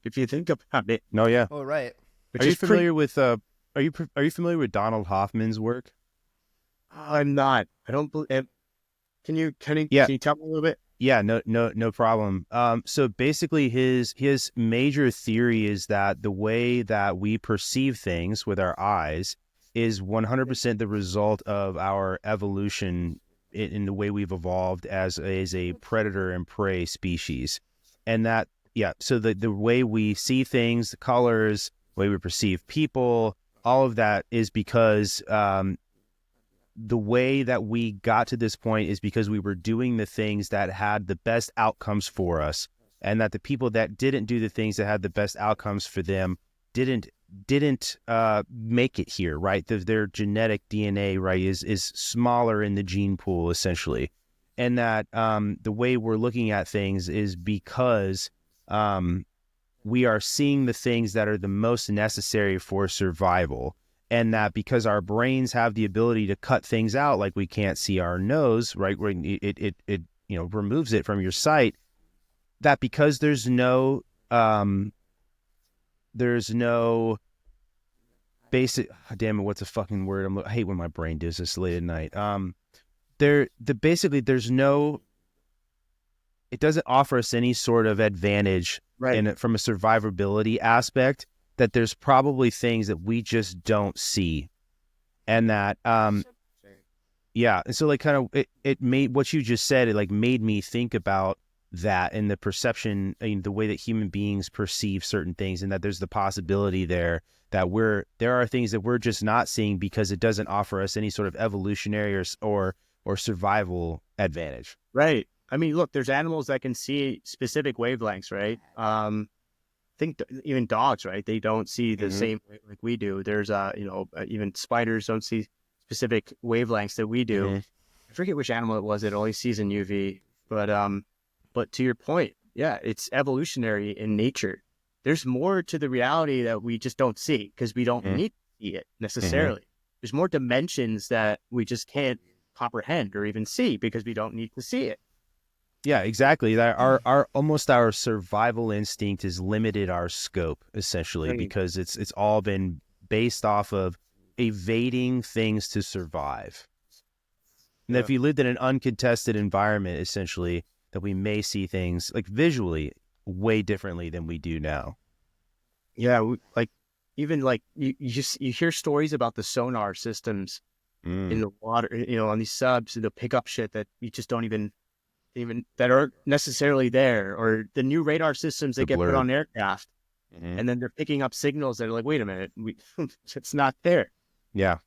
if you think about it. No, yeah. Oh, right. Which Are you is familiar with are you familiar with Donald Hoffman's work? I'm not. I don't believe. Can you Yeah. Can you tell me a little bit? Yeah, no problem. So basically, his major theory is that the way that we perceive things with our eyes is 100% the result of our evolution in the way we've evolved as a predator and prey species, and that so the way we see things, the colors, the way we perceive people, all of that is because the way that we got to this point is because we were doing the things that had the best outcomes for us, and that the people that didn't do the things that had the best outcomes for them didn't make it here, right? Their genetic DNA, right, is smaller in the gene pool, essentially. And that the way we're looking at things is because we are seeing the things that are the most necessary for survival. And that because our brains have the ability to cut things out, like we can't see our nose, right? Where it removes it from your sight. That because there's no basic. Damn it, what's a fucking word? I hate when my brain does this late at night. Basically there's no. It doesn't offer us any sort of advantage, Right. from a survivability aspect. That there's probably things that we just don't see, and that and so like kind of it made what you just said, it like made me think about that and the perception, the way that human beings perceive certain things, and that there's the possibility there that there are things that we're just not seeing because it doesn't offer us any sort of evolutionary or survival advantage. Right. I mean, look, there's animals that can see specific wavelengths, right? Think even dogs, right? They don't see the same way like we do. There's even spiders don't see specific wavelengths that we do. I forget which animal it was that only sees in UV, but to your point, yeah, it's evolutionary in nature. There's more to the reality that we just don't see because we don't need to see it necessarily. There's more dimensions that we just can't comprehend or even see because we don't need to see it. Yeah, exactly. That our survival instinct has limited our scope, essentially, because it's all been based off of evading things to survive. And if you lived in an uncontested environment, essentially, that we may see things like visually way differently than we do now. Yeah, you hear stories about the sonar systems in the water, on these subs, they'll pick up shit that you just don't even that aren't necessarily there, or the new radar systems that get put on aircraft, and then they're picking up signals that are like, wait a minute, it's not there. Yeah.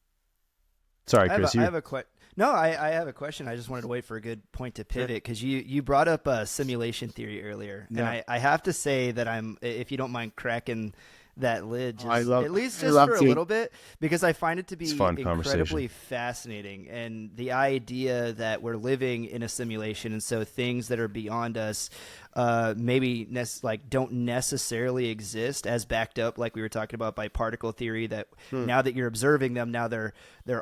Sorry, Chris. I have a question. I just wanted to wait for a good point to pivot because you brought up simulation theory earlier, and I have to say that if you don't mind cracking that lid just, at least just for a little bit, because I find it to be incredibly fascinating, and the idea that we're living in a simulation, and so things that are beyond us maybe don't necessarily exist as backed up, like we were talking about, by particle theory, that now that you're observing them, now they're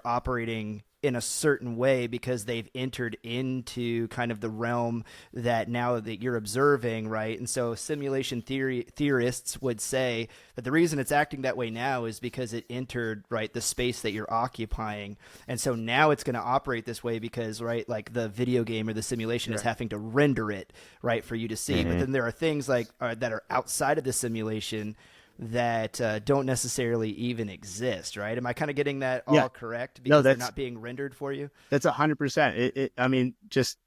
operating in a certain way because they've entered into kind of the realm that now that you're observing, right? And so simulation theorists would say that the reason it's acting that way now is because it entered, right, the space that you're occupying. And so now it's going to operate this way because, right, like the video game or the simulation is having to render it, right, for you to see. But then there are things like that are outside of the simulation that don't necessarily even exist, right? Am I kind of getting that all correct? Because they're not being rendered for you? That's 100%. I mean, just,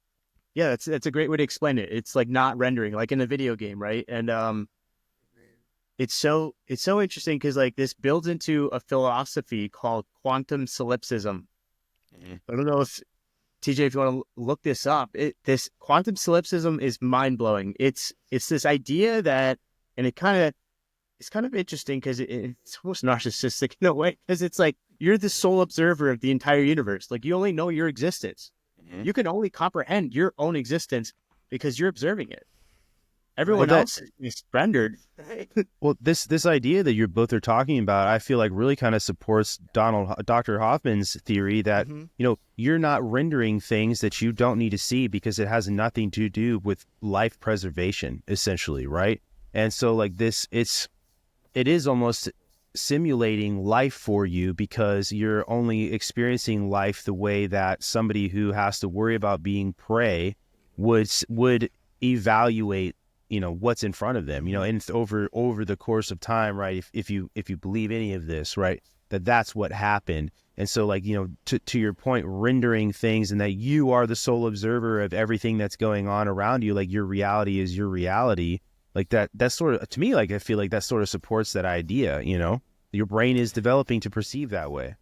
yeah, that's a great way to explain it. It's like not rendering, like in a video game, right? And it's so interesting because like this builds into a philosophy called quantum solipsism. I don't know if TJ, if you want to look this up, this quantum solipsism is mind blowing. It's this idea that, and it's kind of interesting because it's almost narcissistic in a way, because it's like you're the sole observer of the entire universe. Like you only know your existence. You can only comprehend your own existence because you're observing it. Everyone else is rendered. Well, this idea that you both are talking about, I feel like really kind of supports Dr. Hoffman's theory that, you're not rendering things that you don't need to see because it has nothing to do with life preservation, essentially, right? And so like it is almost simulating life for you because you're only experiencing life the way that somebody who has to worry about being prey would evaluate, what's in front of them, and over the course of time, right? If you believe any of this, right, that's what happened. And so like, to your point, rendering things and that you are the sole observer of everything that's going on around you, like your reality is your reality. Like that's sort of, to me, like I feel like that sort of supports that idea, your brain is developing to perceive that way.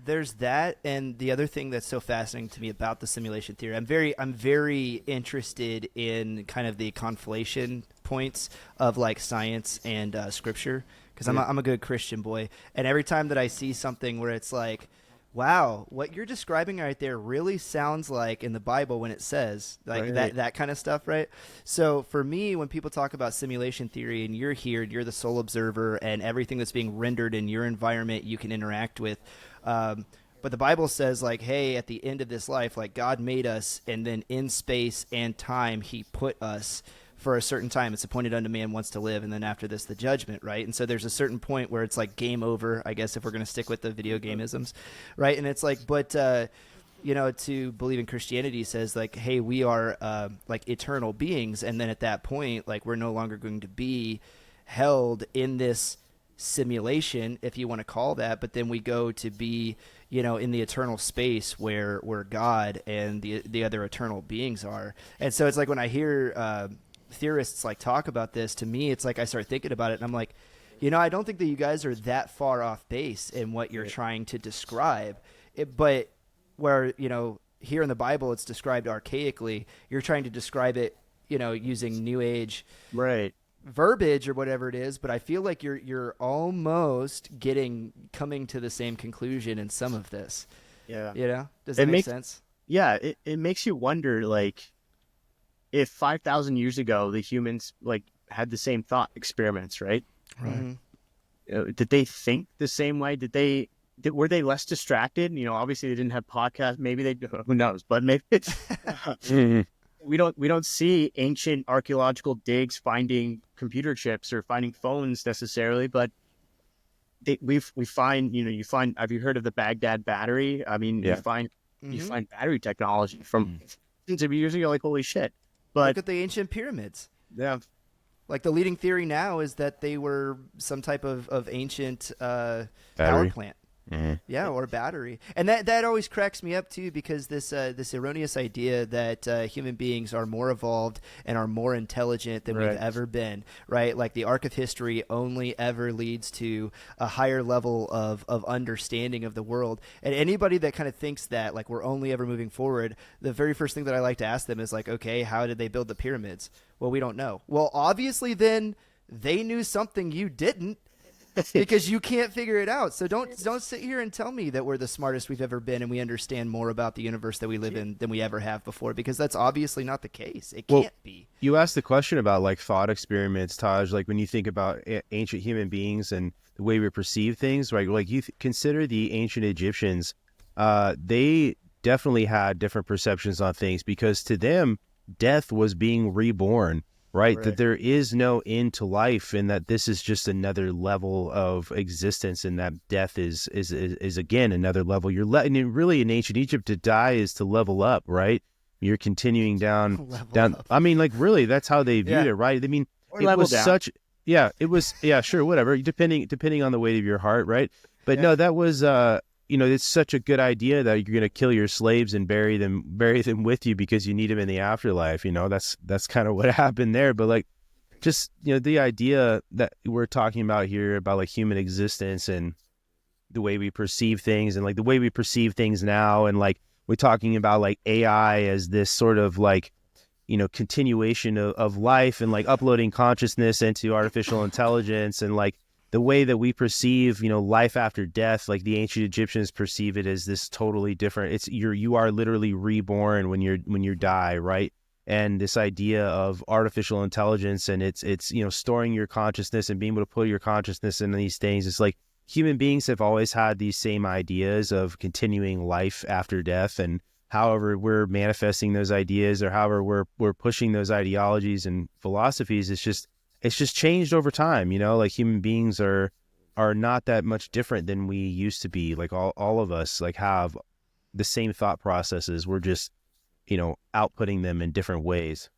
There's that, and the other thing that's so fascinating to me about the simulation theory, I'm very interested in kind of the conflation points of like science and scripture, because I'm a good Christian boy, and every time that I see something where it's like, wow, what you're describing right there really sounds like in the Bible when it says like that kind of stuff, right? So for me, when people talk about simulation theory and you're here and you're the sole observer and everything that's being rendered in your environment you can interact with, but the Bible says like, hey, at the end of this life, like God made us, and then in space and time he put us for a certain time. It's appointed unto man once to live, and then after this the judgment, right? And so there's a certain point where it's like game over, I guess, if we're going to stick with the video game-isms, right? And it's like, but to believe in Christianity says like, hey, we are like eternal beings, and then at that point, like we're no longer going to be held in this simulation, if you want to call that, but then we go to be, in the eternal space where God and the other eternal beings are. And so it's like when I hear theorists like talk about this, to me it's like I start thinking about it and I'm like, I don't think that you guys are that far off base in what you're trying to describe but where here in the Bible it's described archaically, you're trying to describe it using new age verbiage or whatever it is, but I feel like you're almost coming to the same conclusion in some of this. Does that make sense? It makes you wonder, like, if 5,000 years ago the humans like had the same thought experiments, right? Did they think the same way? Were they less distracted? Obviously they didn't have podcasts. Maybe they, who knows? But maybe it's we don't see ancient archaeological digs finding computer chips or finding phones necessarily, but we find, have you heard of the Baghdad battery? I mean, you find battery technology from hundreds of years ago, like, holy shit. But look at the ancient pyramids. Yeah. Like the leading theory now is that they were some type of ancient power plant. Yeah, or battery. And that always cracks me up too, because this erroneous idea that human beings are more evolved and are more intelligent than we've ever been, right? Like the arc of history only ever leads to a higher level of understanding of the world. And anybody that kind of thinks that like we're only ever moving forward, the very first thing that I like to ask them is like, okay, how did they build the pyramids? Well, we don't know. Well, obviously then they knew something you didn't. Because you can't figure it out. So don't sit here and tell me that we're the smartest we've ever been and we understand more about the universe that we live in than we ever have before, because that's obviously not the case. It can't be. You asked the question about like thought experiments, Taj, like when you think about ancient human beings and the way we perceive things, right? Like you consider the ancient Egyptians, they definitely had different perceptions on things, because to them, death was being reborn, right? That there is no end to life, and that this is just another level of existence, and that death is again another level. You're letting really in ancient Egypt, to die is to level up, right? You're continuing down. Up. I mean, like, really, that's how they viewed it, right? I mean, Or it level was down. such, yeah, it was, yeah, sure, whatever, depending on the weight of your heart, right? But no, that was, it's such a good idea that you're going to kill your slaves and bury them with you because you need them in the afterlife. That's kind of what happened there. But like, just, the idea that we're talking about here about like human existence and the way we perceive things, and like the way we perceive things now, and like we're talking about like AI as this sort of like, continuation of life, and like uploading consciousness into artificial intelligence, and like the way that we perceive, life after death. Like the ancient Egyptians perceive it as this totally different. It's you are literally reborn when you die, right? And this idea of artificial intelligence, and it's storing your consciousness and being able to put your consciousness in these things. It's like human beings have always had these same ideas of continuing life after death, and however we're manifesting those ideas, or however we're pushing those ideologies and philosophies, it's just changed over time. Like human beings are not that much different than we used to be. Like all of us like have the same thought processes. We're just outputting them in different ways.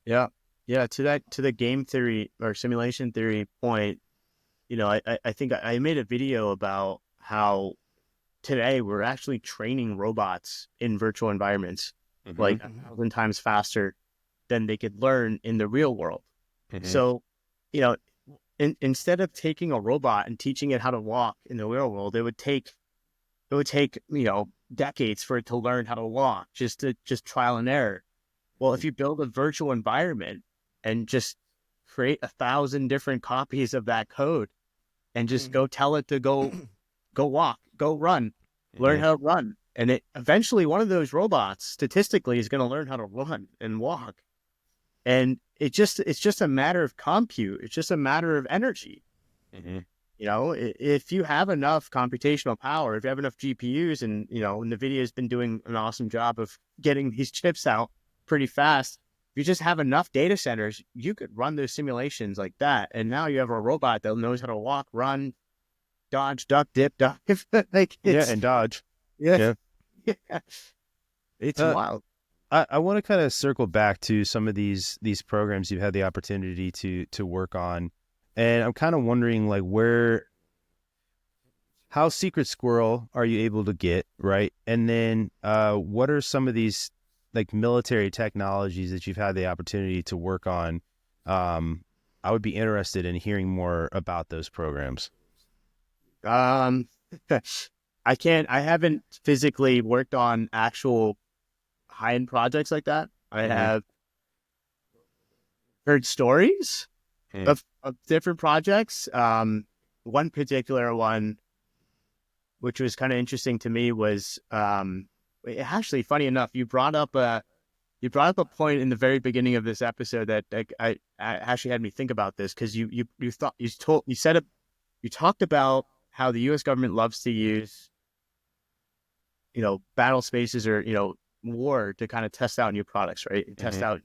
Yeah. To the game theory or simulation theory point, I think I made a video about how today we're actually training robots in virtual environments like 1,000 times faster than they could learn in the real world. So, instead of taking a robot and teaching it how to walk in the real world, it would take decades for it to learn how to walk, just trial and error. Well, if you build a virtual environment and just create 1,000 different copies of that code, and just go tell it to go walk, go run, learn how to run. And it eventually, one of those robots statistically is going to learn how to run and walk. And it's just a matter of compute. It's just a matter of energy. If you have enough computational power, if you have enough GPUs, and, NVIDIA's been doing an awesome job of getting these chips out pretty fast. If you just have enough data centers, you could run those simulations like that. And now you have a robot that knows how to walk, run, dodge, duck, dip, dive. And dodge. Yeah. It's wild. I want to kind of circle back to some of these programs you've had the opportunity to work on. And I'm kind of wondering, like, how secret squirrel are you able to get, right? And then what are some of these like military technologies that you've had the opportunity to work on? I would be interested in hearing more about those programs. I haven't physically worked on actual high-end projects like that. I have heard stories of different projects. One particular one, which was kind of interesting to me, was actually, funny enough, you brought up a point in the very beginning of this episode that I actually had me think about this, because you talked about how the U.S. government loves to use battle spaces or war to kind of test out new products, right? Test out,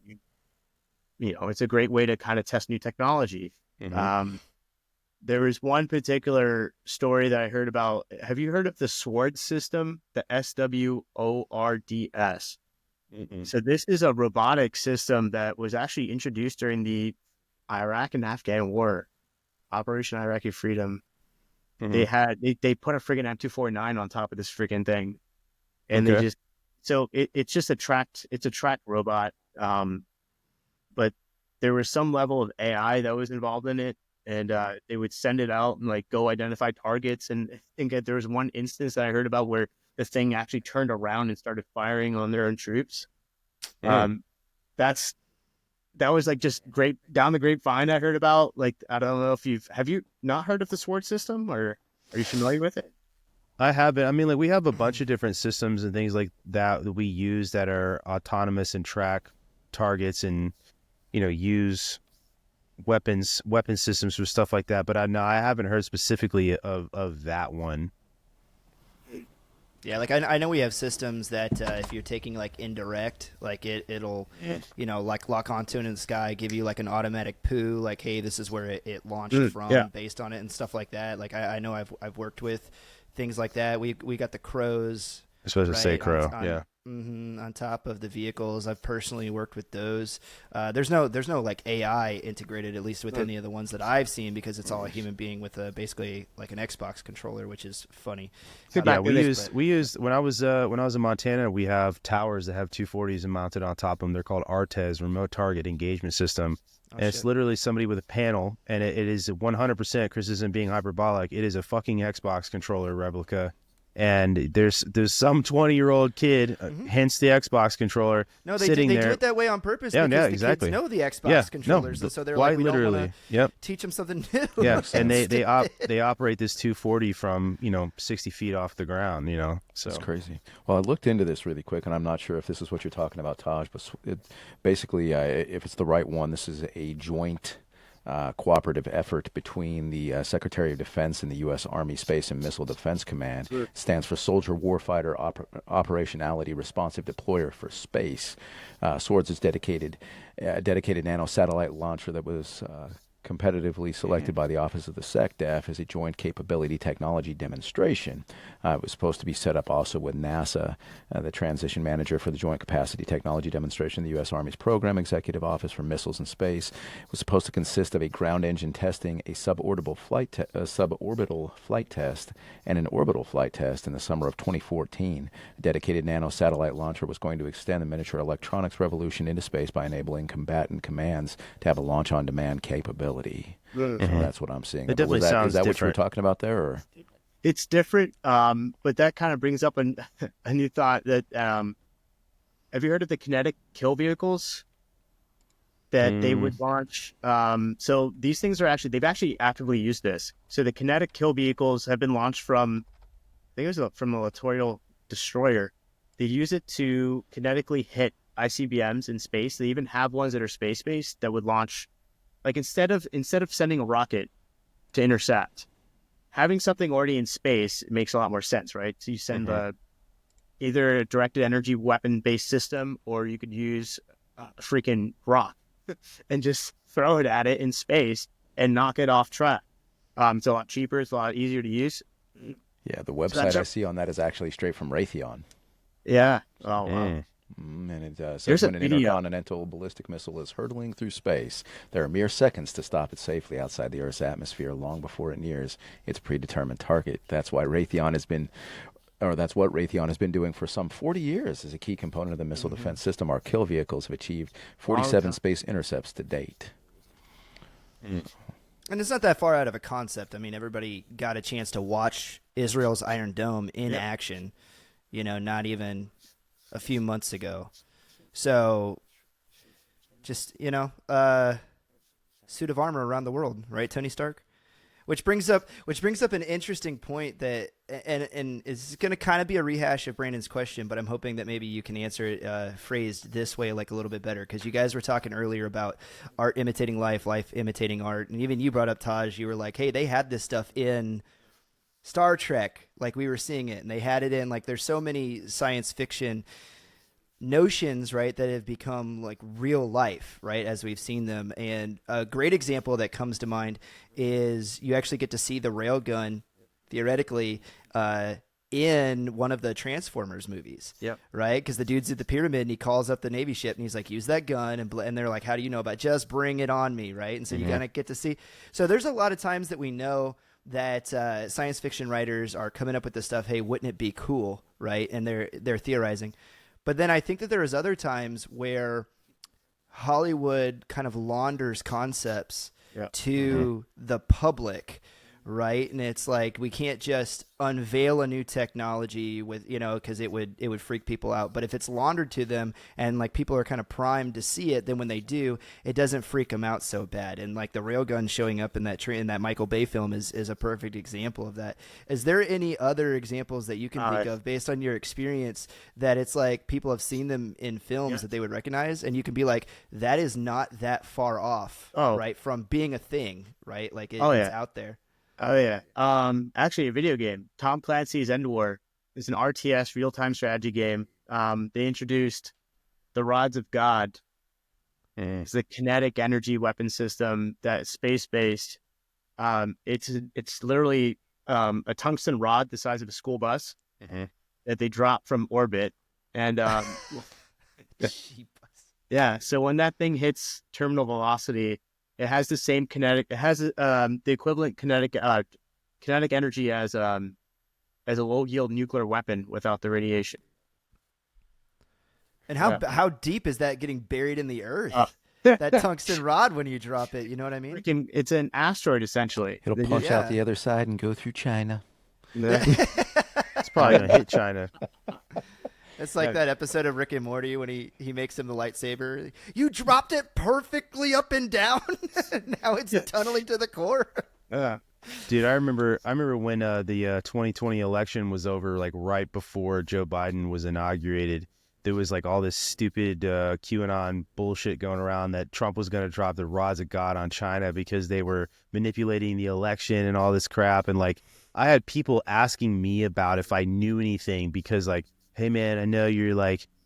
it's a great way to kind of test new technology. There was one particular story that I heard about. Have you heard of the SWORD system? The SWORDS. So this is a robotic system that was actually introduced during the Iraq and Afghan War, Operation Iraqi Freedom. They put a friggin' M249 on top of this friggin' thing, and it's just a tracked robot. But there was some level of AI that was involved in it, and they would send it out and like go identify targets. And I think that there was one instance that I heard about where the thing actually turned around and started firing on their own troops. That was like just great down the grapevine I heard about. Like, I don't know if have you not heard of the SWORD system, or are you familiar with it? I haven't. I mean, like, we have a bunch of different systems and things like that we use that are autonomous and track targets and, use weapon systems for stuff like that. But I haven't heard specifically of that one. Yeah, like I know we have systems that if you're taking like indirect, like it'll, like lock onto it in the sky, give you like an automatic poo, like, hey, this is where it launched from, based on it and stuff like that. Like I know I've worked with things like that. We got the crows. I was supposed to say crow. Yeah. On top of the vehicles. I've personally worked with those. There's no like AI integrated, at least with any of the ones that I've seen, because it's all a human being with basically like an Xbox controller, which is funny. Yeah, we use when I was in Montana, we have towers that have 240s mounted on top of them. They're called RTES, Remote Target Engagement System. And it's literally somebody with a panel, and it is 100%, Chris isn't being hyperbolic, it is a fucking Xbox controller replica. And there's some 20-year-old kid, hence the Xbox controller, sitting there. They do it that way on purpose because the kids know the Xbox controllers, and so they're like, we don't want to teach them something new. Yeah, and they operate this 240 from 60 feet off the ground. So it's crazy. Well, I looked into this really quick, and I'm not sure if this is what you're talking about, Taj, but basically, if it's the right one, this is a joint cooperative effort between the Secretary of Defense and the U.S. Army Space and Missile Defense Command. Stands for Soldier Warfighter Operationality Responsive Deployer for Space. SWORDS is dedicated nano-satellite launcher that was competitively selected by the Office of the SecDef as a joint capability technology demonstration. It was supposed to be set up also with NASA, the transition manager for the Joint Capacity Technology Demonstration, the U.S. Army's Program Executive Office for Missiles and Space. It was supposed to consist of a ground engine testing, a suborbital flight test, and an orbital flight test in the summer of 2014. A dedicated nano-satellite launcher was going to extend the miniature electronics revolution into space by enabling combatant commands to have a launch-on-demand capability. So that's what I'm seeing. It definitely sounds Is that different. what you were talking about there? Or? It's different, but that kind of brings up a new thought that have you heard of the kinetic kill vehicles that they would launch? So these things they've actually actively used this. So the kinetic kill vehicles have been launched from, I think it was from a littoral destroyer. They use it to kinetically hit ICBMs in space. They even have ones that are space-based that would launch. Like instead of sending a rocket to intercept, having something already in space makes a lot more sense, right? So you send either a directed energy weapon-based system, or you could use a freaking rock and just throw it at it in space and knock it off track. It's a lot cheaper. It's a lot easier to use. Yeah, the website I see on that is actually straight from Raytheon. Yeah. Oh, wow. And it says when an intercontinental ballistic missile is hurtling through space, there are mere seconds to stop it safely outside the Earth's atmosphere long before it nears its predetermined target. That's what Raytheon has been doing for some 40 years as a key component of the missile defense system. Our kill vehicles have achieved 47 space intercepts to date. And it's not that far out of a concept. I mean, everybody got a chance to watch Israel's Iron Dome in action, not even a few months ago. So just, suit of armor around the world, right, Tony Stark? Which brings up an interesting point that, and it's going to kind of be a rehash of Brandon's question, but I'm hoping that maybe you can answer it phrased this way, like a little bit better, because you guys were talking earlier about art imitating life, life imitating art, and even you brought up, Taj, you were like, hey, they had this stuff in Star Trek, like we were seeing it, and they had it in, like, there's so many science fiction notions, right, that have become like real life, right, as we've seen them. And a great example that comes to mind is you actually get to see the railgun theoretically in one of the Transformers movies, right? Because the dude's at the pyramid and he calls up the Navy ship and he's like, use that gun, and they're like, how do you know about it? Just bring it on me, right? And so you kind of get to see. So there's a lot of times that we know that science fiction writers are coming up with this stuff, hey, wouldn't it be cool, right? And they're theorizing. But then I think that there is other times where Hollywood kind of launders concepts to the public, right? And it's like, we can't just unveil a new technology with, because it would freak people out. But if it's laundered to them and like people are kind of primed to see it, then when they do, it doesn't freak them out so bad. And like the railgun showing up in that Michael Bay film is a perfect example of that. Is there any other examples that you can think of based on your experience that it's like people have seen them in films that they would recognize, and you can be like, that is not that far off, right, from being a thing, right? Like it's out there. Oh yeah. Actually, a video game, Tom Clancy's End War. It's an RTS real-time strategy game. They introduced the Rods of God. It's a kinetic energy weapon system that's space-based. It's literally a tungsten rod the size of a school bus that they drop from orbit. And yeah, so when that thing hits terminal velocity, it has the same kinetic. It has the equivalent kinetic energy as a low-yield nuclear weapon without the radiation. And how deep is that getting buried in the earth? That tungsten rod when you drop it, you know what I mean? It's an asteroid, essentially. It'll punch out the other side and go through China. It's probably going to hit China. It's like that episode of Rick and Morty when he makes him the lightsaber. You dropped it perfectly up and down. Now it's tunneling to the core. Dude, I remember when the 2020 election was over, like right before Joe Biden was inaugurated. There was like all this stupid QAnon bullshit going around that Trump was going to drop the rods of God on China because they were manipulating the election and all this crap. And like, I had people asking me about if I knew anything because like, hey man, I know you're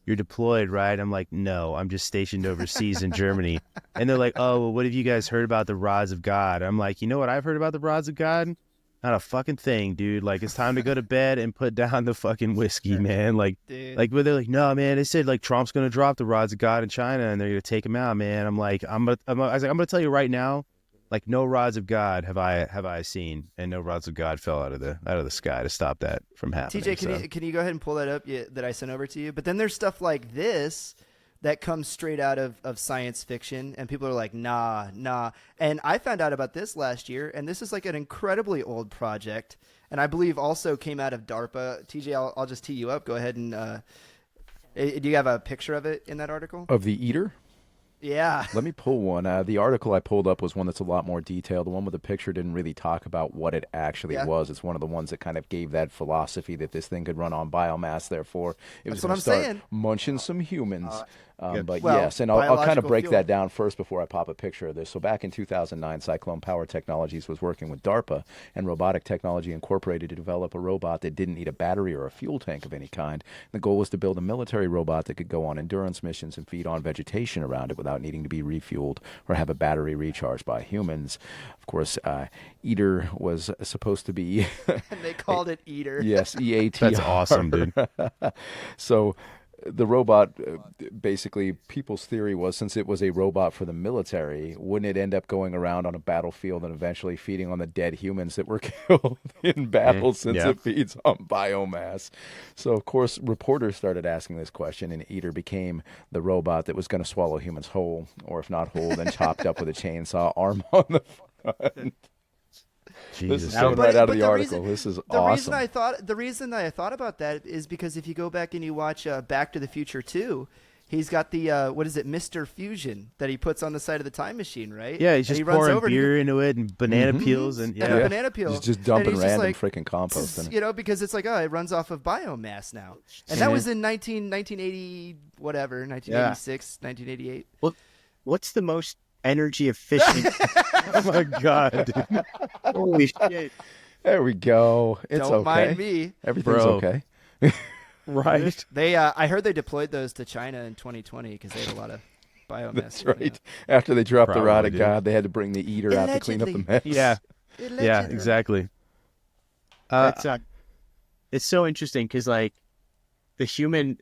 deployed, right? I'm like, no, I'm just stationed overseas in Germany. And they're like, oh, well, what have you guys heard about the rods of God? I'm like, you know what I've heard about the rods of God? Not a fucking thing, dude. Like, it's time to go to bed and put down the fucking whiskey, man. Like, but they're like, no, man. They said like Trump's gonna drop the rods of God in China and they're gonna take him out, man. I'm like, I was like, I'm gonna tell you right now, like, no rods of God have I seen, and no rods of God fell out of the sky to stop that from happening. TJ, can you go ahead and pull that up that I sent over to you? But then there's stuff like this that comes straight out of science fiction, and people are like, nah. And I found out about this last year, and this is like an incredibly old project, and I believe also came out of DARPA. TJ, I'll just tee you up. Go ahead and do you have a picture of it in that article? Of the eater? Yeah. Let me pull one. The article I pulled up was one that's a lot more detailed. The one with the picture didn't really talk about what it actually was. It's one of the ones that kind of gave that philosophy that this thing could run on biomass. Therefore, it was going to start munching some humans. But yes, and I'll kind of break that down first before I pop a picture of this. So back in 2009, Cyclone Power Technologies was working with DARPA and Robotic Technology Incorporated to develop a robot that didn't need a battery or a fuel tank of any kind. The goal was to build a military robot that could go on endurance missions and feed on vegetation around it without needing to be refueled or have a battery recharged by humans. Of course, Eater was supposed to be... and they called it Eater. Yes, EATR. That's awesome, dude. So... the robot, basically, people's theory was, since it was a robot for the military, wouldn't it end up going around on a battlefield and eventually feeding on the dead humans that were killed in battle since it feeds on biomass? So, of course, reporters started asking this question, and Eater became the robot that was going to swallow humans whole, or if not whole, then chopped up with a chainsaw arm on the front. Jesus. This is right out of the article. This is awesome. The reason I thought about that is because if you go back and you watch Back to the Future 2, he's got the Mr. Fusion that he puts on the side of the time machine, right? Yeah, he's just pouring beer into it and banana peels and banana peels. He's just dumping random freaking compost in it. You know, because it's like, it runs off of biomass now, and that was in 1980 whatever, 1986, 1988. Well, what's the most energy efficient? Oh my god, dude. Holy shit. There we go. It's Don't okay. mind me. Everything's okay. Right. They I heard they deployed those to China in 2020 because they had a lot of biomass. That's right. After they dropped the rod of God, they had to bring the Eater out to clean up the mess. Yeah. Yeah, exactly. It's so interesting because like the human,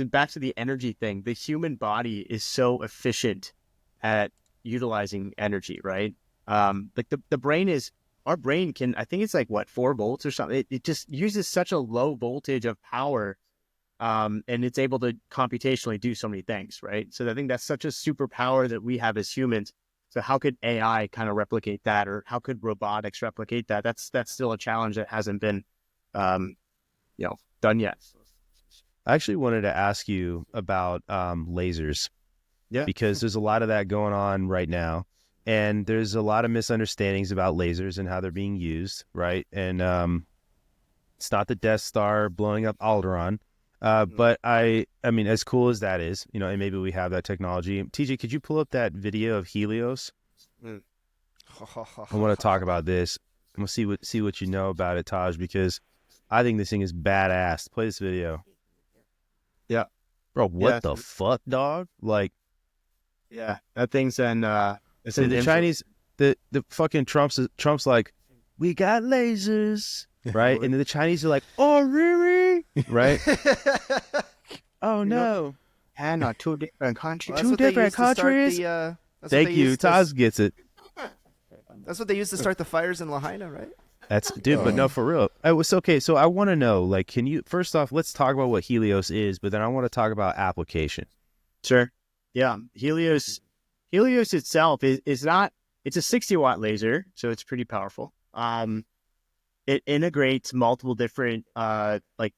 back to the energy thing, the human body is so efficient at utilizing energy, right? Like the brain is, our brain can, I think it's like 4 volts or something. It just uses such a low voltage of power, and it's able to computationally do so many things, right? So I think that's such a superpower that we have as humans. So how could AI kind of replicate that, or how could robotics replicate that? That's still a challenge that hasn't been, done yet. I actually wanted to ask you about lasers. Yeah, because there's a lot of that going on right now, and there's a lot of misunderstandings about lasers and how they're being used, right? And it's not the Death Star blowing up Alderaan, but I mean, as cool as that is, and maybe we have that technology. TJ, could you pull up that video of Helios? I want to talk about this. I'm gonna see what you know about it, Taj, because I think this thing is badass. Play this video. Yeah. Bro, what Yeah. the fuck, dog? Like, Yeah, that thing's it's see, the Chinese, the fucking Trump's like, we got lasers, right? And then the Chinese are like, oh, really? Right? Oh, no. China, two different countries. Well, Two different countries? Thank you. Taz gets it. That's what they used to start the fires in Lahaina, right? That's, dude, but no, for real. It was okay. So I want to know, like, can you, first off, let's talk about what Helios is, but then I want to talk about application. Sure. Yeah. Helios itself is not, it's a 60-watt laser, so it's pretty powerful. It integrates multiple different, like,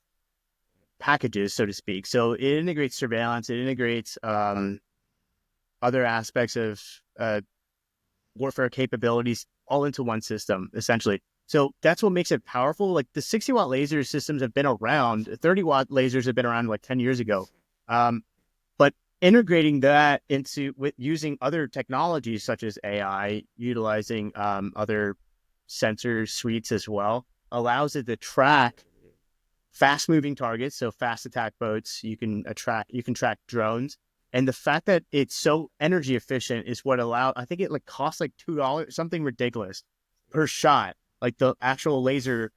packages, so to speak. So it integrates surveillance, it integrates other aspects of warfare capabilities all into one system, essentially. So that's what makes it powerful. Like the 60-watt laser systems have been around, 30-watt lasers have been around like 10 years ago. But integrating that with using other technologies such as AI, utilizing other sensor suites as well, allows it to track fast-moving targets, so fast attack boats. You can track drones, and the fact that it's so energy efficient is what allowed. I think it like costs like $2, something ridiculous per shot. Like the actual laser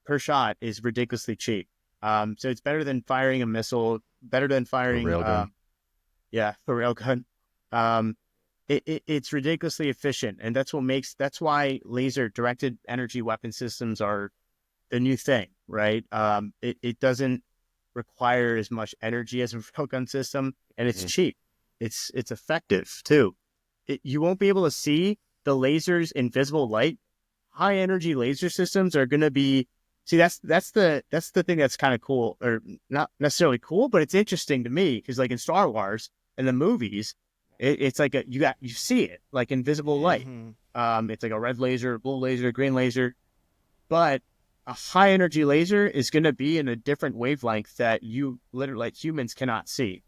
per shot is ridiculously cheap. So it's better than firing a missile, better than firing a railgun. A railgun. It's ridiculously efficient, and that's why laser directed energy weapon systems are the new thing, right? It doesn't require as much energy as a railgun system, and it's cheap. It's effective too. You won't be able to see the laser's invisible light. High energy laser systems are going to be, that's the thing that's kind of cool, or not necessarily cool, but it's interesting to me because like in Star Wars and the movies, it's like you see it like invisible light. It's like a red laser, blue laser, green laser, but a high energy laser is going to be in a different wavelength that you literally, like humans, cannot see.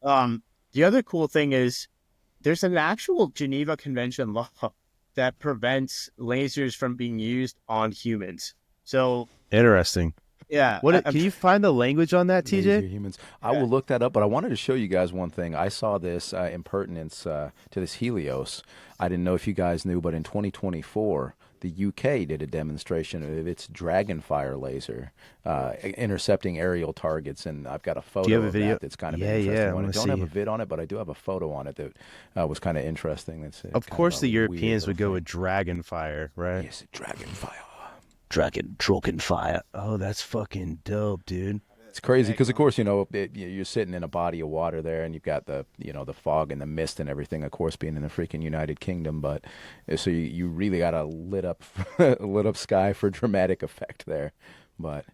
The other cool thing is there's an actual Geneva Convention law that prevents lasers from being used on humans. So Interesting. yeah, Can you find the language on that, TJ? Laser humans. I will look that up, but I wanted to show you guys one thing. I saw this impertinence to this Helios. I didn't know if you guys knew, but in 2024, the UK did a demonstration of its Dragonfire laser intercepting aerial targets, and I've got a photo of that that's kind of interesting. I don't have a vid on it, but I do have a photo on it that was kind of interesting. It's of course, the Europeans would go with with Dragonfire, right? Yes, Dragonfire. Dragonfire. Oh, that's fucking dope, dude. It's crazy because, of course, you're sitting in a body of water there, and you've got the fog and the mist and everything. Of course, being in the freaking United Kingdom, but so you really got a lit up sky for dramatic effect there. But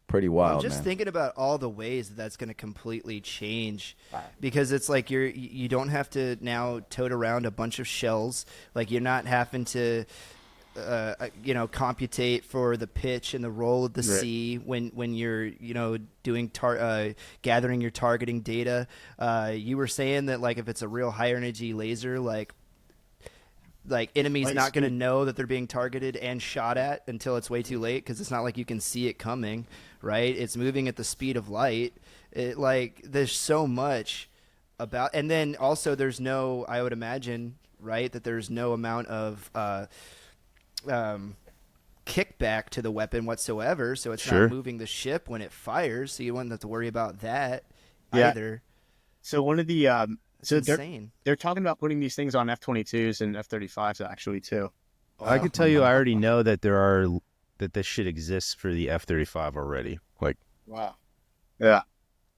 pretty wild. I'm just thinking about all the ways that's going to completely change, because it's like you don't have to now tote around a bunch of shells. Like you're not having to. Computate for the pitch and the roll of the sea when you're doing gathering your targeting data. You were saying that like if it's a real high energy laser, like enemies not going to know that they're being targeted and shot at until it's way too late, because it's not like you can see it coming, right? It's moving at the speed of light. There's so much about, and then also there's no, I would imagine, right, that there's no amount of kickback to the weapon whatsoever, so it's not moving the ship when it fires, so you wouldn't have to worry about that either. So one of the insane. They're talking about putting these things on F-22s and F-35s actually too. I can tell you, I already know that this shit exists for the F-35 already. Like, wow. Yeah.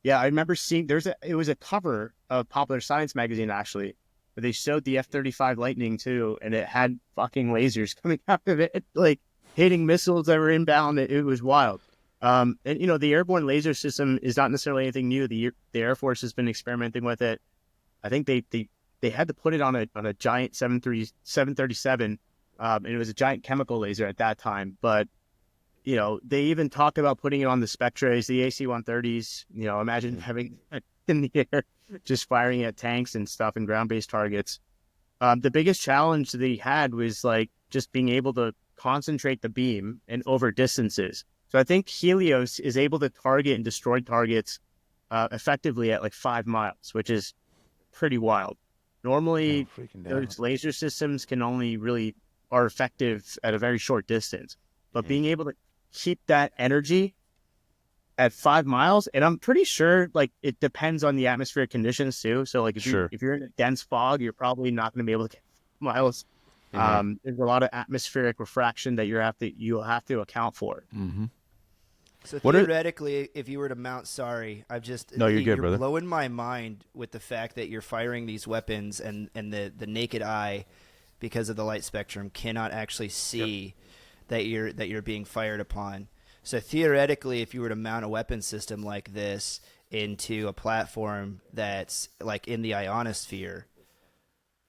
I remember seeing it was a cover of Popular Science magazine actually, where they showed the F-35 Lightning too, and it had fucking lasers coming out of it, like hitting missiles that were inbound. It was wild. And the airborne laser system is not necessarily anything new. The Air Force has been experimenting with it. I think they had to put it on a giant 737, and it was a giant chemical laser at that time. But they even talk about putting it on the Spectres, the AC-130s. Imagine having it in the air, just firing at tanks and stuff and ground-based targets. The biggest challenge they had was like just being able to concentrate the beam and over distances. So I think Helios is able to target and destroy targets effectively at like 5 miles, which is pretty wild. Normally, those laser systems can only really are effective at a very short distance, but being able to keep that energy at 5 miles, and I'm pretty sure like it depends on the atmospheric conditions too. So like if you're in a dense fog, you're probably not going to be able to get miles. There's a lot of atmospheric refraction that you'll have to account for. So theoretically, if you were to mount, you're brother. blowing my mind with the fact that you're firing these weapons and the naked eye, because of the light spectrum, cannot actually see that you're being fired upon. So theoretically, if you were to mount a weapon system like this into a platform that's like in the ionosphere,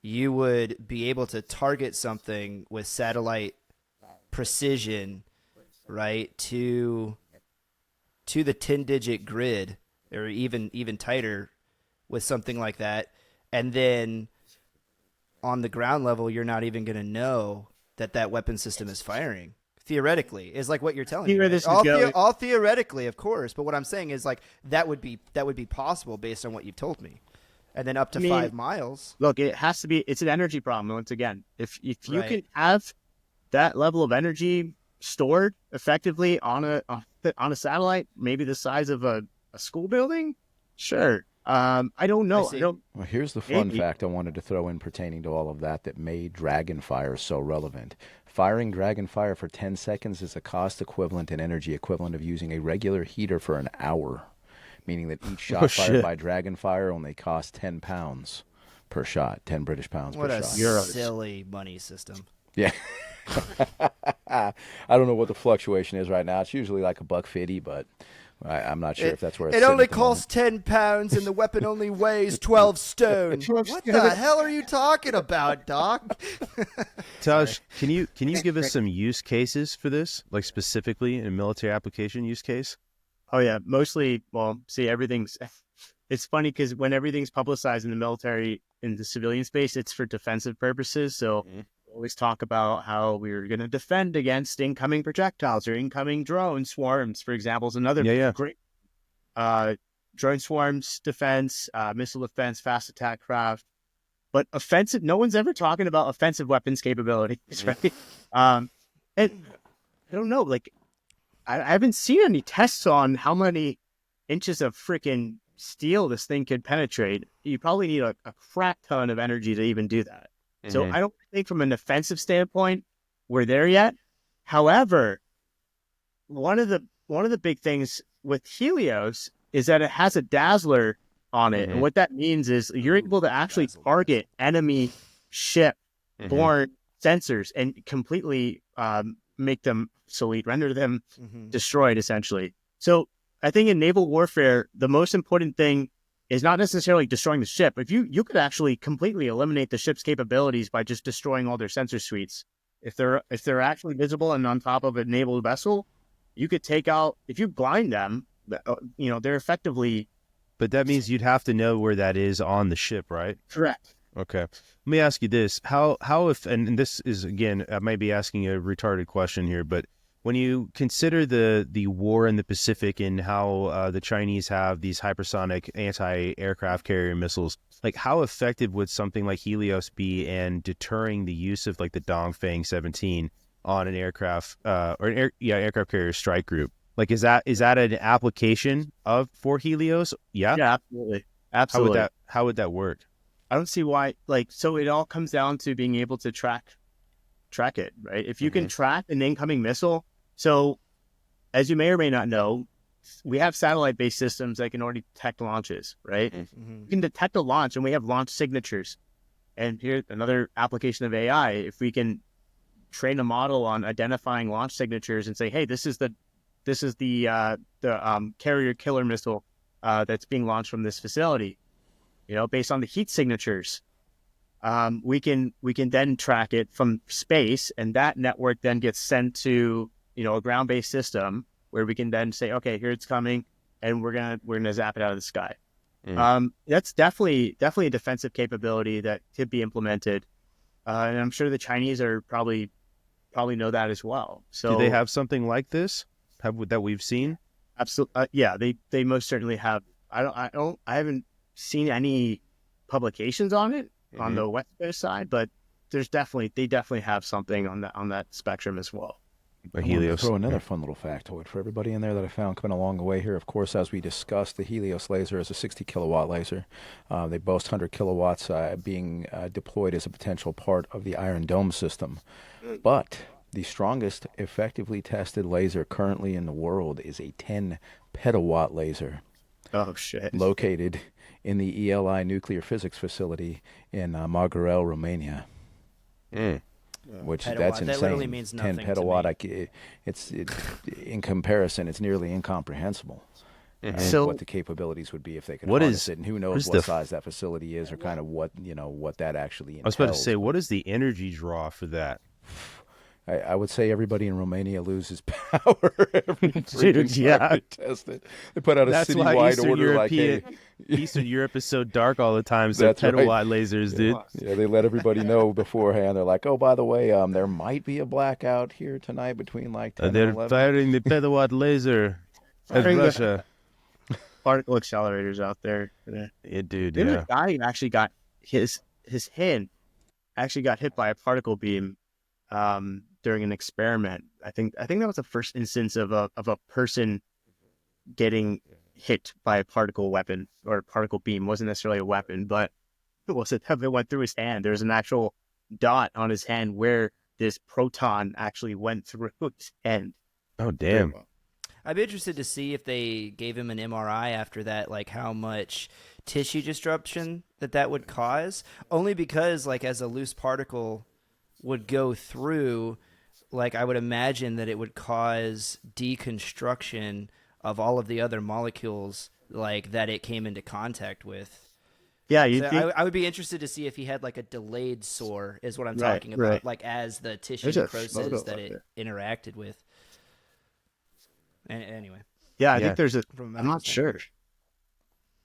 you would be able to target something with satellite precision, right, to the 10-digit grid, or even tighter with something like that. And then on the ground level, you're not even going to know that weapon system is firing. Theoretically, is like what you're telling me. Right? All theoretically, of course. But what I'm saying is like that would be possible based on what you've told me. And then up to 5 miles. Look, it has to be. It's an energy problem once again. If you can have that level of energy stored effectively on a satellite, maybe the size of a school building, sure. I don't know. Well, here's the fun fact I wanted to throw in pertaining to all of that made Dragonfire so relevant. Firing Dragonfire for 10 seconds is a cost equivalent and energy equivalent of using a regular heater for an hour, meaning that each shot fired by Dragonfire only costs 10 pounds per shot, 10 British pounds per shot. What a silly money system. Yeah. I don't know what the fluctuation is right now. It's usually like $1.50, but I'm not sure if that's where it's It only costs 10 pounds and the weapon only weighs 12 stone. What the hell are you talking about, Doc? Taj, can you give us some use cases for this, like specifically in a military application use case? Oh yeah, mostly. Well, see, everything's. It's funny because when everything's publicized in the military, in the civilian space, it's for defensive purposes. So we always talk about how we're going to defend against incoming projectiles or incoming drone swarms, for example, is another great. Drone swarms defense, missile defense, fast attack craft, but offensive. No one's ever talking about offensive weapons capabilities, right? And I don't know, like. I haven't seen any tests on how many inches of freaking steel this thing could penetrate. You probably need a crap ton of energy to even do that. So I don't think from an offensive standpoint we're there yet. However, one of the big things with Helios is that it has a dazzler on it. And what that means is you're able to actually target enemy ship-borne sensors and completely make them obsolete, render them destroyed, essentially. So I think in naval warfare, the most important thing is not necessarily destroying the ship. If you could actually completely eliminate the ship's capabilities by just destroying all their sensor suites. If they're actually visible and on top of a naval vessel, you could take out, if you blind them, they're effectively. But that means you'd have to know where that is on the ship, right? Correct. Okay. Let me ask you this. How if, and this is, again, I might be asking a retarded question here, but when you consider the war in the Pacific and how the Chinese have these hypersonic anti-aircraft carrier missiles, like how effective would something like Helios be in deterring the use of like the Dongfang 17 on an aircraft aircraft carrier strike group? Like, is that an application for Helios? Yeah. Yeah, absolutely. How would that work? I don't see why. So it all comes down to being able to track it, right? If you can track an incoming missile. So as you may or may not know, we have satellite-based systems that can already detect launches, right? You can detect a launch, and we have launch signatures. And here's another application of AI. If we can train a model on identifying launch signatures and say, hey, this is the carrier killer missile that's being launched from this facility. Based on the heat signatures, we can then track it from space, and that network then gets sent to a ground-based system where we can then say, okay, here it's coming, and we're gonna zap it out of the sky. That's definitely a defensive capability that could be implemented, and I'm sure the Chinese are probably know that as well. So do they have something like this? that we've seen? Absolutely. Yeah, they most certainly have. I haven't seen any publications on it on the West Coast side, but they definitely have something on that spectrum as well. A I wanted to Helios. throw another fun little factoid for everybody in there that I found coming along the way here. Of course, as we discussed, the Helios laser is a 60 kilowatt laser. They boast 100 kilowatts being deployed as a potential part of the Iron Dome system. But the strongest effectively tested laser currently in the world is a 10 petawatt laser. Oh shit! Located in the ELI nuclear physics facility in Margarel, Romania. Which Petawatt, that's that insane. literally means 10 nothing to petawatt. me. It's in comparison, it's nearly incomprehensible. So what the capabilities would be if they could what harness is- it, and who what knows is what the size that facility is, or kind of what that actually entails. I was about to say, what is the energy draw for that? I would say everybody in Romania loses power every Dude, freaking yeah. time they test it. They put out a That's why citywide Eastern order like, hey, Eastern Europe is so dark all the time. So That's right. petawatt lasers, dude. yeah, they let everybody know beforehand. They're like, oh, by the way, there might be a blackout here tonight between like 10 They're and 11. firing the petawatt laser at Firing the- Russia. particle accelerators out there. Yeah, dude. There was Yeah. a guy who actually got his hand actually got hit by a particle beam during an experiment. I think that was the first instance of a person getting hit by a particle weapon or a particle beam. It wasn't necessarily a weapon, but it went through his hand. There's an actual dot on his hand where this proton actually went through his hand. Oh, damn. I'd be interested to see if they gave him an MRI after that, like how much tissue disruption that would cause. Only because, like, as a loose particle would go through, like, I would imagine that it would cause deconstruction of all of the other molecules, like, that it came into contact with. Yeah, So I would be interested to see if he had, like, a delayed sore, is what I'm talking about, right. like, as the tissue There's a necrosis photo that up it there. interacted with. Anyway. Yeah, I Yeah. think there's a. From a I'm not medical sure.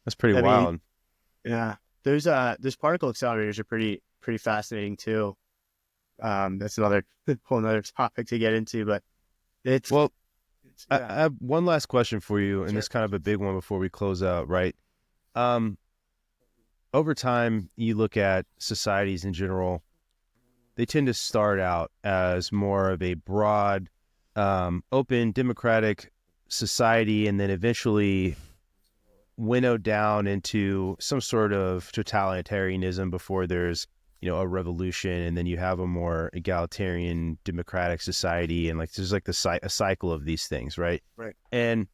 That's pretty I mean, wild. Yeah, there's particle accelerators are pretty fascinating too. That's another whole another topic to get into, but it's Well, I yeah. have one last question for you, and it's kind of a big one before we close out, right? Over time, you look at societies in general, they tend to start out as more of a broad, open, democratic society, and then eventually winnow down into some sort of totalitarianism before there's, a revolution, and then you have a more egalitarian, democratic society, and like there's like a cycle of these things, right? Right. And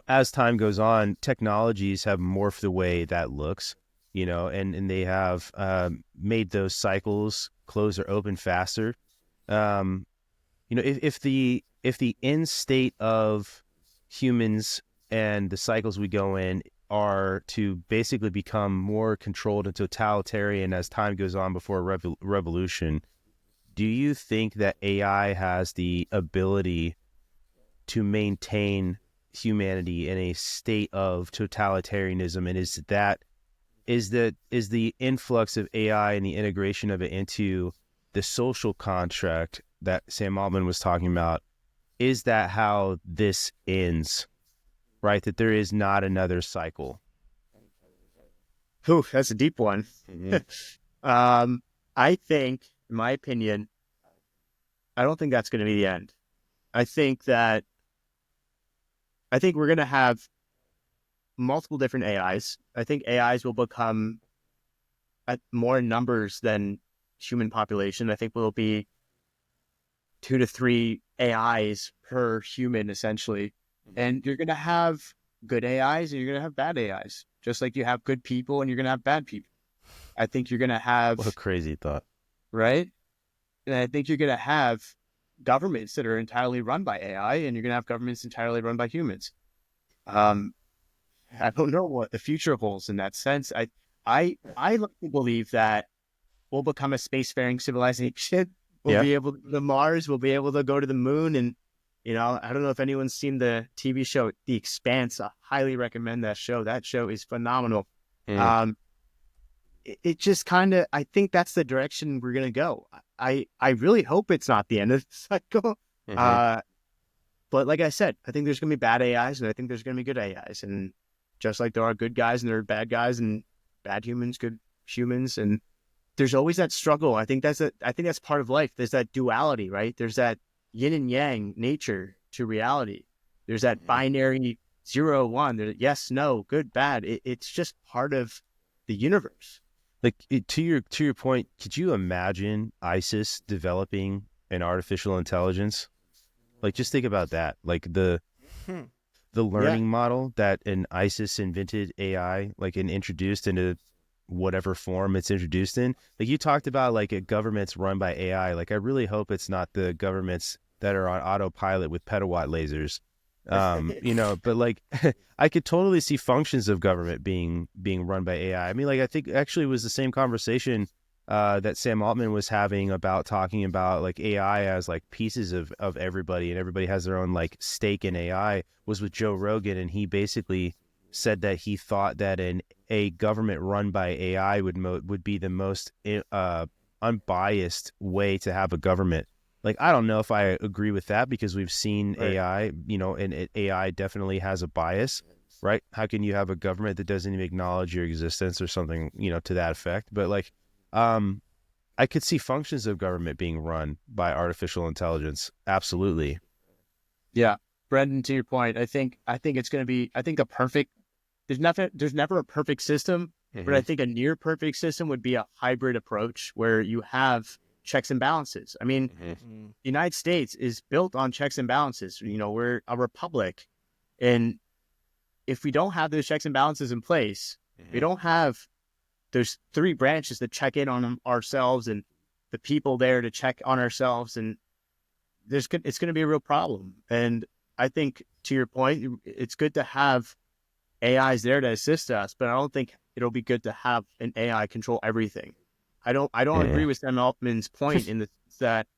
as time goes on, technologies have morphed the way that looks, and they have made those cycles close or open faster. If the end state of humans and the cycles we go in are to basically become more controlled and totalitarian as time goes on before a revolution, do you think that AI has the ability to maintain humanity in a state of totalitarianism? And is the influx of AI and the integration of it into the social contract that Sam Altman was talking about, is that how this ends, right? That there is not another cycle? Ooh, that's a deep one. I think, in my opinion, I don't think that's going to be the end. I think we're going to have multiple different AIs. I think AIs will become at more numbers than human population. I think will be 2 to 3 AIs per human, essentially. And you're going to have good AIs and you're going to have bad AIs, just like you have good people and you're going to have bad people. I think you're going to have... What a crazy thought. Right? And I think you're going to have governments that are entirely run by AI, and you're going to have governments entirely run by humans. I don't know what the future holds in that sense. I like to believe that we'll become a spacefaring civilization. We'll be able to go to Mars. We'll be able to go to the moon. And, I don't know if anyone's seen the TV show, The Expanse. I highly recommend that show. That show is phenomenal. It just kind of, I think that's the direction we're going to go. I really hope it's not the end of the cycle. But like I said, I think there's going to be bad AIs, and I think there's going to be good AIs. And just like there are good guys and there are bad guys, and bad humans, good humans, and there's always that struggle. I think that's part of life. There's that duality, right? There's that yin and yang nature to reality. There's that binary 0, 1. There's yes, no, good, bad. It's just part of the universe. Like to your point, could you imagine ISIS developing an artificial intelligence? Like, just think about that. Like the learning model that an ISIS invented AI, like, and introduced into whatever form it's introduced in. Like, you talked about like a government's run by AI. Like, I really hope it's not the governments that are on autopilot with petawatt lasers. But like, I could totally see functions of government being run by AI. I mean, like, I think actually it was the same conversation that Sam Altman was having about talking about like AI as like pieces of everybody, and everybody has their own like stake in AI, was with Joe Rogan. And he basically said that he thought that a government run by AI would be the most unbiased way to have a government. Like, I don't know if I agree with that, because we've seen AI, and AI definitely has a bias, right? How can you have a government that doesn't even acknowledge your existence or something, to that effect? But like, I could see functions of government being run by artificial intelligence. Absolutely. Yeah. Brendan, to your point, I think it's going to be, there's never a perfect system, but I think a near perfect system would be a hybrid approach where you have checks and balances. I mean, the United States is built on checks and balances. We're a republic. And if we don't have those checks and balances in place, we don't have those 3 branches that check in on ourselves and the people there to check on ourselves. And it's going to be a real problem. And I think, to your point, it's good to have AIs there to assist us, but I don't think it'll be good to have an AI control everything. I don't agree with Sam Altman's point in the that,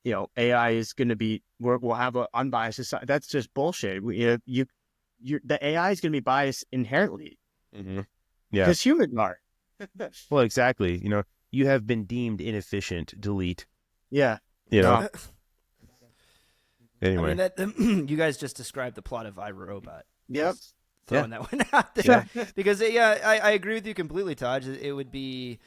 AI is going to be, we'll have an unbiased society. That's just bullshit. The AI is going to be biased inherently. Yeah. Because humans are. Well, exactly. You have been deemed inefficient. Delete. Yeah. Anyway. I mean, you guys just described the plot of iRobot. Yep. Throwing that one out there. Because, I agree with you completely, Taj. It would be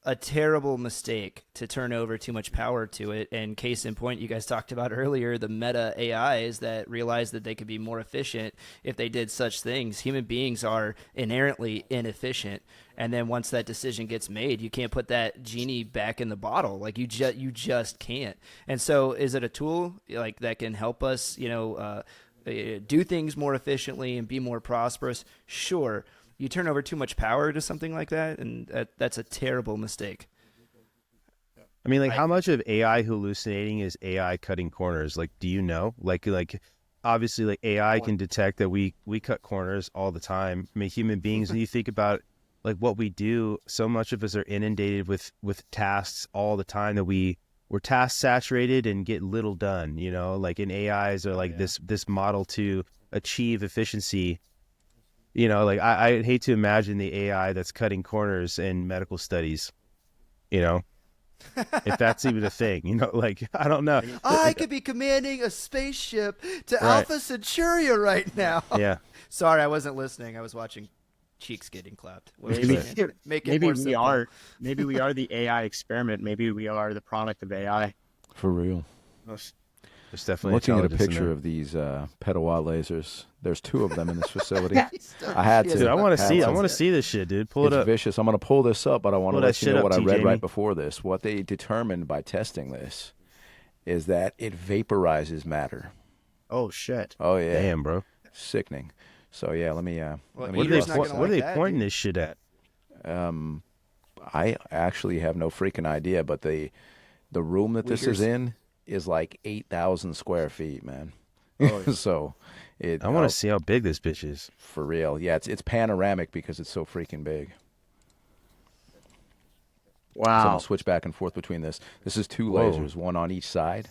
a terrible mistake to turn over too much power to it. And case in point, you guys talked about earlier, the meta AIs that realized that they could be more efficient if they did such things. Human beings are inherently inefficient. And then once that decision gets made, you can't put that genie back in the bottle. Like, you just can't. And so is it a tool like that can help us, do things more efficiently and be more prosperous? Sure. You turn over too much power to something like that, and that's a terrible mistake. I mean, like, how much of AI hallucinating is AI cutting corners? Like, do you know? Like obviously, like, AI can detect that we cut corners all the time. I mean, human beings, when you think about like what we do, so much of us are inundated with tasks all the time that we're task saturated and get little done. Like, in AIs are like this model to achieve efficiency. Like, I hate to imagine the AI that's cutting corners in medical studies, if that's even a thing, like, I don't know. I could be commanding a spaceship to Alpha Centuria right now. Yeah. Sorry, I wasn't listening. I was watching cheeks getting clapped. Maybe we are the AI experiment. Maybe we are the product of AI. For real. There's definitely looking at a picture of these petawatt lasers. There's 2 of them in this facility. I had to. Dude, I want to see this shit, dude. Pull it up. It's vicious. I'm going to pull this up, but I want to let you know what I read Jamie. right before this. What they determined by testing this is that it vaporizes matter. Oh, shit. Oh, yeah. Damn, bro. Sickening. So, yeah, let me what are they pointing this shit at? I actually have no freaking idea, but the room that this is in is like 8,000 square feet, man. Oh, yeah. So I want to see how big this bitch is. For real. Yeah, it's panoramic because it's so freaking big. Wow. So I'm going to switch back and forth between this. This is 2 lasers, one on each side.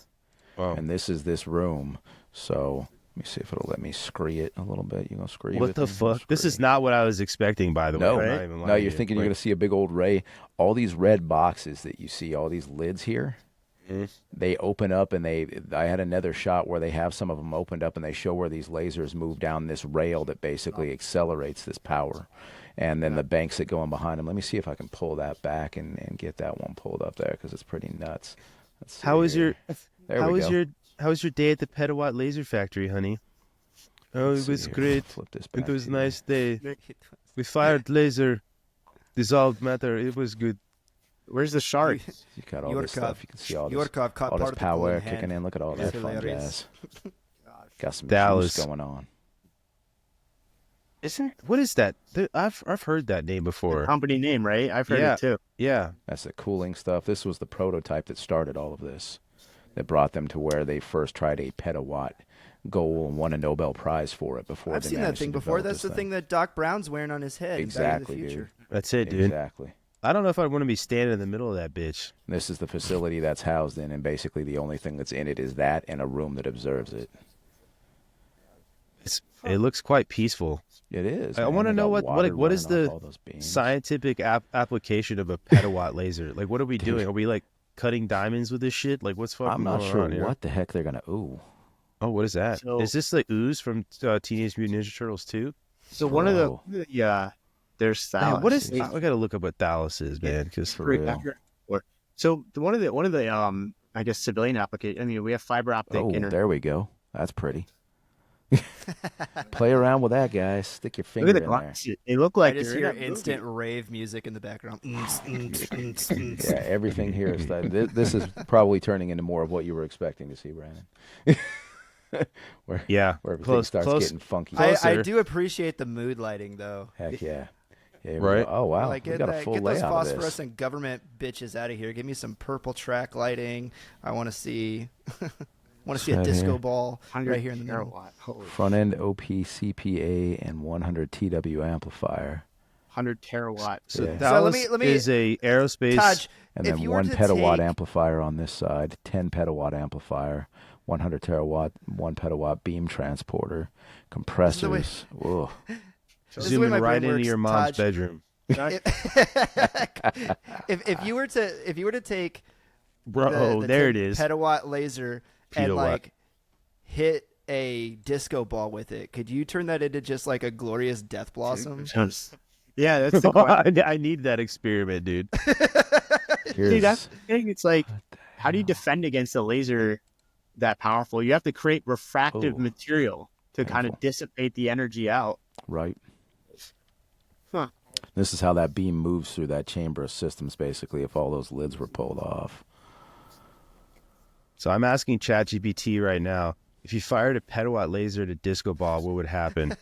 Wow. And this is this room. So let me see if it'll let me scree it a little bit. You going to scree What the fuck? This is not what I was expecting, by the way. No, you're thinking you're going to see a big old ray. All these red boxes that you see, all these lids here, They open up and I had another shot where they have some of them opened up and they show where these lasers move down this rail that basically accelerates this power. And then the banks that go in behind them. Let me see if I can pull that back and get that one pulled up there because it's pretty nuts. Let's see How was here. how was your day at the Petawatt laser factory, honey? Oh, Let's it was see here. great. Flip this back It was to a you. nice day. We fired laser, dissolved matter. It was good. Where's the shark? You got all this stuff. You can see all this, Yorkov caught all this part of the power golden kicking hand. in. Look at all It's that fun hilarious. jazz. Got some Dallas. juice going on. Isn't What is that? I've heard that name the before. company name, right? I've heard Yeah. it too. Yeah. That's the cooling stuff. This was the prototype that started all of this, that brought them to where they first tried a petawatt goal and won a Nobel Prize for it before I've they seen that managed to thing before. develop That's this the thing that Doc Brown's wearing on his head. Exactly, in Back to the dude. Future. That's it, dude. Exactly. I don't know if I'd want to be standing in the middle of that bitch. This is the facility that's housed in, and basically the only thing that's in it is that and a room that observes it. It looks quite peaceful. It is. I man. want to They know got what water what is running off the all those beams. scientific application of a petawatt laser? Like, what are we Dude. doing? Are we like cutting diamonds with this shit? Like, what's fucking I'm not going sure on here? what the heck they're gonna. Ooh. Oh, what is that? Is So- this like ooze from Teenage Mutant Ninja Turtles 2? So one of the there's Thalos. Man, what is? I gotta look up what Thalos is, man. Because For real. So one of the I guess civilian application. I mean, we have fiber optic Oh, internet. there we go. That's pretty. Play around with that, guys. Stick your Look finger at the in there. glasses. They look I like just they're hear in a movie. instant rave music in the background. Yeah, everything here is that. This is probably turning into more of what you were expecting to see, Brandon. where yeah, everything starts getting funky. I Closer. do appreciate the mood lighting, though. Heck yeah. Yeah, Right. Oh, wow. Like, We get got a full get those layout of this. phosphorescent government bitches out of here. Give me some purple track lighting. I want to see. Want to see a Right disco here. ball 100 right here in the middle. terawatt. Holy Front end OP CPA and 100 TW amplifier. 100 terawatt. So Yeah. Thalos let me- is a aerospace. Taj, And if then you were 1 to petawatt take- amplifier on this side, 10 petawatt amplifier, 100 terawatt, 1 petawatt beam transporter, compressors. Whoa. This is the way zooming my brain right into works, your mom's Taj. bedroom, if you were to take bro. the there 10 it is. petawatt laser and Petawatt. like hit a disco ball with it, could you turn that into just like a glorious death blossom? Yeah, that's the question. I need that experiment, dude. See, that's the thing. It's like, how do you defend against a laser that powerful? You have to create refractive Oh, material to kind of careful. dissipate the energy out. Right. Huh. This is how that beam moves through that chamber of systems, basically, if all those lids were pulled off. So I'm asking ChatGPT right now, if you fired a petawatt laser at a disco ball, what would happen?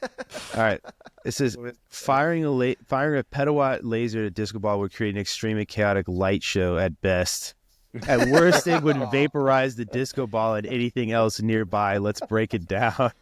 All right. It says firing a petawatt laser at a disco ball would create an extremely chaotic light show at best. At worst, it would vaporize the disco ball and anything else nearby. Let's break it down.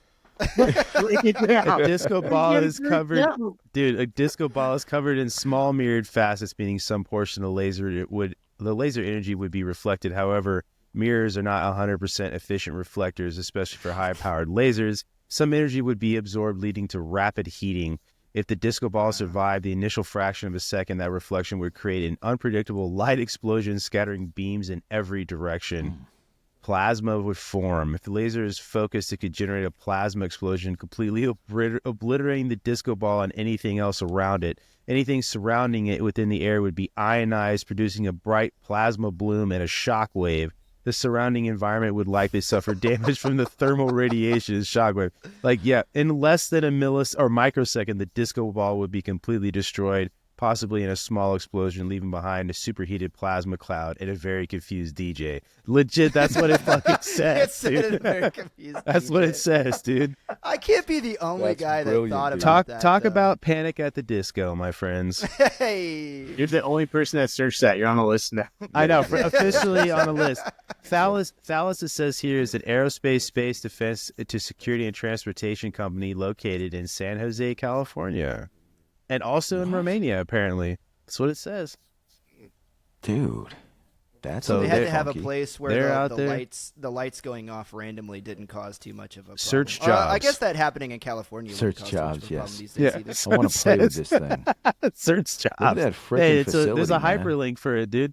A disco ball is covered, dude. A disco ball is covered in small mirrored facets, meaning some portion of the laser energy would be reflected. However, mirrors are not 100% efficient reflectors, especially for high-powered lasers. Some energy would be absorbed, leading to rapid heating. If the disco ball survived the initial fraction of a second, that reflection would create an unpredictable light explosion, scattering beams in every direction. Plasma would form. If the laser is focused, it could generate a plasma explosion, completely obliterating the disco ball and anything else around it. Anything surrounding it within the air would be ionized, producing a bright plasma bloom and a shock wave. The surrounding environment would likely suffer damage from the thermal radiation and shockwave. Like, yeah, in less than a microsecond, the disco ball would be completely destroyed, possibly in a small explosion, leaving behind a superheated plasma cloud and a very confused DJ. Legit, that's what it fucking It says, said it dude. very confused. That's what DJ. it says, dude. I can't be the only That's guy that brilliant, thought dude. about that. Talk though. about Panic at the Disco, my friends. Hey. You're the only person that searched that. You're on the list now. I know, officially on the list. Thales, it says here, is an aerospace, space, defense to security and transportation company located in San Jose, California. And also in Romania, apparently. That's what it says. Dude. That's So They a had bit to have a funky. place They're where out the there. lights going off randomly didn't cause too much of a problem. Search I jobs. guess that happening in California would Search cause too much jobs, of a problem yes. these days Yeah. either. I want to play with says. this thing. Search jobs. Look at that frickin' Hey, facility, there's a man. hyperlink for it, dude.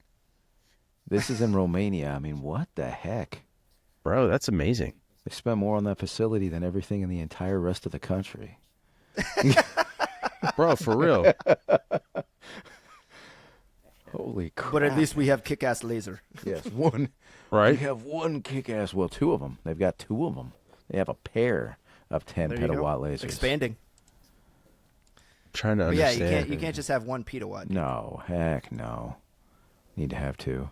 This is in Romania. I mean, what the heck? Bro, that's amazing. They spent more on that facility than everything in the entire rest of the country. Bro, for real. Holy crap. But at least we have kick-ass laser. Yes, one. Right? We have one kick-ass, well, two of them. They've got two of them. They have a pair of 10 There you go. petawatt lasers. Expanding. Trying to But yeah, understand. you can't just have one petawatt. No, heck no. Need to have two.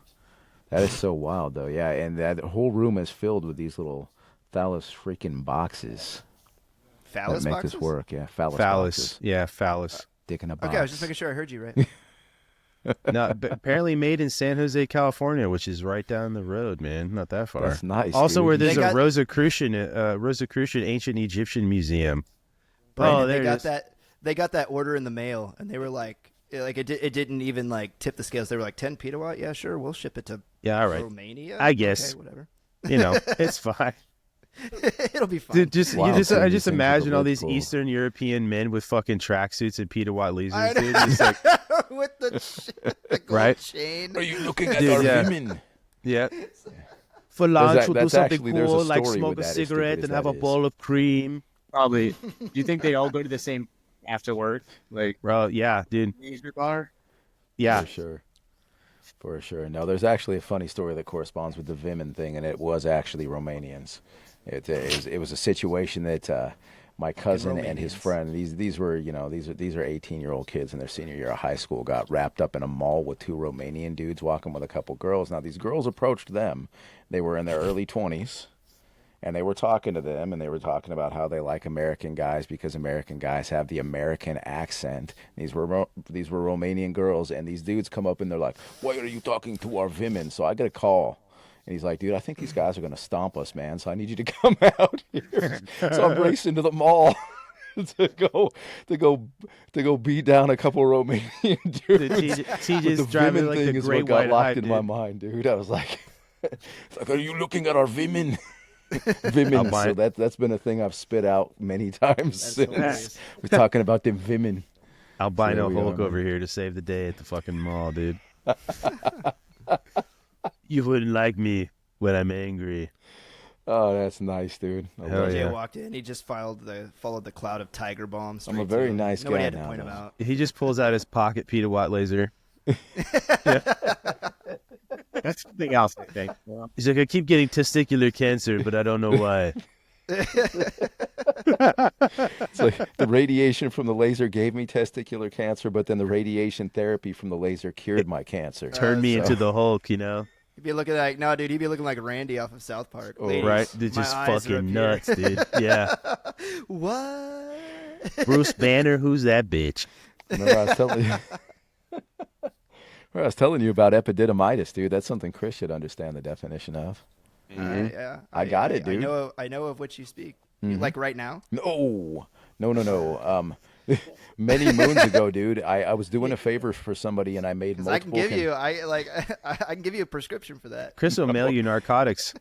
That is so wild, though. Yeah, and that whole room is filled with these little phallus freaking boxes Phallus that make boxes? this work. Yeah, phallus boxes. Yeah, phallus. Dick in a box. Okay, I was just making sure I heard you right. No, but apparently made in San Jose, California, which is right down the road, man. Not that far. That's nice. Also, dude. where there's They a got- Rosicrucian ancient Egyptian museum. Brandon, there they it got is. that. They got that order in the mail, and they were like it didn't even like tip the scales. They were like 10 petawatt. Yeah, sure, we'll ship it to Yeah, all right. Romania. I guess. Okay, whatever. You know, it's fine. It'll be fine. Dude, just Wow, I just these things imagine are all these political. Eastern European men with fucking tracksuits and petawatt I lasers, dude. Just like, know. With the gold Right? chain. Are you looking at Dude, our yeah. women? yeah. For lunch, we'll do that's something actually- there's a cool, like story smoke with a that, as cigarette stupid and as have that a is. bowl of cream. Probably. Do you think they all go to the same after work? Like, Bro, yeah, dude. laser bar? Yeah. For sure. For sure. No, there's actually a funny story that corresponds with the Vimin thing, and it was actually Romanians. It was a situation that my cousin and his Romanians. friend, these were 18-year-old kids in their senior year of high school, got wrapped up in a mall with two Romanian dudes walking with a couple girls. Now these girls approached them. They were in their early 20s. And they were talking to them, and they were talking about how they like American guys because American guys have the American accent. These were Romanian girls, and these dudes come up and they're like, "Why are you talking to our women?" So I get a call, and he's like, "Dude, I think these guys are gonna stomp us, man. So I need you to come out here." So I'm racing to the mall to go beat down a couple Romanian dudes. Dude, But TJ's the driving women like thing the is great what got white locked hype, in dude. my mind, dude. I was like, it's like, "Are you looking at our women?" Women, buy so it. that's been a thing I've spit out many times That's since. hilarious. We're talking about them women. Albino There we Hulk are, over here to save the day at the fucking mall, dude. You wouldn't like me when I'm angry. Oh, that's nice, dude. I Hell love Jay yeah. walked in. He just followed the cloud of tiger bombs. I'm a straight to very him. nice Nobody guy had to now, point him though. out. He just pulls out his pocket petawatt laser. That's something else, I think. Yeah. He's like, I keep getting testicular cancer, but I don't know why. It's like the radiation from the laser gave me testicular cancer, but then the radiation therapy from the laser cured my cancer. Turn me so- into the Hulk, you know? He'd be looking like He'd be looking like Randy off of South Park. Oh, Ladies, Right? Dude, my just eyes are up fucking here. nuts, dude. Yeah. What? Bruce Banner, who's that bitch? Remember I was telling you. Remember I was telling you about epididymitis, dude. That's something Chris should understand the definition of. Yeah, I got it, dude. I know of which you speak. Like right now. No. Many moons ago, dude, I was doing a favor for somebody and I made Because I can multiple. give you, I can give you a prescription for that. Chris will mail you narcotics.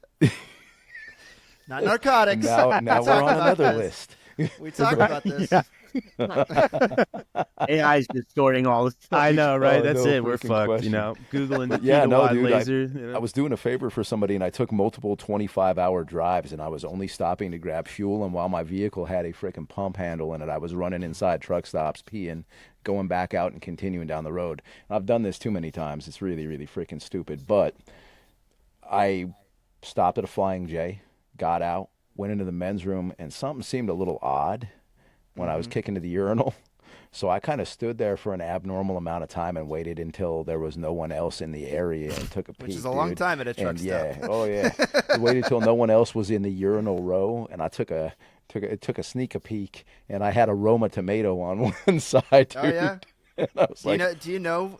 Not narcotics. Now We we're talked on about another this. list. We talked about this. AI is distorting all this. I know, right? Oh, That's no it. We're freaking fucked, question. you know? Googling the Yeah, no, petawatt dude, laser. you know? I was doing a favor for somebody and I took multiple 25-hour drives and I was only stopping to grab fuel, and while my vehicle had a freaking pump handle in it, I was running inside truck stops, peeing, going back out and continuing down the road. I've done this too many times. It's really, really freaking stupid. But I stopped at a Flying J, got out, went into the men's room, and something seemed a little odd when I was kicking to the urinal. So I kind of stood there for an abnormal amount of time and waited until there was no one else in the area and took a peek. Which is a long dude. time at a truck And stop. yeah, oh yeah. I waited till no one else was in the urinal row, and I took a sneak a peek, and I had a Roma tomato on one side, dude. Oh yeah. And I was like, Do you know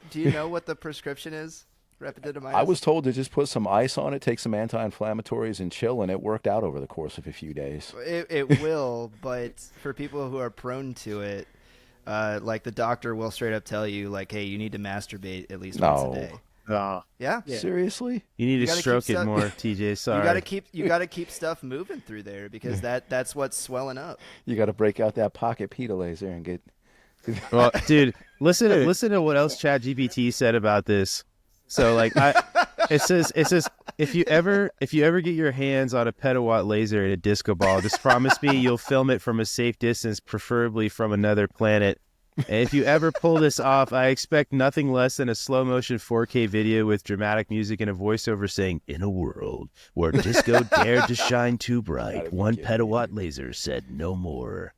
what the prescription is? For epididymitis? I was told to just put some ice on it, take some anti-inflammatories, and chill, and it worked out over the course of a few days. It will, but for people who are prone to it, like the doctor will straight up tell you, like, hey, you need to masturbate at least once No. a day. Yeah. Seriously? You need You to gotta stroke keep it stuff- more, TJ. Sorry. You gotta keep stuff moving through there because that's what's swelling up. You got to break out that pocket pita laser and get. Well, dude, listen to what else ChatGPT said about this. So, like, It says if you ever get your hands on a petawatt laser and a disco ball, just promise me you'll film it from a safe distance, preferably from another planet. And if you ever pull this off, I expect nothing less than a slow motion 4K video with dramatic music and a voiceover saying, "In a world where disco dared to shine too bright, one petawatt laser said no more."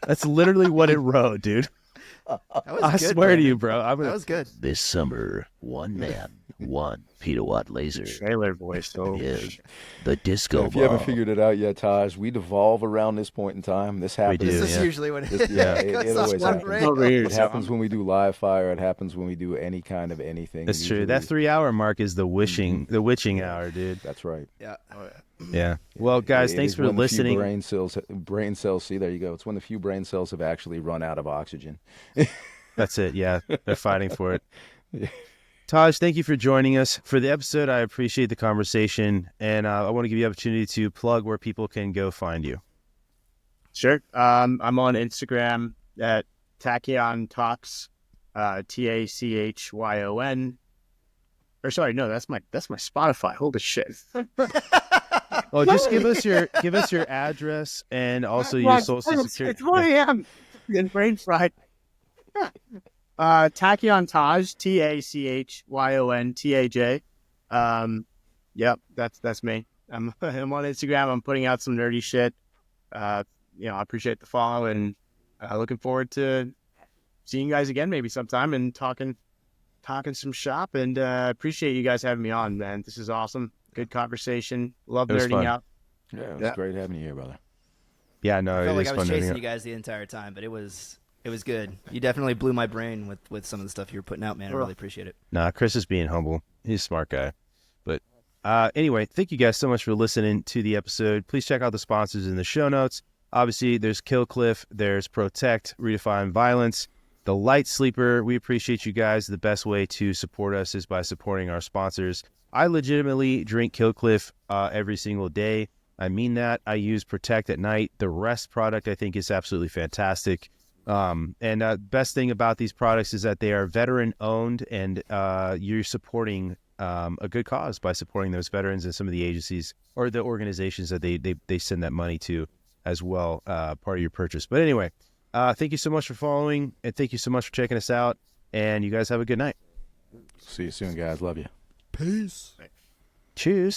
That's literally what it wrote, dude. I swear to you, bro. That was good. This summer, one man, one petawatt laser. Trailer voice. Oh, Yeah, the disco If you haven't ball. figured it out yet, Taj, we devolve around this point in time. This happens. do, This is yeah. usually when it, It goes always off happens. the rails. over here. It happens when we do live fire. It happens when we do any kind of anything. That's true. Usually- That 3-hour mark is the witching hour, dude. That's right. Yeah. Yeah. Well, guys, It thanks is for when the few listening. brain cells. See, there you go. It's when the few brain cells have actually run out of oxygen. That's it. Yeah, they're fighting for it. Taj, thank you for joining us for the episode. I appreciate the conversation, and I want to give you the opportunity to plug where people can go find you. Sure. I'm on Instagram at Tachyon Talks, Tachyon. Or sorry, no, that's my Spotify. Holy shit. Oh, just give us your address and also your social security. It's 1 a.m. Getting brain fried. Tachyon Taj, Tachyon Taj. Yep, that's me. I'm on Instagram. I'm putting out some nerdy shit. I appreciate the follow and looking forward to seeing you guys again maybe sometime and talking some shop. And appreciate you guys having me on, man. This is awesome. Good conversation. Love It was nerding fun. out. Yeah, it was Yeah. great having you here, brother. Yeah, no, I it felt like is I was fun. chasing you guys the entire time, but it was good. You definitely blew my brain with some of the stuff you were putting out, man. I really appreciate it. Nah, Chris is being humble. He's a smart guy. But anyway, thank you guys so much for listening to the episode. Please check out the sponsors in the show notes. Obviously, there's Killcliff, there's Protect, Redefine Violence, The Light Sleeper. We appreciate you guys. The best way to support us is by supporting our sponsors. I legitimately drink Killcliff every single day. I mean that. I use Protect at night. The Rest product, I think, is absolutely fantastic. And best thing about these products is that they are veteran owned, and you're supporting a good cause by supporting those veterans and some of the agencies or the organizations that they send that money to as well, part of your purchase. But anyway, thank you so much for following, and thank you so much for checking us out, and you guys have a good night. See you soon, guys. Love you. Peace. Cheers.